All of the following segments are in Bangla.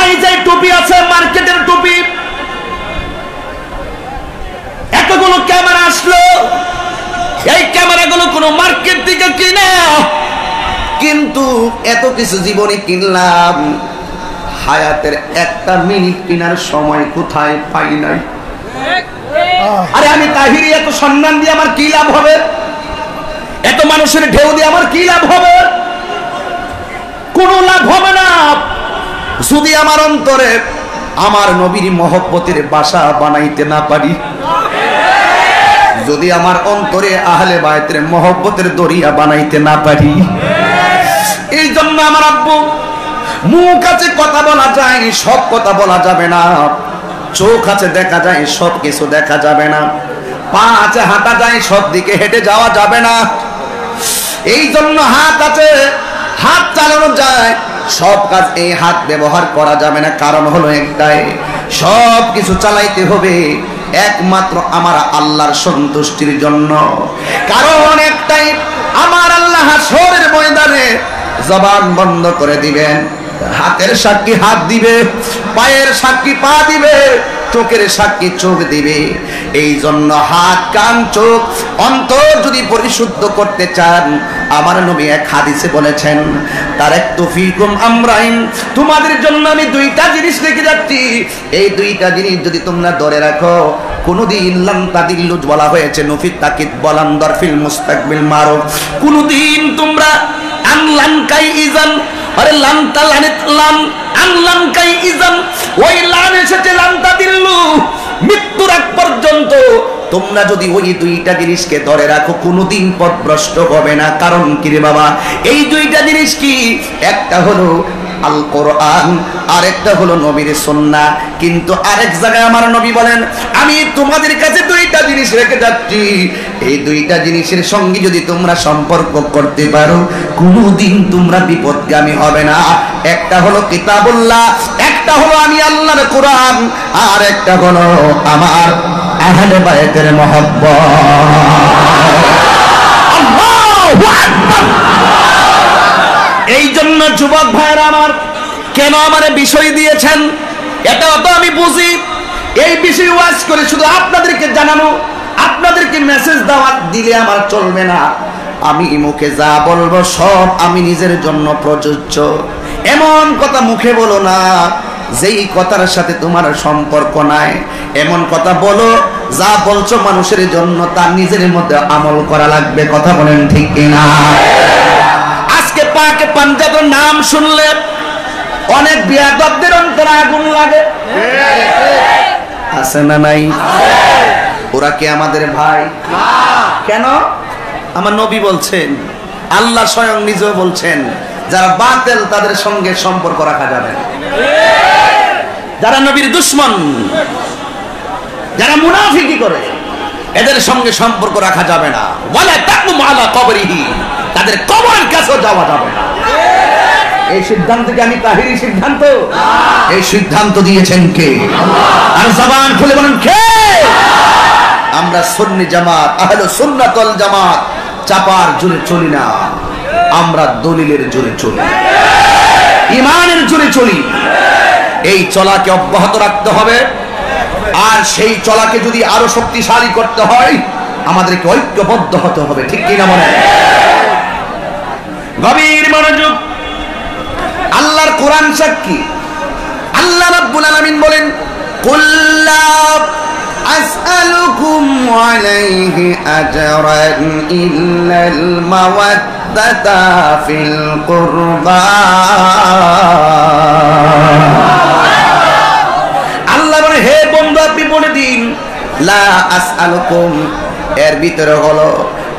ভাই যে টুপি আছে মার্কেটের টুপি, এতগুলো ক্যামেরা আসলো, এই ক্যামেরাগুলো কোনো মার্কেট থেকে কিনা, কিন্তু এত কিছু জীবনে কিনলাম, হায়াতের একটা মিনিট কেনার সময় কোথায় পাই নাই। আরে আমি তাহিরি এত সম্মান দিয়ে আমার কি লাভ হবে? এত মানুষের ঢেউ দিয়ে আমার কি লাভ হবে? কোনো লাভ হবে না যদি আমার অন্তরে আমার নবীর মহব্বতের বাসা বানাইতে না পারি, যদি আমার অন্তরে আহলে বায়তের মহব্বতের দরিয়া বানাইতে না পারি। এই জন্য আমার আব্বু, মুখ আছে কথা বলা যায়, সব কথা বলা যাবে না। চোখ আছে দেখা যায়, সব কিছু দেখা যাবে না। পা আছে হাঁটা যায়, সব দিকে হেঁটে যাওয়া যাবে না। এই জন্য হাত আছে, হাত চালানো যায়, সব কাজ এই হাত ব্যবহার করা যাবে না। কারণ হলো একটাই, সব কিছু চালাইতে হবে একমাত্র আমার আল্লাহর সন্তুষ্টির জন্য। কারণ একটাই, আমার আল্লাহ হাসরের ময়দানে জবান বন্ধ করে দিবেন, হাতের সাক্ষী হাত দিবে, পায়ের সাক্ষী পা দিবে, চোখের সাক্ষী চোখ দিবে। এই জন্য হাত কান চোখ অন্তর যদি পরিশুদ্ধ করতে চান, আমার নবী এক হাদিসে বলেছেন, তারাকতু ফিকুম আমরাইন, তোমাদের জন্য আমি দুইটা জিনিস রেখে যাচ্ছি, এই দুইটা জিনিস যদি তোমরা ধরে রাখো কোনদিন লান তাদিল্লু, বলা হয়েছে নফিত তাকিদ বলান দরফিল মুস্তাকবিল মারুফ, কোনদিন তোমরা আনলান কাই ইজান, আরে লান তালানিত লান আনলান কাই ইজান, ওই লান এসেছে লান তাদিল্লু, মৃত্যুর আগ পর্যন্ত তোমরা যদি ওই দুইটা জিনিসকে ধরে রাখো কোনদিন পথভ্রষ্ট হবে না। কারণ কি রে বাবা, এই দুইটা জিনিস কি? একটা হলো আল কোরআন, আরেকটা হলো নবীর সুন্নাহ। কিন্তু আরেক জায়গায় আমার নবী বলেন, আমি তোমাদের কাছে দুইটা জিনিস রেখে যাচ্ছি, এই দুইটা জিনিসের সঙ্গে যদি তোমরা সম্পর্ক করতে পারো কোনদিন তোমরা বিপদগামী হবে না। একটা হলো কিতাবুল্লাহ, একটা হলো আমি আল্লাহর কোরআন, আর একটা হলো আমার আহলে বায়তের মহব্বত। আল্লাহু আকবার। এই জন্য যুবক ভাইরা আমার, কেন আমার বিষয় দিয়েছেন এটাও তো আমি বুঝি। এই বিষয় ওয়াজ করে শুধু আপনাদেরকে জানানো, আপনাদেরকে মেসেজ দেওয়া দিলে আমার চলবে না। আমি মুখে যা বলবো সব আমি নিজের জন্য প্রযোজ্য। এমন কথা মুখে বলো না যেই কথার সাথে তোমার সম্পর্ক নাই, এমন কথা বলো যা বলছো মানুষের জন্য তার নিজের মধ্যে আমল করা লাগবে। কথা বলেন ঠিক কিনা? আজকে পাকে পাঞ্জাবের নাম শুনলে অনেক বিয়াদবদের অন্তরে আগুন লাগে, আছে না নাই? ওরা কি আমাদের ভাই? কেন? আমার নবী বলছেন, আল্লাহ স্বয়ং নিজেও বলছেন, যারা বাতিল তাদের সঙ্গে সম্পর্ক রাখা যাবে না। যারা নবীর দুশমন, যারা মুনাফিকি করে, এদের সঙ্গে সম্পর্ক রাখা যাবে না। ওয়ালা তাকুম আলা কবরিহি, তাদের কবরের কাছেও যাওয়া যাবে না। এই সিদ্ধান্ত কি আমি তাহিরি সিদ্ধান্ত? এই সিদ্ধান্ত দিয়েছেন কে? আর জবান খুলে বলেন কে? আমরা সুন্নি জামাত, আহলে সুন্নাত ওয়াল জামাত চাপার জোরে চলি না, আমরা দলিলের জোরে চলি, ঈমানের জোরে চলি। এই চলাকে অব্যাহত রাখতে হবে, আর সেই চলাকে যদি আরো শক্তিশালী করতে হয় আমাদেরকে ঐক্যবদ্ধ হতে হবে। ঠিক কিনা বলেন? গভীর মনোযোগ। আল্লাহর কোরআন সাক্ষী। আল্লাহ রাব্বুল আলামিন বলেন, কুল লা আসআলুকুম আলাইহি আজরান ইল্লাল মাওয়াদ্দাতা ফিল কুরবা। আল্লাহ বলে, হে বন্ধু আপনি বলে দিন, লা আসআলুকুম, এর ভিতরে হলো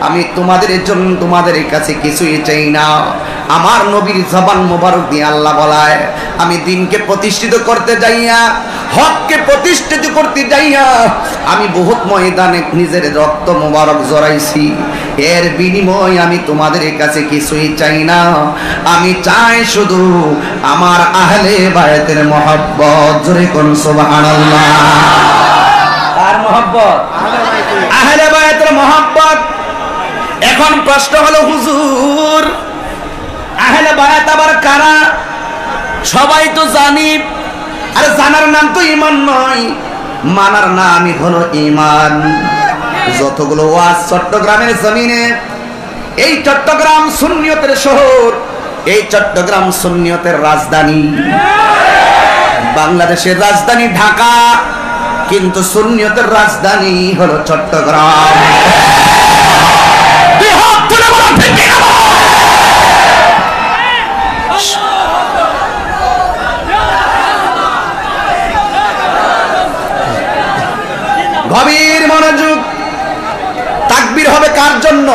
আমি তোমাদের জন্য তোমাদের কাছে কিছুই চাই না। আমার নবীর জবান মোবারক দিয়ে আল্লাহ বলায়, আমি দিনকে প্রতিষ্ঠিত করতে যাইয়া, হককে প্রতিষ্ঠিত করতে যাইয়া আমি বহুত ময়দানে নিজের রক্ত মোবারক জড়াইছি। এর বিনিময় আমি তোমাদের কাছে কিছুই চাই না, আমি চাই শুধু আমার আহলে বায়তের মহব্বত। জোরে কোন সুবহানাল্লাহ। আর মহব্বত, আহলে বায়তের মহব্বত। এখন প্রশ্ন হলো, হুজুর আহলে বায়াত আবার কারা? সবাই তো জানি আর জানার নাম তো ঈমান নয়, মানার নামই হলো ঈমান। যতগুলো ওয়াজ চট্টগ্রামের জমিনে, এই চট্টগ্রাম সুন্নিয়তের শহর, এই চট্টগ্রাম সুন্নিয়তের রাজধানী। বাংলাদেশের রাজধানী ঢাকা, কিন্তু সুন্নিয়তের রাজধানী হলো চট্টগ্রাম। গভীর মনোযোগ। তাকবীর হবে কার জন্য?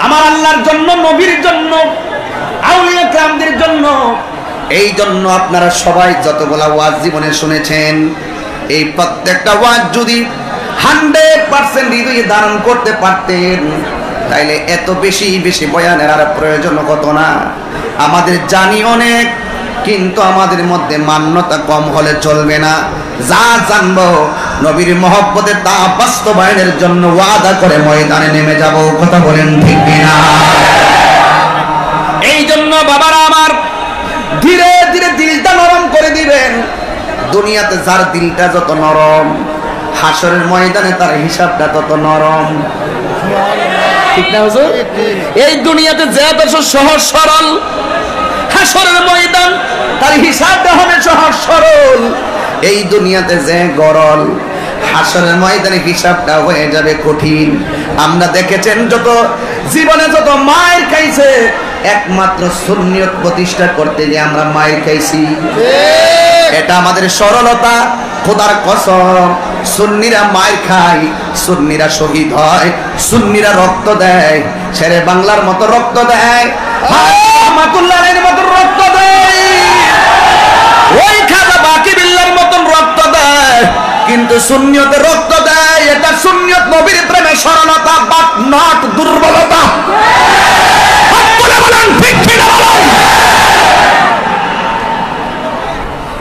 আমার আল্লাহর জন্য, নবীর জন্য, আউলিয়া কেরামদের জন্য। এই জন্য আপনারা সবাই যতগুলা ওয়াজ জীবনে শুনেছেন, এই প্রত্যেকটা ওয়াজ যদি 100% হৃদয়ে ধারণ করতে পারতেন, তাইলে এত বেশি বেশি বয়ানের আর প্রয়োজন হতো না। আমাদের জানি অনেক, কিন্তু আমাদের মধ্যে মান্যতা কম হলে চলবে না। যা জানবো নবীর মহব্বতে তা বাস্তবায়নের জন্য ওয়াদা করে ময়দানে নেমে যাব। কথা বলেন ঠিক কিনা? এই জন্য বাবারা আমার, ধীরে ধীরে দিলটা নরম করে দিবেন। দুনিয়াতে যার দিলটা যত নরম, হাসরের ময়দানে তার হিসাবটা তত নরম। ঠিক না হুজুর? এই দুনিয়াতে যে বেশ সহজ সরল, হাসরের ময়দান তার হিসাবটা হবে সহজ সরল। এই দুনিয়াতে যে গরল, হাসরের ময়দানে হিসাবটা হয়ে যাবে কঠিন। আমরা দেখেছেন যত জীবনে যত মায়ের খাইছে, একমাত্র সুন্নিয়ত প্রতিষ্ঠা করতে গিয়ে আমরা মায়ের খাইছি। এটা আমাদের সরলতা। খোদার কসম, সুন্নিরা মায়ের খায়, সুন্নিরা শহীদ হয়, সুন্নিরা রক্ত দেয়, শেরে বাংলার মতো রক্ত দেয়, রহমাতুল্লাহের মতো রক্ত দেয়, ওই খাজা বাকি বিল্লাহর মতন রক্ত দেয়, কিন্তু সুন্নিয়তে রক্ত দেয়। এটা সুন্নিয়ত নবীর প্রেমে সরলতা, বাট নট দুর্বলতা।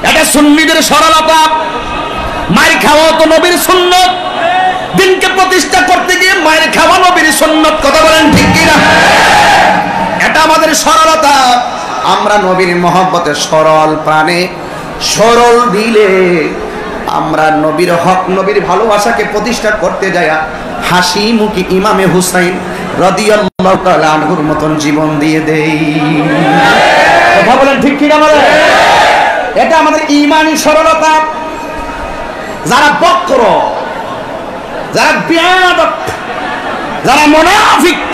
এটা সুন্নিদের সরলতা। মায়ের খাওয়া তো নবীর সুন্নত, দিনকে প্রতিষ্ঠা করতে গিয়ে মায়ের খাওয়া নবীর সুন্নত। কথা বলেন ঠিক কিনা? এটা আমাদের সরলতা। আমরা নবীর মহব্বতে সরল প্রাণে, সরল দিলে আমরা নবীর হক, নবীর ভালোবাসাকে প্রতিষ্ঠা করতে যায় হাসি মুখী ইমামে হুসাইন রাদিয়াল্লাহু তাআলা আনহুর মতন জীবন দিয়ে দেই। কথা বলেন ঠিক কিনা বলেন? এটা আমাদের ঈমানি সরলতা। যারা বক্র, যারা বেয়াদব, যারা মুনাফিক,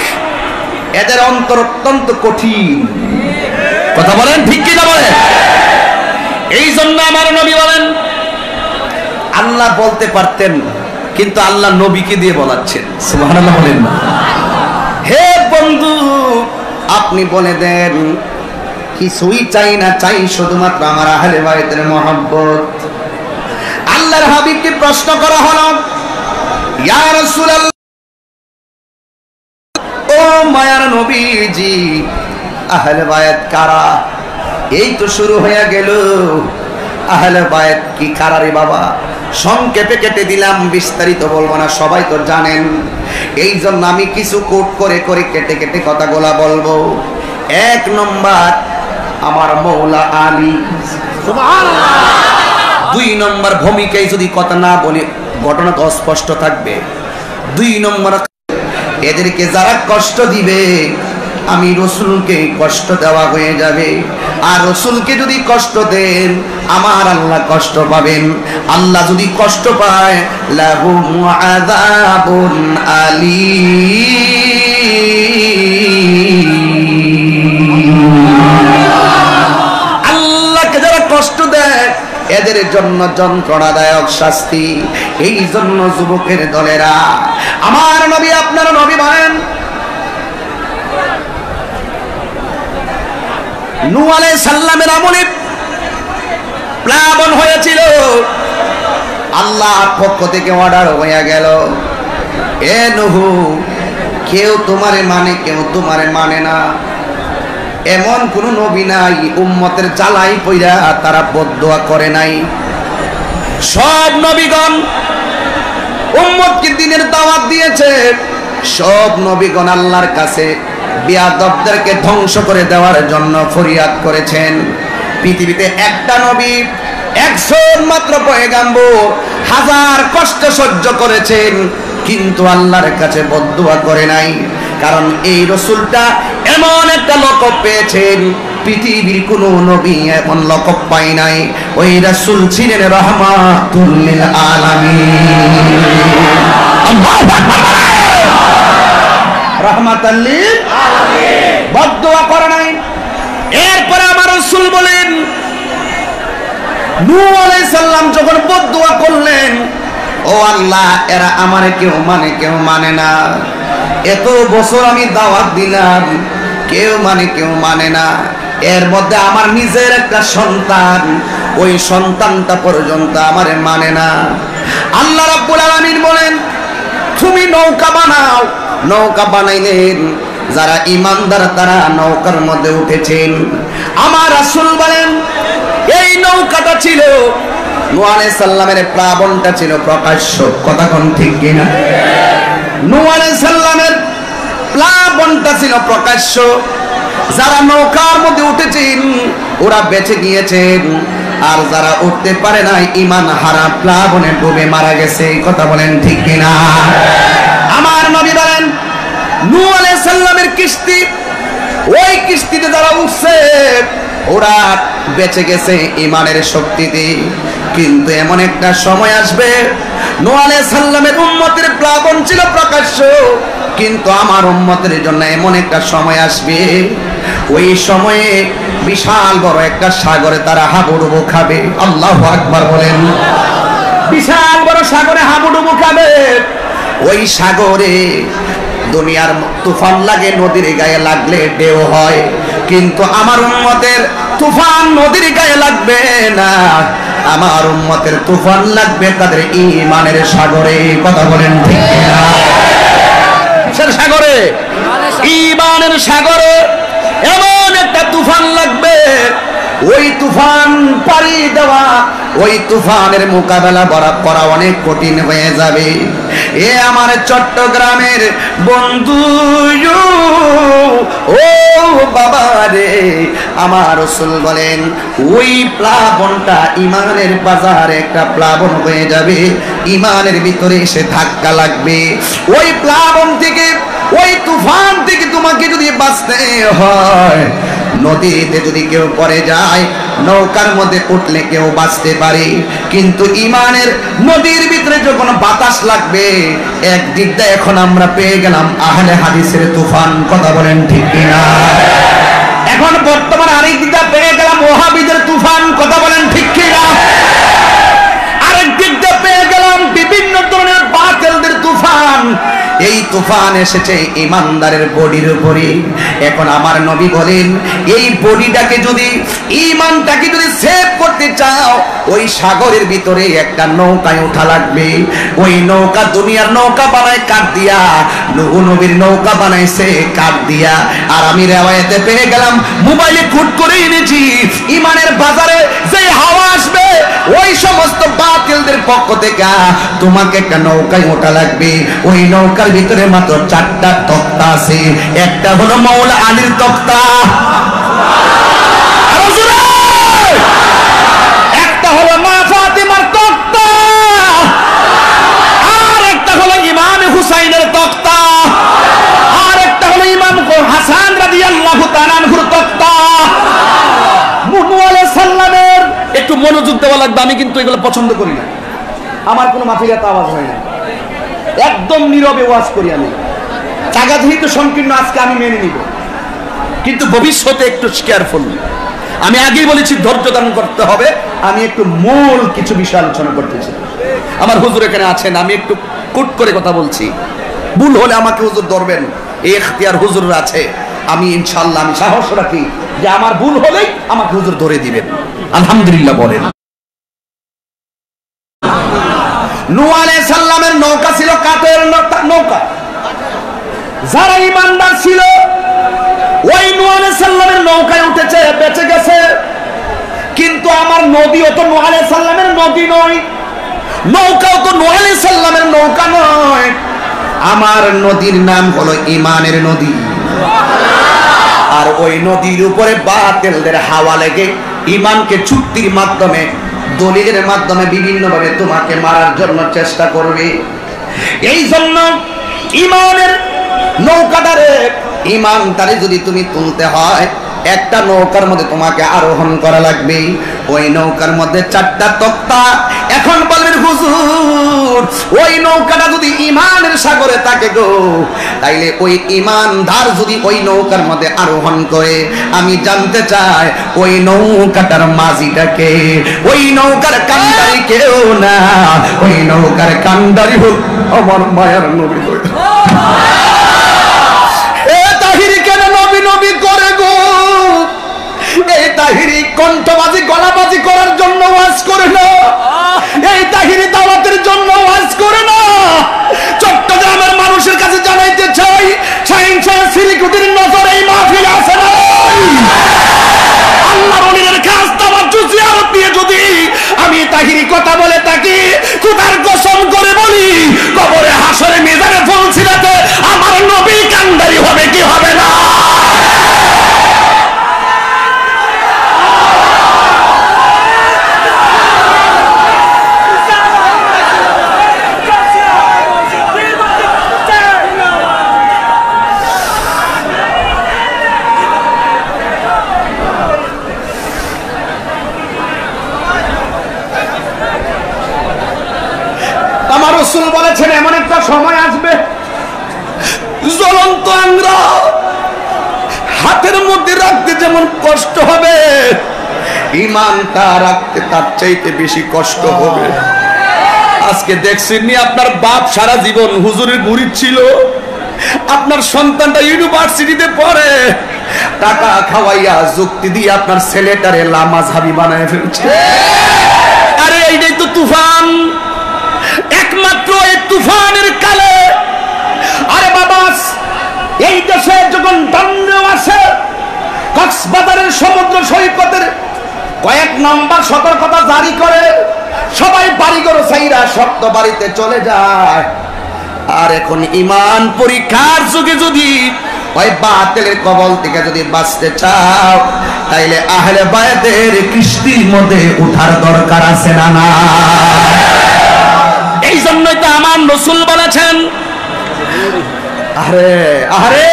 এদের অন্তর অত্যন্ত কঠিন। কথা বলেন ঠিক কিনা বলেন? এই জন্য আমার নবী বলেন, আল্লাহ বলতে পারতেন, কিন্তু আল্লাহ নবীকে দিয়ে বলাচ্ছেন। সুবহানাল্লাহ বলেন না? হে বন্ধু, আপনি বলে দেন, কিছুই চাই না, চাই শুধুমাত্র আমার আহলে বাইতের মহব্বত। আল্লাহর হাবিবকে প্রশ্ন করা হলো, ইয়া রাসূলুল্লাহ, ও মায়ার নবীজি, আহলে বায়াত কারা? এই তো শুরু হয়ে গেল। আহলে বায়াত কি কারা রে বাবা? সংক্ষেপে কেটে দিলাম, বিস্তারিত বলবো না, সবাই তো জানেন। এই জন্য আমি কিছু কোট করে করে কেটে কেটে কথাগুলা বলবো। 1 নম্বর আমার মৌলা আলী, সুবহানাল্লাহ। 2 নম্বর ভূমিকায় যদি কথা না বলি, ঘটনা তো স্পষ্ট থাকবে। 2 নম্বর, এদেরকে যারা কষ্ট দিবে, আমি রসুলকে কষ্ট দেওয়া হয়ে যাবে। আর রসুলকে যদি কষ্ট দেন, আমার আল্লাহ কষ্ট পাবেন। আল্লাহ যদি কষ্ট পায়, লাহুম আযাবুন আলীম। আল্লাহকে যারা কষ্ট দেয়, এদের জন্য যন্ত্রণাদায়ক শাস্তি। এই জন্য যুবকের দলেরা, আমার নবী আপনার নবী বলেন, নূহ আলাইহিস সালামের আমলে প্লাবন হয়েছিল। আল্লাহর পক্ষ থেকে অর্ডার হয়ে গেল, এ নূহ, কেউ তোমারে মানে, কেউ তোমারে মানে না। এমন কোন নবী নাই উম্মতের জ্বালাই পইরা তারা বদদোয়া করে নাই। সব নবীগণ উম্মতকে দ্বীনের দাওয়াত দিয়েছে। সব নবীগণ আল্লাহর কাছে বেয়াদবদেরকে ধ্বংস করে দেওয়ার জন্য ফরিয়াদ করেছেন। পৃথিবীতে একটা নবী, একজন মাত্র পয়গাম্বর হাজার কষ্ট সহ্য করেছেন, কিন্তু আল্লাহর কাছে বদদুয়া করে নাই। কারণ এই রাসূলটা এমন একটা লকব পেয়েছেন, পৃথিবীর কোন নবী এমন লকব পায় নাই। ওই রাসূল ছিলেন রাহমাতুল লিল আলামিন। আল্লাহু আকবার। রাহমাতুল লিল আলামিন, বদদুয়া করে নাই। এরপরে আমার রাসূল বলেন, নূহ আলাইহিস সালাম যখন বদদুয়া করলেন, ও আল্লাহ, এরা আমারে কেউ মানে কেউ মানে না, এত বছর আমি দাওয়াত দিলাম, কেউ মানে না, এর মধ্যে আমার নিজের একটা সন্তান, ওই সন্তানটা পর্যন্ত আমারে মানে না। আল্লাহ রাব্বুল আলামিন বলেন, তুমি নৌকা বানাও। নৌকা বানাইলেন, যারা ঈমানদার তারা নৌকার মধ্যে উঠেছেন। আমার রাসূল বলেন, এই নৌকাটা ছিল নূহ আলাইহিস সালামের প্লাবনটা ছিল প্রকাশ্য। কথা কোন ঠিক কিনা? নূহ আলাইহিস সালামের প্লাবনটা ছিল প্রকাশ্য। যারা নৌকার মধ্যে উঠেছেন ওরা বেঁচে গিয়েছেন, আর যারা উঠতে পারে না ঈমান হারা প্লাবনে ডুবে মারা গেছে। কথা বলেন ঠিক কিনা? আমার নবী বলেন, নূহ আলাইহিস সালামের কিস্তি, ওই কিস্তিতে যারা উঠছে ওরা বেঁচে গেছে ঈমানের শক্তিতে। কিন্তু এমন একটা সময় আসবে, নূহ আলাইহিস সালামের উম্মতের প্লাবন ছিল প্রকাশ্য, কিন্তু আমার উম্মতের জন্য এমন একটা সময় আসবে, ওই সময়ে বিশাল বড় একটা সাগরে তারা হাবুডুবু খাবে। আল্লাহু আকবার বলেন। বিশাল বড় সাগরে হাবুডুবু খাবে। ওই সাগরে দুনিয়ার তুফান লাগে, নদীর গায়ে লাগলে ঢেউ হয়, কিন্তু আমার উম্মতের তুফান নদীর গায়ে লাগবে না। আমার উম্মতের তুফান লাগবে তাদের ঈমানের সাগরে। কথা বলেন ঠিক কিনা? কিসের সাগরে? ঈমানের সাগরে এমন একটা তুফান লাগবে, ওই তুফান পাড়ি দেওয়া, ওই তুফানের মোকাবেলা করা অনেক কঠিন হয়ে যাবে। এ আমার চট্টগ্রামের বন্ধু, ও বাবা রে, আমার রাসূল বলেন, ওই প্লাবনটা ঈমানের বাজারে একটা প্লাবন হয়ে যাবে, ঈমানের ভিতরে এসে ধাক্কা লাগবে। ওই প্লাবন থেকে, ওই তুফান থেকে তোমাকে যদি বাঁচতে হয়, নদীতে যদি কেউ পড়ে যায়, নৌকার মধ্যে উঠলে কেউ বাঁচতে পারে, কিন্তু ঈমানের নদীর ভিতরে যখন বাতাস লাগবে, একদিক দিয়ে এখন আমরা পেয়ে গেলাম আহলে হাদিসের তুফান। কথা বলেন ঠিক কিনা? এখন বর্তমান আরেক দিক দিয়ে পেয়ে গেলাম ওহাবীদের তুফান। কথা বলেন ঠিক কিনা? আরেক দিক দিয়ে পেয়ে গেলাম বিভিন্ন ধরনের বাতিলদের তুফান। এই তুফান এসেছে ঈমানদারের বডির উপরে। এখন আমার নবী বলেন, এই বডিটাকে যদি, ঈমানটাকে যদি সেভ করতে চাও, ওই সাগরের ভিতরে একটা নৌকায় ওঠা লাগবে। ওই নৌকা দুনিয়ার নৌকা বানায় কাঠ দিয়া, নূহ নবীর নৌকা বানাইছে কাঠ দিয়া। আর আমি রিওয়ায়াতে পেয়ে গেলাম, মোবাইলে কুট করে এনেছি, ঈমানের বাজারে যে হাওয়া আসবে, ওই সমস্ত বাতিলদের পক্ষ থেকে তোমাকে একটা নৌকায় ওঠা লাগবে। ওই নৌকার ভিতরে মাত্র 4টা তক্তা আছে। একটা হলো মাওলা আলীর তক্তা, একটা হলো মা ফাতিমার তক্তা, আর একটা হলো ইমাম হুসাইনের তক্তা, আর একটা হলো ইমাম হাসান রাদিয়াল্লাহু তাআলা আনহুর তক্তা। নূহ আলাইহিস সালামের একটু মনোযোগ দেওয়া লাগবে। আমি কিন্তু এগুলো পছন্দ করি না, আমার কোনো মাফিয়াত আওয়াজ হয় না, একদম নীরবে ওয়াজ করি আমি। জায়গা যেহেতু সংকীর্ণ, আজকে আমি মেনে নিব, কিন্তু ভবিষ্যতে একটু কেয়ারফুল। আমি আগেই বলেছি ধৈর্য ধারণ করতে হবে। আমি একটু মূল কিছু বিষয় আলোচনা করতেছি। আমার হুজুর এখানে আছেন, আমি একটু কুট করে কথা বলছি, ভুল হলে আমাকে হুজুর ধরবেন, এই ইখতিয়ার হুজুর আছে। আমি ইনশাআল্লাহ, আমি সাহস রাখি যে আমার ভুল হলেই আমাকে হুজুর ধরে দিবেন। আলহামদুলিল্লাহ বলেন। নূহ আলাইহিস সালামের নৌকা ছিল কাঠের নৌকা। যারা ঈমানদার ছিল ওই নূহ আলাইহিস সালামের নৌকায় উঠেছে, বেঁচে গেছে। কিন্তু আমার নদীও তো নূহ আলাইহিস সালামের নদী নয়, নৌকাও তো নূহ আলাইহিস সালামের নৌকা নয়। আমার নদীর নাম হলো ঈমানের নদী। আর ওই নদীর উপরে বাতিলদের হাওয়া লেগে ইমানকে চুক্তির মাধ্যমে, দলিলের মাধ্যমে বিভিন্নভাবে তোমাকে মারার জন্য চেষ্টা করবে। এই জন্য ইমানের নৌকাটারে, ইমানটারে যদি তুমি তুলতে হয়, একটা নৌকার মধ্যে তোমাকে আরোহণ করা লাগবে। ওই নৌকার মধ্যে 4টা তক্তা। এখন বলবেন হুজুর, ওই নৌকাটা যদি ইমানের সাগরে থাকে গো, তাইলে ওই ইমানদার যদি ওই নৌকার মধ্যে আরোহণ করে, আমি জানতে চাই ওই নৌকাটার মাঝিটাকে, ওই নৌকার কান্ডারি কেউ না, ওই নৌকার কান্ডারি হল আমার মায়ার নবী। এই তাহিরি কণ্ঠবাজি গলাবাজি করার জন্য ওয়াজ করে না, এই তাহিরি দাওয়াতের জন্য ওয়াজ করে না। চট্টগ্রামের মানুষের কাছে জানাইতে চাই, শাহিন শাহ সিলিকুটির নজর এই মাহফিল আছে না। আল্লাহর ওলিদের খাস তাওয়াজ্জু জিয়ারত দিয়ে যদি আমি তাহিরি কথা বলে থাকি, খোদার কসম করে বলি, কবরে হাসরে মিজানে ফুলসিরাতে আমার নবী কান্দারি হবে কি হবে না? রাসূল বলেছেন এমন একটা সময় আসবে, জ্বলন্ত আংরা হাতের মধ্যে রাখতে যেমন কষ্ট হবে, ঈমানটা রাখতে তার চাইতে বেশি কষ্ট হবে। আজকে দেখছেন আপনার বাপ সারা জীবন হুজুরের মুরিদ ছিল, আপনার সন্তানটা ইউনিভার্সিটিতে পড়ে, টাকা খাওয়াইয়া যুক্তি দিয়ে আপনার ছেলেটারে লামাযহাবি বানায় ফেলছে। আরে এইটাই তো তুফান, একমাত্র এই তুফানের কালে। আরে বাবা, এই দেশে যখন বন্যা আসে, কক্সবাজারের সমুদ্র সৈকতের কয়েক নম্বর সতর্কতা জারি করে, সবাই বাড়িঘর ছাইরা শক্ত বাড়িতে চলে যায়। আর এখন ঈমান পরীক্ষার যুগে যদি ওই বাতিলের কবল থেকে যদি বাঁচতে চাও, তাইলে আহলে বায়তের কিস্তির মধ্যে উঠার দরকার আছে না? না, এই জন্যই তো আমার রাসূল বলেছেন, আরে আরে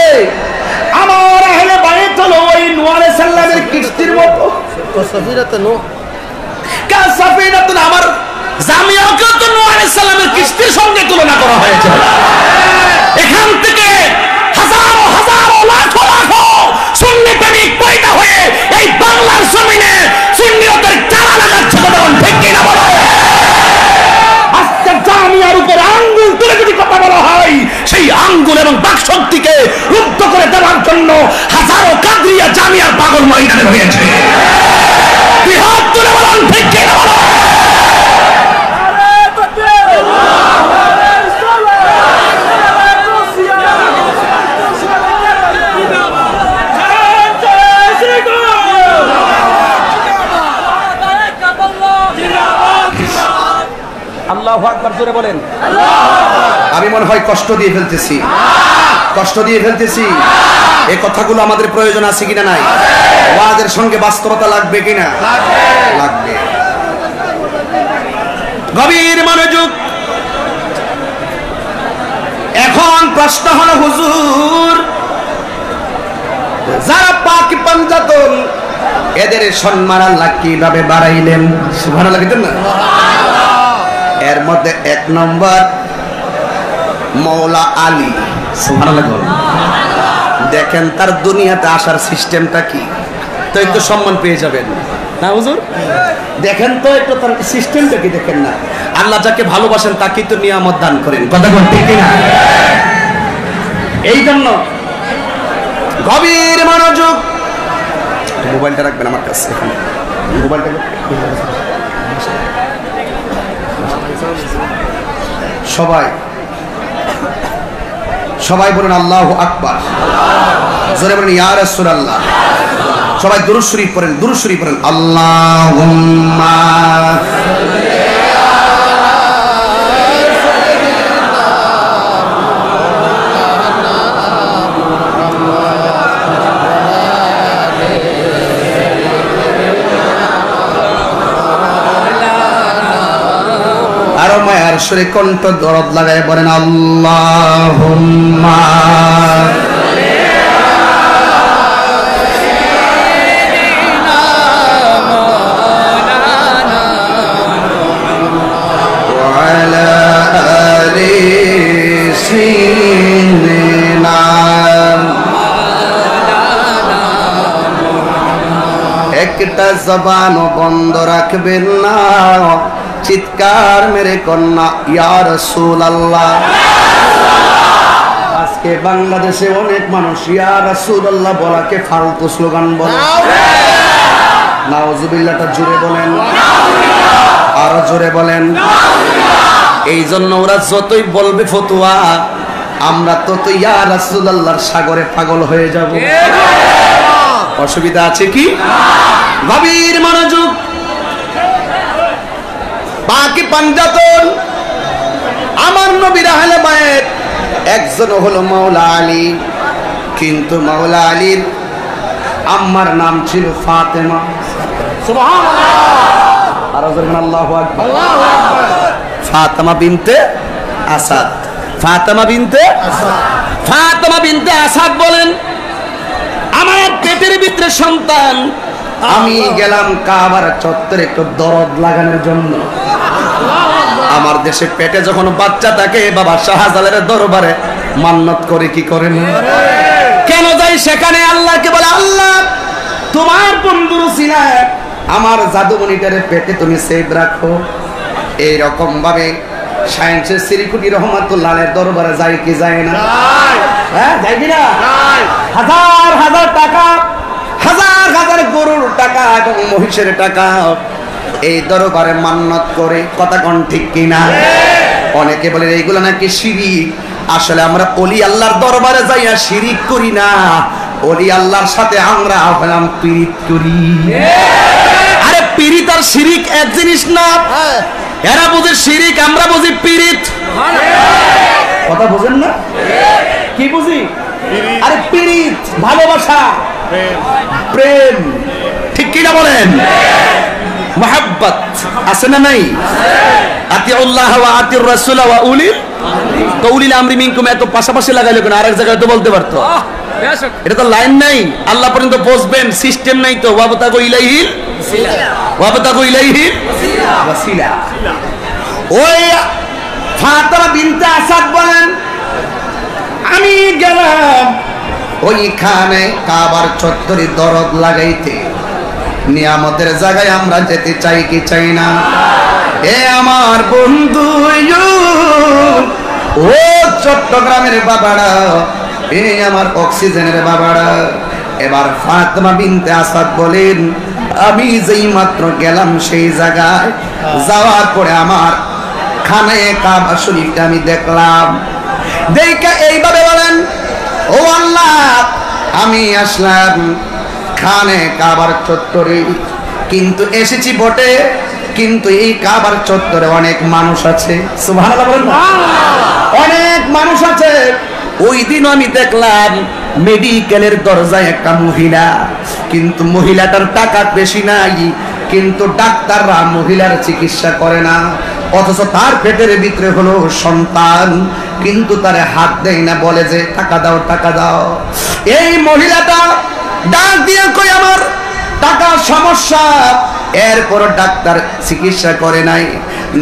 আমার আহলে বায়ত হলো ওই নূহ আলাইহিস সালামের কিস্তির মতো। কাসাফিনাতুন আমার জামিয়াকে তো নূহ আলাইহিস সালামের কিস্তির সঙ্গে তুলনা করা হয়েছে। এখান থেকে হাজারো হাজারো লাখো লাখো সুন্নি প্রেমিক পয়দা হয়ে এই বাংলার জমিনে সুন্নিয়তের চারা লাগাচ্ছে, তখন ঠিক কিনা বলো? আজকে জামিয়ার উপর আঙ্গুল তুলে যদি কথা বলা হয়, সেই আঙ্গুল এবং বাকশক্তিকে রুদ্ধ করে দেওয়ার জন্য হাজারো কাদরিয়া জামিয়ার পাগল ময়দানে হয়েছে। বিহাত তুলে বলুন ঠিক কিনা বলো? আল্লাহু আকবার জোরে বলেন। আমি মনে হয় কষ্ট দিয়ে ফেলতেছি, কষ্ট দিয়ে ফেলতেছি। এই কথাগুলো আমাদের প্রয়োজন আছে কিনা নাই? ওয়াজের সঙ্গে বাস্তবতা লাগবে কিনা? লাগবে। গভীর মনোযোগ। এখন প্রশ্ন হলো, হুজুর যারা পাক পাঞ্জাতন, এদের সম্মান আল্লাহ কিভাবে বাড়াইলেন? সুবহানাল্লাহ বলেন না? এর মধ্যে 1 নম্বর মৌলা আলী। সুবহানাল্লাহ বলেন। দেখেন তার দুনিয়াতে আসার সিস্টেমটা কি, তো একটু সম্মান পেয়ে যাবেন না হুজুর? দেখেন তো একটু তার সিস্টেমটা কি, দেখেন না? আল্লাহ যাকে ভালোবাসেন তাকে তো নিয়ামত দান করেন, কথা বলতে ঠিক না? এই জন্য গভীর মনোযোগ। মোবাইলটা রাখবেন আমার কাছে, মোবাইলটা সবাই সবাই বলেন আল্লাহু আকবার, জোরে বলেন ইয়া রাসূলুল্লাহ। সবাই দুরূদ শরীফ পড়েন, দুরূদ শরীফ পড়েন। আল্লাহুম্মা সরাসরি কণ্ঠ দরদ লাগায় বলেন আল্লাহুম্মা একটা জবানও বন্ধ রাখবেন না, চিৎকার মেরে কন্যা ইয়া রাসূলুল্লাহ। আজকে বাংলাদেশে অনেক মানুষ ইয়া রাসূলুল্লাহ বলাকে ফালতু স্লোগান বলে। নাউজুবিল্লাহটা জোরে বলেন, আরো জোরে বলেন। এই জন্য ওরা যতই বলবে ফতুয়া, আমরা তত ইয়া রাসূলুল্লাহর সাগরে পাগল হয়ে যাব। অসুবিধা আছে কি? ভাবির মনোযোগ। বাকি পাঞ্জাতন আমার নবীর আহলে বায়াত একজন হলো মাওলা আলী, কিন্তু মাওলা আলীর আম্মার নাম ছিল ফাতেমা। সুবহানাল্লাহ, আর যখন আল্লাহু আকবার। ফাতেমা বিনতে আসাদ, ফাতেমা বিনতে আসাদ, ফাতেমা বিনতে আসাদ বলেন, আমার পেটের ভিতরে সন্তান, আমি গেলাম কাবার চত্বরে একটু দরদ লাগানোর জন্য। আমার দেশে পেটে যখন বাচ্চা থাকে, বাবা শাহজালালের দরবারে মান্নত করে কি করে না? কেন যাই সেখানে? আল্লাহকে বলে, আল্লাহ তোমার বন্ধুর উসিলায় আমার জাদুমণিটারে পেটে তুমি সেভ রাখো। এইরকম ভাবে সায়েন্সের শ্রীকুটি রহমাতুল্লাহের দরবারে যায় কি যায় না? হ্যাঁ, যায় কিনা? হাজার হাজার টাকা, হাজার হাজার গরুর টাকা এবং মহিষের টাকা এই দরবারে মান্নত করে। কথা কোন ঠিক কিনা? অনেকে বলে এইগুলো নাকি শিরিক। আসলে আমরা ওলি আল্লাহর দরবারে যাইয়া শিরিক করি না, ওলি আল্লাহর সাথে আমরা হলাম পীড়িত করি। আরে পীড়িত আর শিরিক এক জিনিস না। এরা বুঝে শিরিক, আমরা বুঝি পীড়িত। কথা বুঝেন না? কি বুঝি? আরে পীড়িত ভালোবাসা, প্রেম, ঠিক কিনা বলেন? মোহাব্বত আছে না নাই? আতিউল্লাহ ওয়া আতিউর রাসূল ওয়া উলিল আমরি মিনকুম, এত পাশাপাশি লাগাইলো কেন? আরেক জায়গায় তো বলতে পারতো। এটা তো লাইন নাই, আল্লাহ পর্যন্ত বসবেন, সিস্টেম নাই তো। ওয়াবতাগু ইলাইহিল ওয়াসিলা। ওই ফাতেমা বিনতে আসাদ বলেন, আমি গেলাম ওইখানে কাবার চত্বরে দরদ লাগাইতে। নিয়ামতের জায়গায় আমরা যেতে চাই কি চাই না? এ আমার বন্ধু, ও চট্টগ্রামের বাবারা, এ আমার অক্সিজেনের বাবারা। এবার ফাতেমা বিনতে আসাদ বলেন, আমি যেই মাত্র গেলাম সেই জায়গায়, যাওয়ার পরে আমার খানায়ে কাবা শরীফটা আমি দেখলাম। দেখে এইভাবে বলেন, ও আল্লাহ, আমি আসলাম খানে কাবার চত্বরে, কিন্তু এসেছি বটে, কিন্তু এই কাবার চত্বরে অনেক মানুষ আছে। সুবহানাল্লাহ বলেন, অনেক মানুষ আছে। ওই দিন আমি দেখলাম মেডিকেলের দরজায় একটা মহিলা, কিন্তু মহিলাটার টাকা বেশি নাই, কিন্তু ডাক্তাররা মহিলার চিকিৎসা করে না। অথচ তার পেটের ভিতরে হলো সন্তান, কিন্তু তারে হাত দেয় না, বলে যে টাকা দাও, টাকা দাও। এই মহিলাটা ডাক দিয়ে কই আমার টাকার সমস্যা। এরপর ডাক্তার চিকিৎসা করে নাই,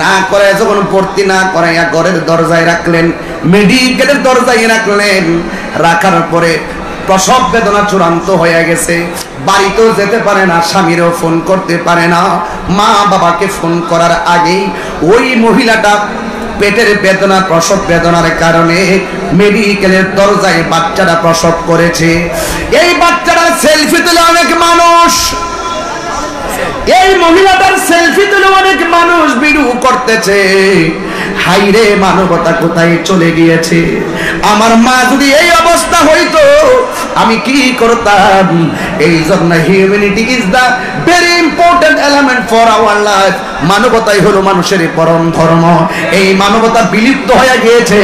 না করে যখন ভর্তি না করাইয়া ঘরের দরজায় রাখলেন, মেডিকেলের দরজায় রাখলেন। রাখার পরে প্রসব বেদনা চূড়ান্ত হয়ে গেছে, বাড়িতেও যেতে পারে না, স্বামীরও ফোন করতে পারে না। মা বাবাকে ফোন করার আগেই ওই মহিলাটা পেটের বেদনা, প্রসব বেদনার কারণে মেডিকেলের দরজায় বাচ্চাটা প্রসব করেছে। এই বাচ্চাটার সেলফি তুলে অনেক মানুষ, এই মহিলাটার সেলফি তুলে অনেক মানুষ ভিডিও করতেছে। হাইরে মানবতা কোথায় চলে গিয়েছে! আমার মা যদি এই অবস্থা হইতো, আমি কি করতাম? এই জন্য humanity is the very important element for our life. মানবতাই হলো মানুষের পরম ধর্ম। এই মানবতা বিলুপ্ত হয়ে গিয়েছে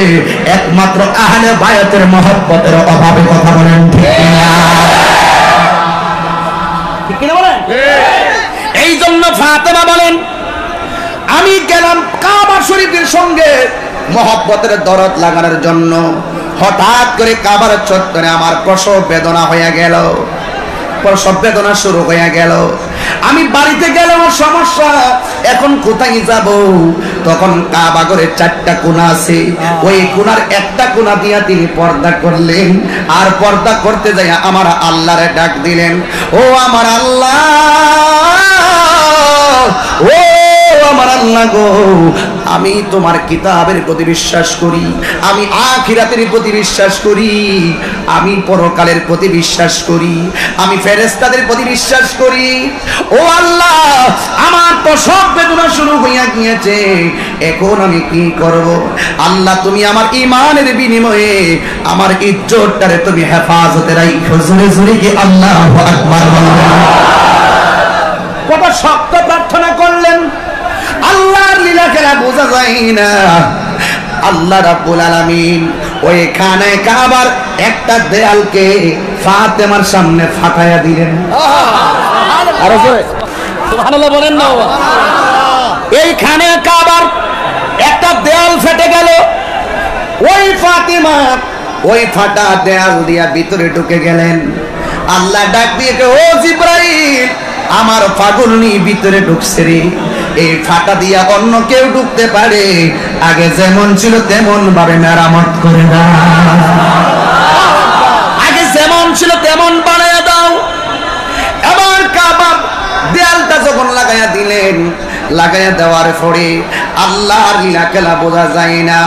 একমাত্র আহলে বায়াতের মহব্বতের অভাবে। কথা বলেন ঠিক কিনা? ঠিক কিনা বলেন? এই জন্য ফাতেমা বলেন, আমি গেলাম কাবার শরীফের সঙ্গে মহব্বতের দরদ লাগানোর জন্য হঠাৎ করে কাবার চত্বরে আমার প্রসব বেদনা হয়ে গেল, প্রসব বেদনা শুরু হয়ে গেল। আমি বাড়িতে গেলেও সমস্যা, এখন কোথায় যাব? তখন কাবা ঘরের 4টা কোণা আছে, ওই কোণার একটা কোণা দিয়া তিনি পর্দা করলেন, আর পর্দা করতে যাই আমার আল্লাহরে ডাক দিলেন, ও আমার আল্লাহ, ও আমার আল্লাহ গো, আমি তোমার কিতাবের প্রতি বিশ্বাস করি, আমি আখিরাতের প্রতি বিশ্বাস করি, আমি পরকালের প্রতি বিশ্বাস করি, আমি ফেরেশতাদের প্রতি বিশ্বাস করি। ও আল্লাহ, আমার প্রসব বেদনা শুরু হইয়া গিয়েছে, এখন আমি কি করব? আল্লাহ, তুমি আমার ঈমানের বিনিময়ে আমার ইজ্জতটারে তুমি হেফাজতে রাখো। জোরে জোরে কি আল্লাহু আকবার বলেন। কত শক্ত প্রার্থনা করলেন, আল্লাহর লীলা খেলা বোঝা যায় না। আল্লাহ রাব্বুল আলামিন ওই খানে কাবার একটা দেয়ালকে ফাতেমার সামনে ফাটাইয়া দিলেন। আর সুবহানাল্লাহ বলেন না? এই খানে কাবার একটা দেয়াল ফেটে গেল, ওই ফাতেমা ওই ফাটা দেয়াল দিয়া ভিতরে ঢুকে গেলেন। আল্লাহ ডাক দিয়ে, ও জিবরাইল, আমার পাগলনি ভিতরে ঢুকছে রে, এই ফাটা দিয়া অন্য কেউ ঢুকতে পারে, আগে যেমন ছিল তেমন ভাবে মেরামত করে দাও, আগে যেমন ছিল তেমন বানায় দাও। এবার কাবার দেয়ালটা যখন লাগাইয়া দিলেন, লাগাইয়া দেওয়ার পরে আল্লাহর লীলা খেলা বোঝা যায় না।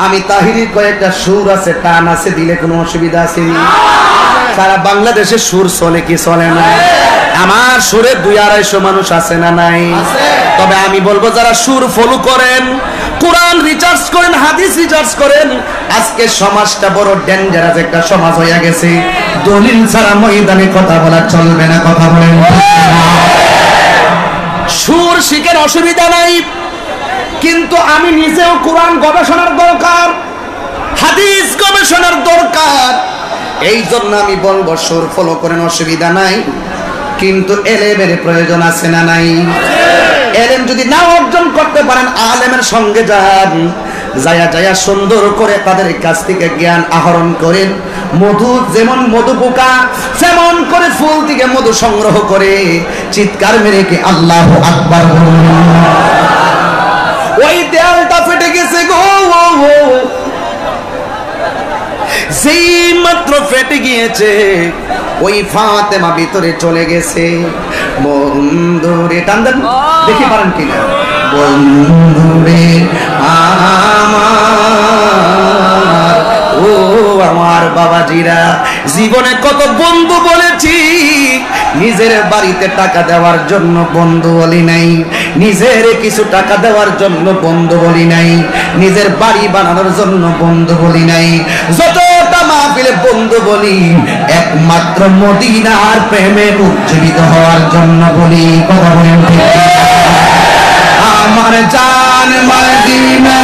আমি তাহিরি কয়েকটা সুর আছে, টান আছে, দিলে কোনো অসুবিধা আছে? সারা বাংলাদেশে সুর চলে কি চলে না? আমার সুরে 200-250 মানুষ আছে না নাই? তবে আমি বলবো, যারা সুর ফলো করেন, কোরআন রিসার্চ করেন, হাদিস রিসার্চ করেন, আজকে সমাজটা বড় ডেঞ্জারাস একটা সমাজ হয়ে গেছে। দলিল ছাড়া ময়দানে কথা বলা চলবে না, কথা বলেন। সুর শিখেন, অসুবিধা নাই, কিন্তু আমি নিজেও কোরআন গবেষণার দরকার, হাদিস গবেষণার দরকার। এই জন্য আমি বলবো, সুর ফলো করেন, অসুবিধা নাই, কিন্তু এলেমের প্রয়োজন আছে না নাই? এলেম যদি না অর্জন করতে পারেন, আলেমের সঙ্গে যান, যায়া যায়া সুন্দর করে তাদের কাছ থেকে জ্ঞান আহরণ করেন। মধু যেমন মধু পোকা যেমন করে ফুল থেকে মধু সংগ্রহ করে, চিৎকার মেরে কি আল্লাহু আকবার। ওই দেয়ালটা ফেটে গেছে গো, যেই মাত্র ফেটে গিয়েছে, ওই ফাতেমা ভিতরে চলে গেছে। বন্ধুরে টান দেন, দেখি পারেন কিনা। বন্ধুরে আমার, ও আমার বাবাজিরা, জীবনে কত বন্ধু বলেছি, নিজের বাড়িতে টাকা দেওয়ার জন্য বন্ধু বলি নাই, নিজের কিছু টাকা দেওয়ার জন্য বন্ধু বলি নাই, নিজের বাড়ি বানানোর জন্য বন্ধু বলি নাই। যতটা মাহফিলে বন্ধু বলি, একমাত্র মদিনার প্রেমে উজ্জীবিত হওয়ার জন্য বলি। কথা বলেন ঠিক? আমার জান মদিনা,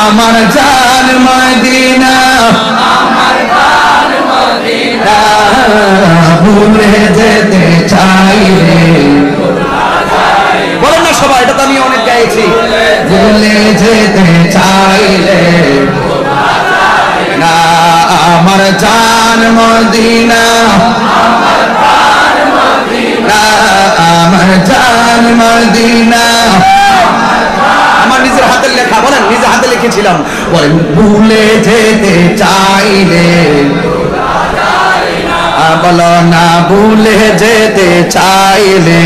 আমার জান মদিনা, ভুলে যেতে চাই রে। বলেন না সবাই, এটা তো আমি অনেক গাইছি। ভুলে যেতে চাইলে না, আমার জান মদিনা, আমার জান মদিনা। আমার নিজের হাতের লেখা, বলেন, নিজের হাতে লিখেছিলাম। বলেন, ভুলে যেতে চাইলে, বলো না, ভুলে যেতে চাইলে,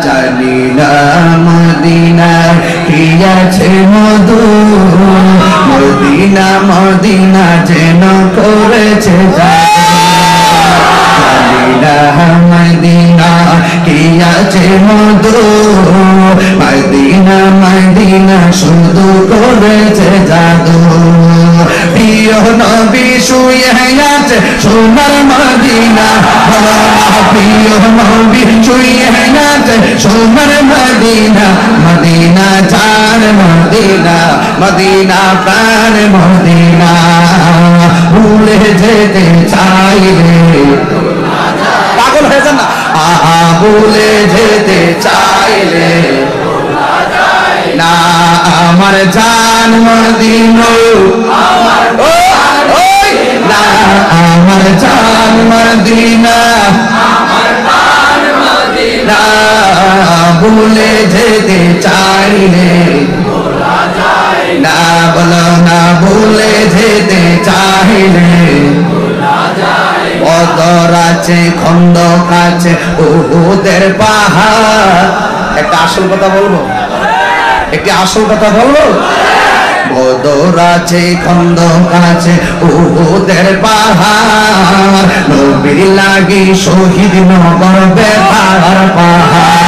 জানি না মদিনা কি আছে মধু, মদিনা মদিনা যেন করেছে জানি না মদিনা কি আছে মধু, মদিনা মদিনা শুধু করেছে জাদু। প্রিয় নবী শুয়ে আছে সোনার মদিনা, প্রিয় নবী শুয়ে আছে সোনার মদিনা, মদিনা জান মদিনা, মদিনা প্রাণ মদিনা। ভুলে যেতে চাইলে, পাগল হয়ে যান না। ভুলে যেতে চাইলে না আমার জান মদিনা না আমার জান মদিনা না ভুলে যেতে চাইলে না বলো না ভুলে যেতে চাইলে বদর আছে খন্দক আছে উহুদের পাহাড় একটা আসল কথা বলবো একটি আসল কথা বলবো বদর আছে খন্দক আছে উহুদের পাহাড় নবীর লাগি শহীদ নগর বেতার পাহাড়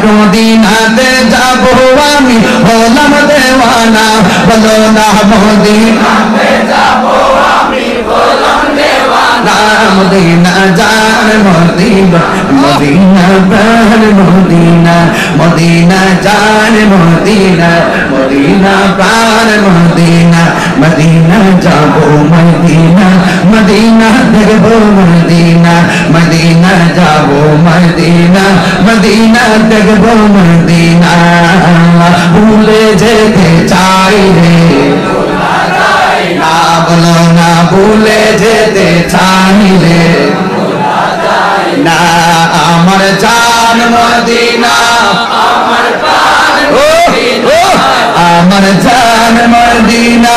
মদিনাতে যাব আমি হলাম দেওয়ানা বলো না মদিনাতে যাব আমি হলাম দেওয়ানা মদিনা জান মদিনা মদিনা প্রাণ মদিনা মদিনা জান মদিনা মদিনা প্রাণ মদিনা মদিনা যাব মদিনা মদিনা দেখব মদিনা মদিনা যাব মদিনা মদিনা দেখব মদিনা ভুলে যেতে চাইলে না বলো না ভুলে যেতে চাইলে না আমার জান মদিনা আমার প্রাণ মদিনা আমার জান মদিনা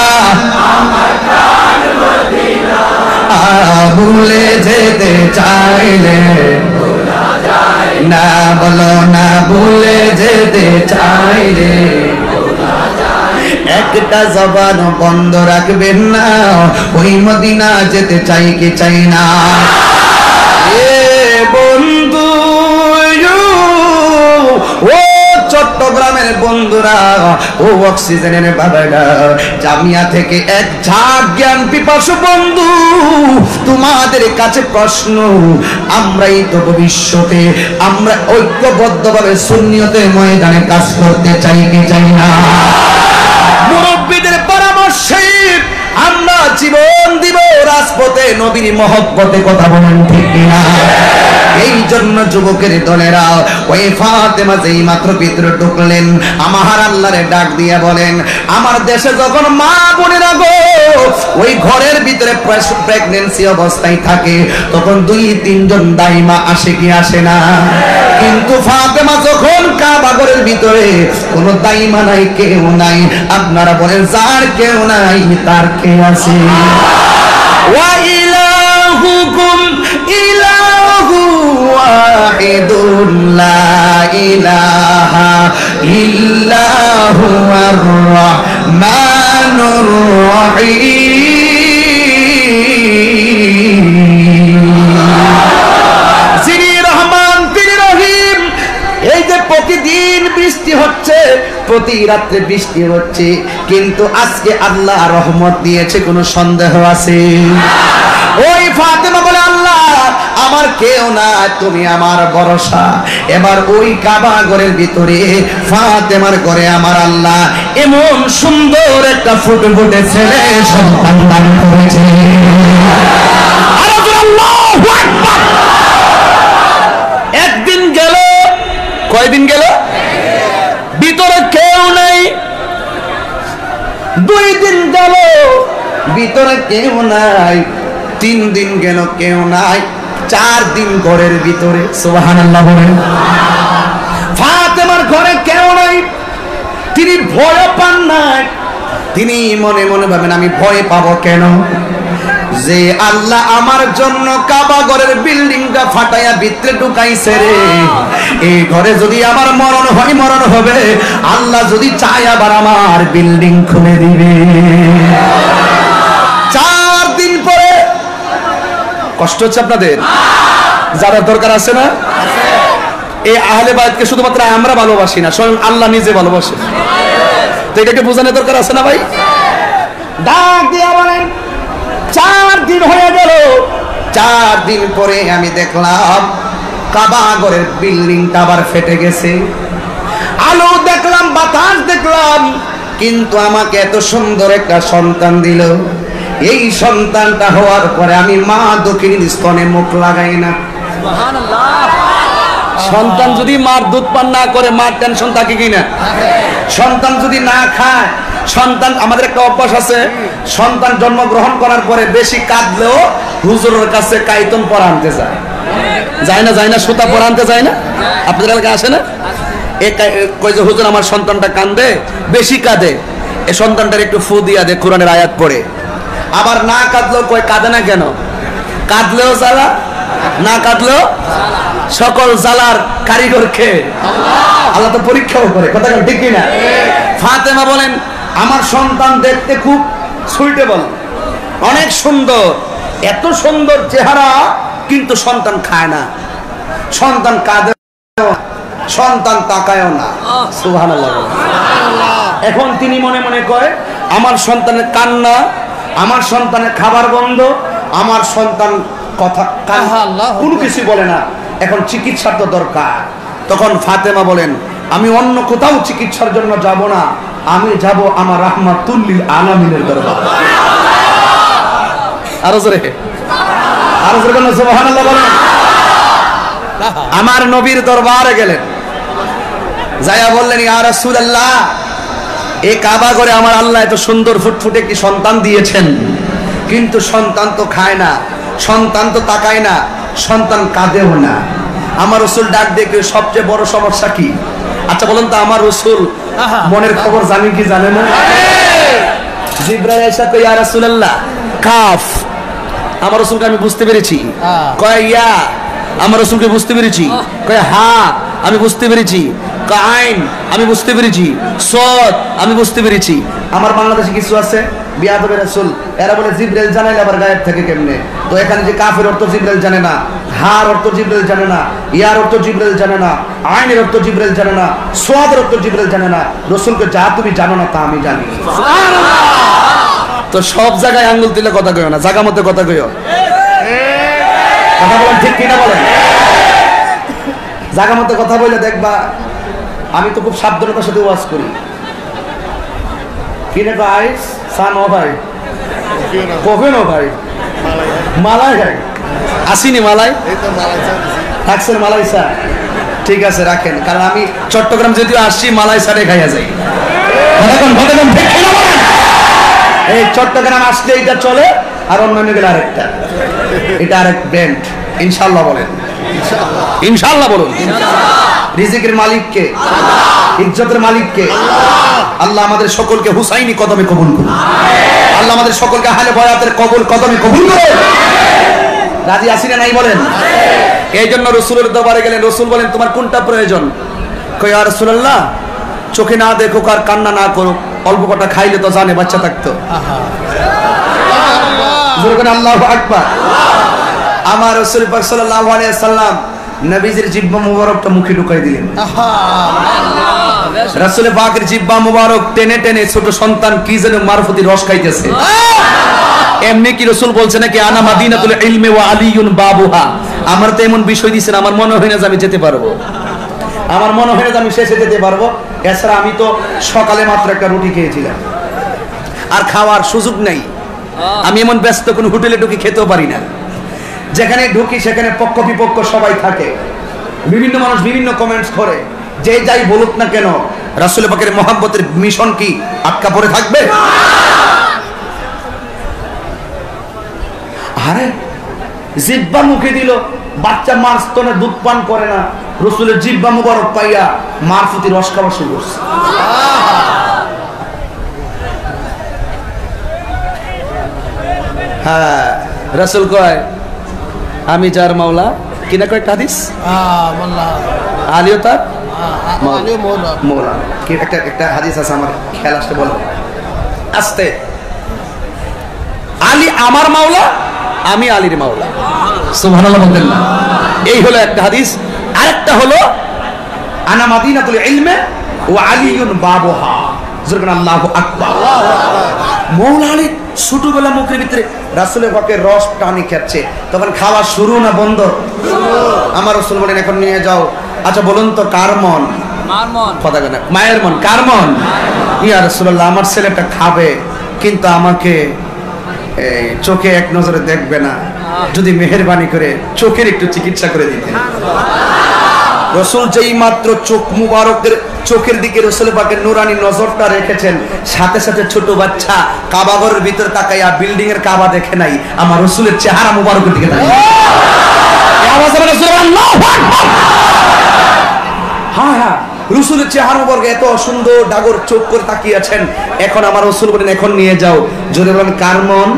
আমার প্রাণ মদিনা ভুলে যেতে চাইলে না বলো না ভুলে যেতে চাইলে একটা জবান বন্ধ রাখবেন না ওই মদিনা যেতে চাই কি চাই না এ বন্ধু ও চট্টগ্রামের বন্ধুরা ও অক্সিজেনের বাবারা জামিয়া থেকে এক ঝাঁক জ্ঞান পিপাসু বন্ধু তোমাদের কাছে প্রশ্ন আমরাই তো ভবিষ্যতে আমরা ঐক্যবদ্ধভাবে সুন্নিয়তের ময়দানে কাজ করতে চাই কি চাই না মুরব্বীদের পরামর্শে আমরা জীবন দিব রাজপথে নবীর মহব্বতে কথা বলেন ঠিক কিনা এই জন্য যুবকের দলেরা ওই ফাতেমা যেই মাত্র ভিতরে ঢুকলেন আমার আল্লাহরে ডাক দিয়ে বলেন আমার দেশে যখন মা বোনেরা গো ওই ঘরের ভিতরে প্রেগন্যান্সি অবস্থায় থাকে তখন 2-3 জন দাইমা আসে কি আসে না কিন্তু ফাতেমা যখন কাবা ঘরের ভিতরে কোনো দাইমা নাই কেউ নাই আপনারা বলেন যার কেউ নাই তার কে আছে ওয়া ইলাহুকুম ইলাহু ওয়াহিদুন লা ইলাহা ইল্লা হুয়ার রাহমানুর রহিম যিনি রহমান তিনি রহিম এই যে প্রতিদিন বৃষ্টি হচ্ছে প্রতি রাত্রে বৃষ্টি হচ্ছে কিন্তু আজকে আল্লাহ রহমত দিয়েছে কোনো সন্দেহ আছে ওই ফাতেমা বলে আল্লাহ আমার কেউ না তুমি আমার ভরসা এবার ওই কাবা ঘরের ভিতরে ফাতেমার ঘরে আমার আল্লাহ এমন সুন্দর একটা ফুটফুটে ছেলে সন্তান দান করেছে আল্লাহু আকবার একদিন গেল কয়দিন গেল ভিতরে কেউ নাই 2 দিন গেল ভিতরে কেউ নাই 3 দিন গেল কেউ নাই 4 দিন ঘরের ভিতরে সুবহানাল্লাহ বলেন ফাতেমার ঘরে কেউ নাই তিনি ভয় পান না তিনি মনে মনে ভাবেন আমি ভয় পাবো কেন যে আল্লাহ আমার জন্য কাবা ঘরের বিল্ডিংটা ফাটাইয়া ভিতরে ঢুকাইছে রে এই ঘরে যদি আমার মরণ হয় মরণ হবে আল্লাহ যদি চায় আবার আমার বিল্ডিং খুলে দিবে 4 দিন পরে কষ্ট হচ্ছে আপনাদের যারা দরকার আছে না এই আহলে বাইতকে শুধুমাত্র আমরা ভালোবাসি না স্বয়ং আল্লাহ নিজে ভালোবাসে তো এটাকে বোঝানোর দরকার আছে না ভাই ডাক দিয়া বলেন 4 দিন হয়ে গেল 4 দিন পরে আমি দেখলাম কাবা ঘরের বিল্ডিংটা আবার ফেটে গেছে আলো দেখলাম বাতাস দেখলাম কিন্তু আমাকে এত সুন্দর একটা সন্তান দিল এই সন্তানটা হওয়ার পরে আমি মা দক্ষিণ স্তনে মুখ লাগাই না। সন্তান যদি মার দুধ পান না করে মার টেনশন থাকে কিনা? সন্তান যদি না খায়, সন্তান আমাদের একটা অভ্যাস আছে, সন্তান জন্মগ্রহণ করার পরে বেশি কাঁদলেও হুজুরের কাছে কাইতন পরা আনতে যায়। যায় না? যায় না? সুতা পরা আনতে যায় না? আপনাদের এলাকায় আসে না? কই যে হুজুর আমার সন্তানটা কান্দে, বেশি কাঁদে, এই সন্তানটার একটু ফু দিয়া দে, কোরআনের আয়াত পড়ে। আবার না কাঁদলেও কই কাঁদে না কেন? কাঁদলেও জ্বালা, না কাঁদলেও সকল জ্বালার কারিগরকে আল্লাহ তো পরীক্ষাও করে। কথা ঠিক কিনা? ফাতেমা বলেন আমার সন্তান দেখতে খুব সুইটেবল, অনেক সুন্দর, এত সুন্দর চেহারা, কিন্তু সন্তান খায় না, সন্তান কাঁদে, সন্তান তাকায়ও না। সুবহানাল্লাহ। এখন তিনি মনে মনে কয় আমার সন্তানের কান্না, আমার সন্তানের খাবার বন্ধ, আমার সন্তান কথা কোনো কিছু বলে না, এখন চিকিৎসার তো দরকার। তখন ফাতেমা বলেন আমি অন্য কোথাও চিকিৎসার জন্য যাব না, আমি যাব আমার রাহমাতুল লিল আলামিনের দরবারে। আরো জোরে, আরো জোরে বলেন সুবহানাল্লাহ বলেন। আমার নবীর দরবারে গেলেন, যায়া বললেন ইয়া রাসূলুল্লাহ, এই কাবা ঘরে আমার আল্লাহ এত সুন্দর ফুটফুটে কি সন্তান দিয়েছেন, কিন্তু সন্তান তো খায় না, সন্তান তো তাকায় না, সন্তান কাঁদেও না। আমার রাসূল ডাক দিয়ে সবচেয়ে বড় সমস্যা কি? আচ্ছা বলুন তো, আমার রাসূল মনের খবর জানেন কি জানেন না? জিবরাইল এসে কয় ইয়া রাসূলুল্লাহ কাফ, আমার রাসূলকে আমি বুঝতে পেরেছি। কয় ইয়া, আমার রাসূলকে বুঝতে পেরেছি। কয় হা, আমি বুঝতে পেরেছি। কয় আইন, আমি বুঝতে পেরেছি। সদ, আমি বুঝতে পেরেছি। আমার বাংলাদেশে কিছু আছে বিয়াদবে রাসূল, এরা বলে জিবরাইল জানাইলে আবার গায়েব থেকে কেমনে? তো এখানে যে কাফের অর্থ জিবরাইল জানে না, হার অর্থ জিবরাইল জানে না, ইয়ার অর্থ জিবরাইল জানে না, আইনের অর্থ জিবরাইল জানে না, সদের অর্থ জিবরাইল জানে না, রাসূলকে যা তুমি জানো না তা আমি জানি। তো সব জায়গায় আঙ্গুল তুলে কথা কইও না, জায়গা মতো কথা কইও। কথা বলেন ঠিক কিনা বলেন? জায়গা মতো কথা বলে দেখবা, আমি তো খুব সাবধানতার সাথে ওয়াজ করি। কিনে ভাই সানো ভাই, কফেনো ভাই, মালাই ভাই আসিনি, মালাই থাকছেন, মালাই স্যার ঠিক আছে রাখেন, কারণ আমি চট্টগ্রাম যদিও আসছি মালাই স্যারে খাইয়া যাই। এই চট্টগ্রাম আসলে এটা চলে, আর অন্যান্য গেলে আরেকটা, এটা আরেক ব্র্যান্ড। ইনশাআল্লাহ বলেন, ইনশাআল্লাহ বলুন। রিজিকের মালিক কে? ইজ্জতের মালিক কে? আল্লাহ আমাদের সকলকে হুসাইনি কদমে কবুল করুন। আল্লাহ আমাদের সকলকে আহলে বায়াতের কদমে কবুল করুন। রাজি আছি না নাই বলেন? এই জন্য রাসূলের দরবারে গেলেন, রাসূল বলেন তোমার কোনটা প্রয়োজন? কয় ইয়া রাসূলুল্লাহ, চোখে না দেখো আর কান্না না করো, অল্প কটা খাইলে তো জানে বাচ্চা থাকতো। আল্লাহু আকবার। আমার রাসূল পাক সাল্লাল্লাহু আলাইহি সাল্লাম নবীজির জিহ্বা মুবারকটা মুখে ঢুকাই দিলেন। রাসূল পাকের জিহ্বা মুবারক টেনে টেনে ছোট সন্তান কি যেন মারফতি রস খাইতেছে। এমনি কি রাসূল বলছে নাকি আনা মাদিনাতুল ইলমি ওয়া আলিয়ুন বাবুহা? আমার তো এমন বিষয় দিছেন, আমার মনে হয় না যে আমি যেতে পারবো, আমার মনে হয় না যে আমি শেষে যেতে পারবো। এছাড়া আমি তো সকালে মাত্র একটা রুটি খেয়েছিলাম, আর খাওয়ার সুযোগ নেই। আমি এমন ব্যস্ত কোন হোটেলে ঢুকে খেতেও পারি না। যেখানে ঢুকি সেখানে পক্ষ বিপক্ষ সবাই থাকে, বিভিন্ন মানুষ বিভিন্ন কমেন্টস করে, যে যাই বলুক না কেন রাসূল পাকের মহব্বতের মিশন কি আটকা পড়ে থাকবে? আরে জিহ্বা মুখে দিল, বাচ্চা মার স্তনে দুধ পান করে না, রাসূলের জিহ্বা মুবারক পাইয়া মারফতি রস খাওয়া শুরু করছে। হ্যাঁ, রাসূল কয় আমি যার মাওলা, কিনা কয়েকটা হাদিস আলিও তার মৌলা। কি একটা হাদিস আছে, আমার খেয়াল আসতে বলো আস্তে। আলী আমার মাওলা, আমি আলীর মাওলা। সুবহানাল্লাহ বলতেন না? এই হলো একটা হাদিস। আরেকটা হলো আনা মাদিনাতুল ইলমি ওয়া আলিয়ুন বাবুহা। আল্লাহু আকবার। মৌলা আলী ছোটবেলা মুখের ভিতরে রাসূলের হকের রস টানি খাচ্ছে, তখন খাওয়া শুরু না বন্ধ? আমার রাসূল বলেন এখন নিয়ে যাও। আচ্ছা বলুন তো কার মন? কথা কেন? মায়ের মন। কার মন? ইয়া রাসূলুল্লাহ, আমার ছেলেটা খাবে কিন্তু আমাকে এই চোখে এক নজরে দেখবে না, যদি মেহেরবানি করে চোখের একটু চিকিৎসা করে দিতেন। রসুল যেই মাত্র চোখ মুবারকের চোখের দিকে রসুল পাকের নুরানি নজরটা রেখেছেন, সাথে সাথে ছোট বাচ্চা কাবাঘরের ভিতর তাকাইয়া বিল্ডিং এর কাবা দেখে নাই, আমার রসুলের চেহারা মুবারকের দিকে তাকায়। হ্যাঁ হ্যাঁ, রসুলের চেহারা মুবারক এত সুন্দর ডাগর চোখ করে তাকিয়ে আছেন। এখন আমার রসুল বলেন এখন নিয়ে যাও। জোরে বলেন কার মন?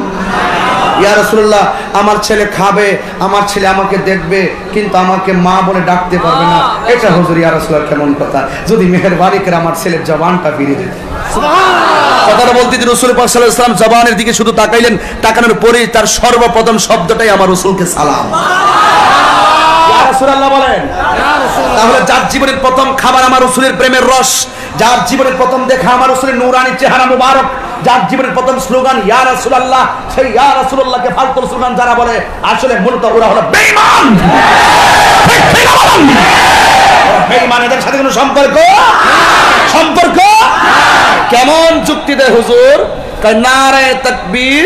ইয়া রাসূলুল্লাহ, আমার ছেলে খাবে, আমার ছেলে আমাকে দেখবে, কিন্তু আমাকে মা বলে ডাকতে পারবে না। এটা হুজুর ইয়া রাসূলুল্লাহ কেমন কথা? যদি মেহেরবানি করে আমার ছেলের জবানটা ফিরিয়ে দিতেন। সুবহানাল্লাহ। কথাটা বলতে যে রাসূল পাক সাল্লাল্লাহু আলাইহি ওয়াসাল্লাম জবানের দিকে শুধু তাকাইলেন, তাকানোর পরেই তার সর্বপ্রথম শব্দটাই আমার রাসূলকে সালাম। ইয়া রাসূলুল্লাহ বলেন। তাহলে যার জীবনের প্রথম খাবার আমার রাসূলের প্রেমের রস, যার জীবনের প্রথম দেখা আমার রাসূলের নূরানি চেহারা মুবারক, যার জীবনের প্রথম স্লোগান ইয়া রাসূলুল্লাহ, সেই ইয়া রাসূলুল্লাহকে ফালতু স্লোগান যারা বলে, আসলে মূলত ওরা হলো বেঈমান। বেঈমান, এদের সাথে কোনো সম্পর্ক কেমন যুক্তি দেয় হুজুর? নারে তাকবীর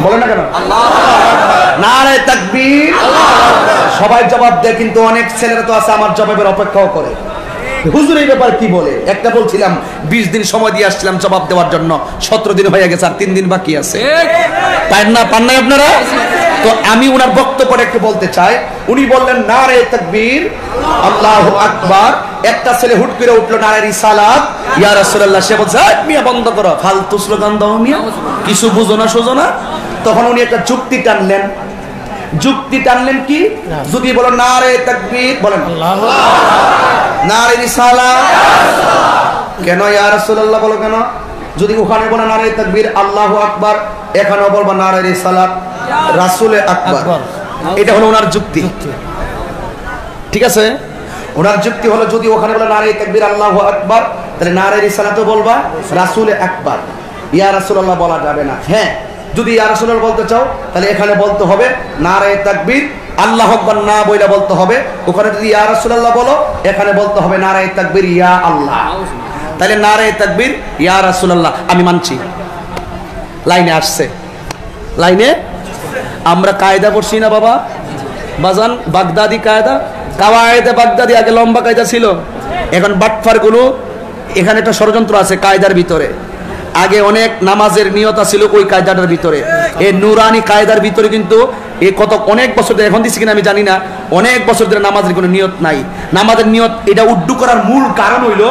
বলে না কেন? আল্লাহু আকবার। নারে তাকবীর, সবাই জবাব দেয়, কিন্তু অনেক ছেলেরা তো আছে আমার জবাবের অপেক্ষাও করে। হুজুর এই ব্যাপারে কি বলে? একটা বলছিলাম 20 দিন সময় দিয়ে আসছিলাম জবাব দেওয়ার জন্য, 17 দিন হয়ে গেছে, আর 3 দিন বাকি আছে। পান নাই আপনারা? তো আমি ওনার বক্তব্যটা একটু বলতে চাই। উনি বললেন নারে তাকবীর, আল্লাহু আকবার। একটা ছেলে হুট করে উঠলো নারে রিসালাত, ইয়া রাসূলুল্লাহ। সে বলছে মিয়া বন্ধ করো, ফালতু স্লোগান দাও মিয়া, কিছু বুঝো না সোজো না। তখন উনি একটা যুক্তি টানলেন। যুক্তি টানলেন কি? যদি বলো নারে তাকবীর, বলেন আল্লাহু আকবার, নারে রিসালাত। কেন ইয়া রাসূলুল্লাহ বলো কেন? যদি ওখানে বলো নারে তাকবীর আল্লাহু আকবার, এখানেও বলবো নারে রিসালাত রাসূলে আকবার। এটা হলো ওনার যুক্তি। ঠিক আছে, ওনার যুক্তি হলো যদি ওখানে বলো নারে তাকবীর আল্লাহু আকবার, তাহলে নারে রিসালাতও বলবা, রাসূলে আকবার ইয়া রাসূলুল্লাহ বলা যাবে না। হ্যাঁ, যদি ইয়া রাসূলুল্লাহ বলতে চাও তাহলে এখানে বলতে হবে নারে তাকবীর আল্লাহু আকবার না বইলা বলতে হবে। ওখানে যদি ইয়া রাসূলুল্লাহ বলো, এখানে বলতে হবে নারে তাকবীর ইয়া আল্লাহ। তাহলে নারে তাকবীর ইয়া রাসূলুল্লাহ আমি মানছি। লাইনে আসছে, লাইনে আমরা কায়দা পড়ছি না বাবা বাজান, বাগদাদি কায়দা, কাওয়ায়েদে বাগদাদি। আগে লম্বা কায়দা ছিল, এখন বাটফার গুলো। এখানে একটা ষড়যন্ত্র আছে কায়দার ভিতরে। আগে অনেক নামাজের নিয়ত ছিল ওই কায়দাটার ভিতরে, এই নুরানি কায়দার ভিতরে, কিন্তু এই অনেক বছর ধরে, এখন দিচ্ছি কিনা আমি জানি না, অনেক বছর ধরে নামাজের কোনো নিয়ত নাই। নামাজের নিয়ত এটা উড্ডু করার মূল কারণ হইল,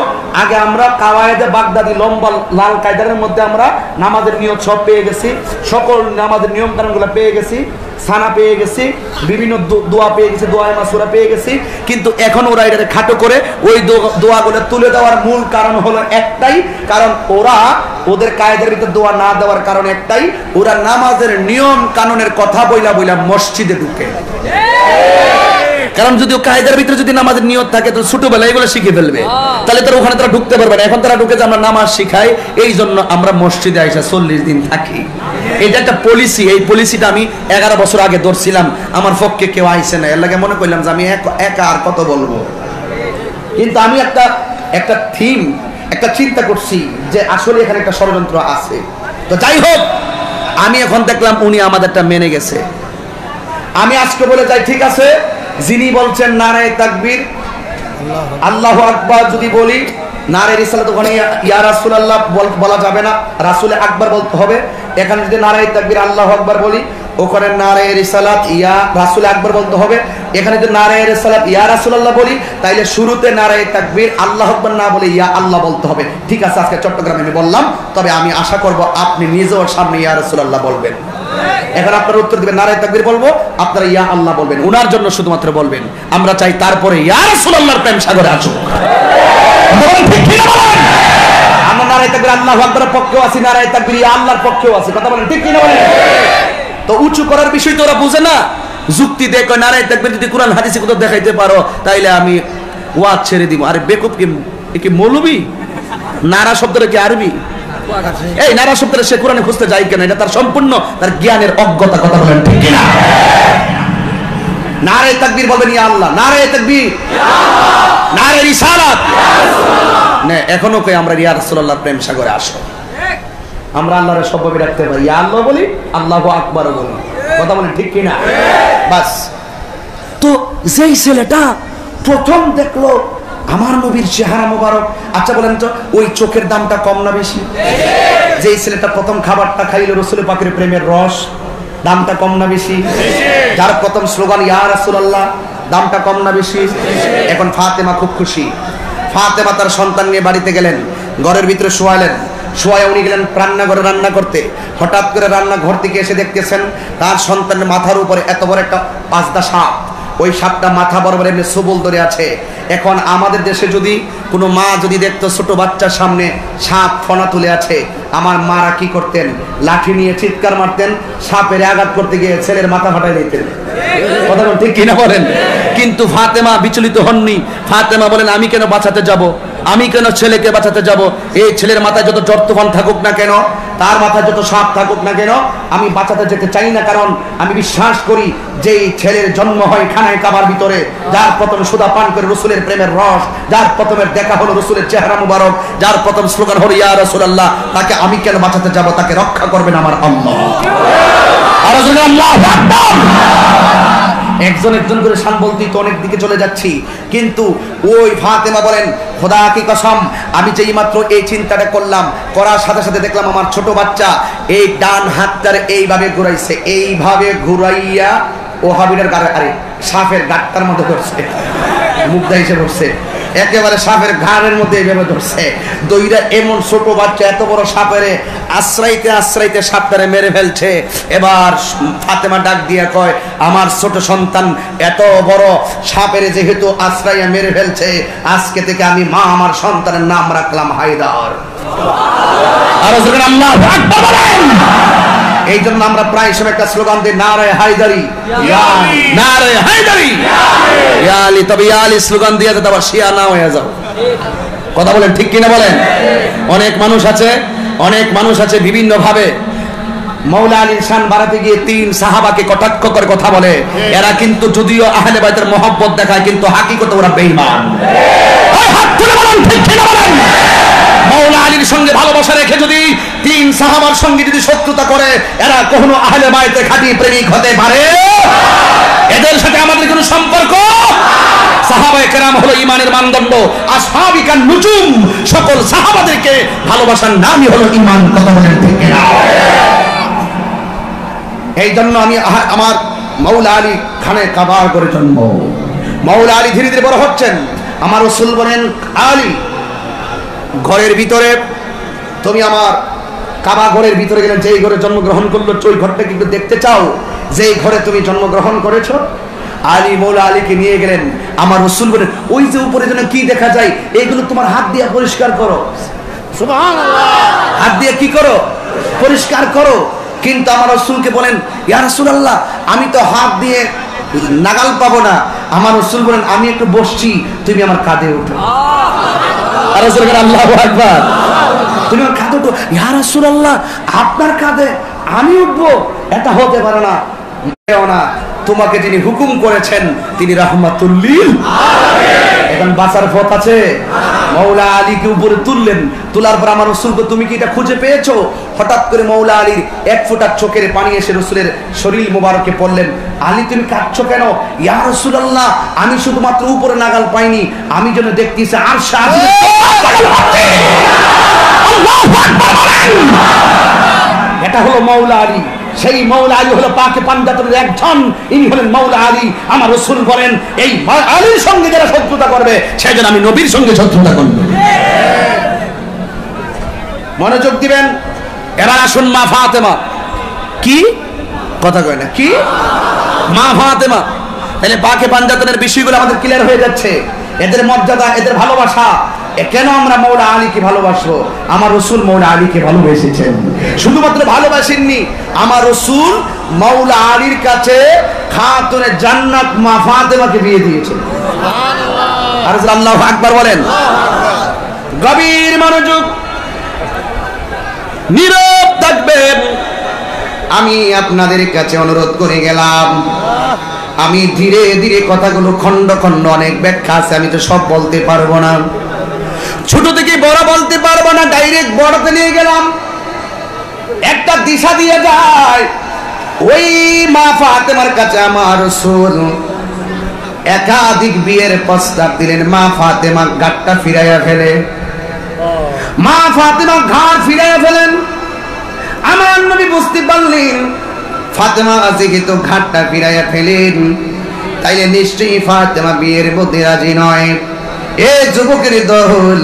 আগে আমরা কাওয়ায়েদে বাগদাদি লম্বা লাল কায়দার মধ্যে আমরা নামাজের নিয়ত সব পেয়ে গেছি, সকল নামাজের নিয়ম কানুনগুলো পেয়ে গেছি, সানা পেয়ে গেছি, বিভিন্ন দোয়া পেয়ে গেছি, দোয়ায়ে মাসুরা পেয়ে গেছি। কিন্তু এখন ওরা এটা খাটো করে ওই দোয়াগুলো তুলে দেওয়ার মূল কারণ হলো একটাই, কারণ ওরা ওদের কায়দার ভিতরে দোয়া না দেওয়ার কারণ একটাই, ওরা নামাজের নিয়ম কানুনের কথা বইলা বইলা মসজিদে ঢুকে। কারণ যদি কায়দার ভিতরে যদি নামাজের নিয়ত থাকে তো ছোটবেলায় এগুলো শিখে ফেলবে, তাহলে তারা ওখানে তারা ঢুকতে পারবে না। এখন তারা ঢুকে যে আমরা নামাজ শিখাই, এই জন্য আমরা মসজিদে আইসা 40 দিন থাকি। এটা একটা পলিসি। এই পলিসিটা আমি 11 বছর আগে ধরছিলাম, আমার পক্ষে কেউ আইসে না, এর লাগে মনে করলাম যে আমি একা আর কত বলবো। কিন্তু আমি একটা থিম, একটা চিন্তা করছি যে আসলে এখানে একটা ষড়যন্ত্র আছে। তো যাই হোক, আমি এখন দেখলাম উনি আমাদেরটা মেনে গেছে। আমি আজকে বলে যাই, ঠিক আছে, যিনি বলছেন নারে তাকবীর আল্লাহু আকবার যদি বলি, নারে রিসালাত ওখানে ইয়া রাসূলুল্লাহ বলা যাবে না, রাসূলে আকবার বলতে হবে। এখানে যদি নারে তাকবীর আল্লাহু আকবার বলি, ওখানে নারে রিসালাত ইয়া রাসূলে আকবার বলতে হবে। এখানে যদি নারে রিসালাত ইয়া রাসূলুল্লাহ বলি, তাইলে শুরুতে নারে তাকবীর আল্লাহু আকবার না বলে ইয়া আল্লাহ বলতে হবে। ঠিক আছে, আজকে চট্টগ্রামে আমি বললাম, তবে আমি আশা করব আপনি নিজেও সামনে ইয়া রাসূলুল্লাহ বলবেন। এখন আপনারা উত্তর দিবেন নারে তাকবীর বলবো, আপনারা ইয়া আল্লাহ বলবেন, উনার জন্য শুধুমাত্র বলবেন। আমরা চাই তারপরে ইয়া রাসূলুল্লাহর প্রেম সাগরে আসুক। আমরা নারে তাকবীর আল্লাহু আকবারের পক্ষেও আছি, নারে তাকবীর ইয়া আল্লাহর পক্ষেও আছি। কথা বলেন ঠিক কি না বলেন? তো উঁচু করার বিষয় তো ওরা বুঝে না, যুক্তি দেখো নারে তাকবীর যদি কোরআন হাদিসে কোথাও দেখাইতে পারো তাইলে আমি ওয়াজ ছেড়ে দিব। আরে বেকুব কি মৌলবি? নারা শব্দটা কি আরবি? এই নারা শব্দটা সে কোরআনে খুঁজতে যায় কেন? এটা তার সম্পূর্ণ তার জ্ঞানের অজ্ঞতা। কথা বলেন ঠিক কি না? নারে তাকবীর বলবেন ইয়া আল্লাহ, নারে তাকবীর ইয়া আল্লাহ, নারে রিসালাত ইয়া রাসূলুল্লাহ। না এখনো কই আমরা ইয়া রাসূলুল্লাহর প্রেম সাগরে আসো। আমরা আল্লাহরে সবভাবে রাখতে পারি, ইয়া আল্লাহ বলি, আল্লাহু আকবার বলি, কথা বলেন ঠিক কিনা? বাস। তো যেই ছেলেটা প্রথম দেখলো আমার নবীর চেহারা মোবারক, আচ্ছা বলেন তো ওই চোখের দামটা কম না বেশি? যেই ছেলেটা প্রথম খাবারটা খাইলো রাসূল পাকের প্রেমের রস, দামটা কম না বেশি? যার প্রথম স্লোগান ইয়া রাসূলুল্লাহ, দামটা কম না বেশি? এখন ফাতেমা খুব খুশি। ফাতেমা তার সন্তান নিয়ে বাড়িতে গেলেন, ঘরের ভিতরে শোয়ালেন, শোয়ায় উনি গেলেন রান্নাঘরে রান্না করতে। হঠাৎ করে রান্নাঘর থেকে এসে দেখতেছেন তার সন্তানের মাথার উপরে এত বড় একটা পাঁচদা সাপ। ওই সাপটা মাথা বরাবর এমনি সবল ধরে আছে। এখন আমাদের দেশে যদি কোনো মা যদি দেখতো ছোট বাচ্চার সামনে সাপ ফনা তুলে আছে, আমার মারা কি করতেন? লাঠি নিয়ে চিৎকার মারতেন, সাপের আঘাত করতে গিয়ে ছেলের মাথা ফাটাই দিতেন। কথা বলেন ঠিক কিনা বলেন? কিন্তু ফাতেমা বিচলিত হননি। ফাতেমা বলেন আমি কেন বাঁচাতে যাব, আমি কেন ছেলেকে বাঁচাতে যাব? এই ছেলের মাথায় যত জ্বর তুফান থাকুক না কেন, তার মাথায় যত সাপ থাকুক না কেন, আমি বাঁচাতে যেতে চাই না। কারণ আমি বিশ্বাস করি যে ছেলের জন্ম হয় খানায় কাবার ভিতরে, যার প্রথম সুদা পান করে রসুলের প্রেমের রস, যার প্রথমের দেখা হলো রসুলের চেহারা মুবারক, যার প্রথম স্লোগান হলো ইয়া রাসূলুল্লাহ, তাকে আমি কেন বাঁচাতে যাব? তাকে রক্ষা করবেন আমার আল্লাহ। আর আল্লাহু আকবার। একজন একজন করে শান বলতেই তো অনেক দিকে চলে যাচ্ছি, কিন্তু ওই ফাতেমা বলেন খোদা কি কসম, আমি যেই মাত্র এই চিন্তাটা করলাম, করার সাথে সাথে দেখলাম আমার ছোট বাচ্চা এই ডান হাতটার এইভাবে ঘুরাইছে, এইভাবে ঘুরাইয়া ও হাবিলের গাড়ি আরে সাপের গাঁটটার মধ্যে ধরছে, মুগ্ধা হিসেবে ধরছে, একেবারে সাপের ঘাড়ের মধ্যে এইভাবে ধরছে। দইরা এমন ছোট বাচ্চা এত বড় সাপের আশ্রাইতে আশ্রাইতে সাপটারে মেরে ফেলছে। এবার ফাতেমা ডাক দিয়া কয় আমার ছোট সন্তান এত বড় সাপের যেহেতু আশ্রাইয়া মেরে ফেলছে, আজকে থেকে আমি মা আমার সন্তানের নাম রাখলাম হায়দার। আর আল্লাহু আকবার বলেন। এই জন্য আমরা প্রায় সময় একটা স্লোগান দিই নারে হায়দারি, নারে হায়দারি, ইয়া আলী। তবে ইয়া আলী স্লোগান দিয়ে যাতে আবার শিয়া না হয়ে যাও। কথা বলেন ঠিক কিনা বলেন? অনেক মানুষ আছে, অনেক মানুষ আছে বিভিন্ন ভাবে মৌলা আলীর শান বাড়াতে গিয়ে তিন সাহাবাকে কটাক্ষ করে কথা বলে। এরা কিন্তু যদিও আহলে বাইতের মহব্বত দেখায়, কিন্তু হাকিকতে ওরা বেঈমান। হাত তুলে বলেন ঠিক কিনা বলেন? মৌলা আলীর সঙ্গে ভালোবাসা রেখে যদি তিন সাহাবার সঙ্গে যদি শত্রুতা করে, এরা কখনো আহলে বাইতের খাঁটি প্রেমিক হতে পারে? এদের সাথে আমাদের কোনো সম্পর্ক? সাহাবায়ে কেরাম হলো ঈমানের মানদণ্ড, আসহাবিকান নুজুম, সকল সাহাবাদেরকে ভালোবাসার নামই হলো ঈমান। কথা বলেন ঠিক কিনা? এই জন্য আমি আমার মৌলা আলী খানে কাবার করে জন্ম। মৌলা আলী ধীরে ধীরে বড় হচ্ছেন। আমার রাসূল বলেন আলী ঘরের ভিতরে তুমি আমার কাবা ঘরের ভিতরে গেলে যেই ঘরে জন্মগ্রহণ করলো ওই ঘরটা কিন্তু দেখতে চাও, যেই ঘরে তুমি জন্মগ্রহণ করেছো। আলী মৌলা আলীকে নিয়ে গেলেন। আমার রাসূল বলেন ওই যে উপরে যেন কি দেখা যায়, এইগুলো তোমার হাত দিয়ে পরিষ্কার করো। সুবহানাল্লাহ। হাত দিয়ে কি করো? পরিষ্কার করো। কিন্তু আমার রাসূলকে বলেন ইয়া রাসূলুল্লাহ আমি তো হাত দিয়ে নাগাল পাবো না। আমার রাসূল বলেন আমি একটু বসছি, তুমি আমার কাঁধে ওঠো। আর রাসূল বলেন আল্লাহু আকবার, তুমি আমার কাঁধে ওঠো। ইয়া রাসূলুল্লাহ আপনার কাঁধে আমি উঠবো? এটা হতে পারে না। না, তোমাকে যিনি হুকুম করেছেন তিনি রাহমাতুল লিল আলামিন। এখন বাঁচার পথ আছে। মৌলা আলীকে উপরে তুললেন, তোলার পর আমার রাসূলকে তুমি কি এটা খুঁজে পেয়েছো? হঠাৎ করে মৌলা আলীর এক ফোঁটা চোখের পানি এসে রাসূলের শরীর মোবারকে পড়লেন। আলী তুমি কাঁদছো কেন? ইয়া রাসূলুল্লাহ আমি শুধুমাত্র উপরে নাগাল পাইনি, আমি যেন দেখতেছি আরশে আজিম। আল্লাহু আকবার বলেন। এটা হলো মৌলা আলী। সেই মৌলা আলী হলো পাকে পাঞ্জাতনের একজন, ইনি হলেন মৌলা আলী। আমার রাসূল বলেন এই আলীর সঙ্গে যারা শত্রুতা করবে সেজন্য আমি নবীর সঙ্গে শত্রুতা করব। মনোযোগ দিবেন। এবার আসুন মা ফাতেমা। কি কথা কয় না? কি মা ফাতেমা? তাহলে পাকে পাঞ্জাতনের বিষয়গুলো আমাদের ক্লিয়ার হয়ে যাচ্ছে। এদের মর্যাদা, এদের ভালোবাসা। কেন আমরা মৌলা আলীকে ভালোবাসবো? আমার রাসূল মৌলা আলীকে ভালোবেসেছেন। শুধুমাত্র ভালোবাসেননি, আমার রাসূল মৌলা আলীর কাছে খাতুনে জান্নাত মা ফাতেমাকে বিয়ে দিয়েছেন। সুবহানাল্লাহ। আর আল্লাহু আকবার বলেন। গভীর মনোযোগ, নীরব থাকবেন। আমি আপনাদের কাছে অনুরোধ করে গেলাম, আমি ধীরে ধীরে কথাগুলো খন্ড খন্ড অনেক ব্যাখ্যা আছে, আমি তো সব বলতে পারবো না। ছোট থেকে বড় বলতে পারবো না, ডাইরেক্ট বড়তে নিয়ে গেলাম। একটা দিশা দিয়ে যায়। ওই মা ফাতেমার কাছে আমার রাসূল একাধিক বিয়ের প্রস্তাব দিলেন। মা ফাতেমা ঘাটটা ফিরাইয়া ফেলে, মা ফাতেমা ঘাট ফিরাইয়া ফেলেন। আমার নবী বুঝতে পারলেন ফাতেমা যেহেতু ঘাটটা ফিরাইয়া ফেলেন, তাইলে নিশ্চয়ই ফাতেমা বিয়ের মধ্যে রাজি নয়। এ যুবকের দল,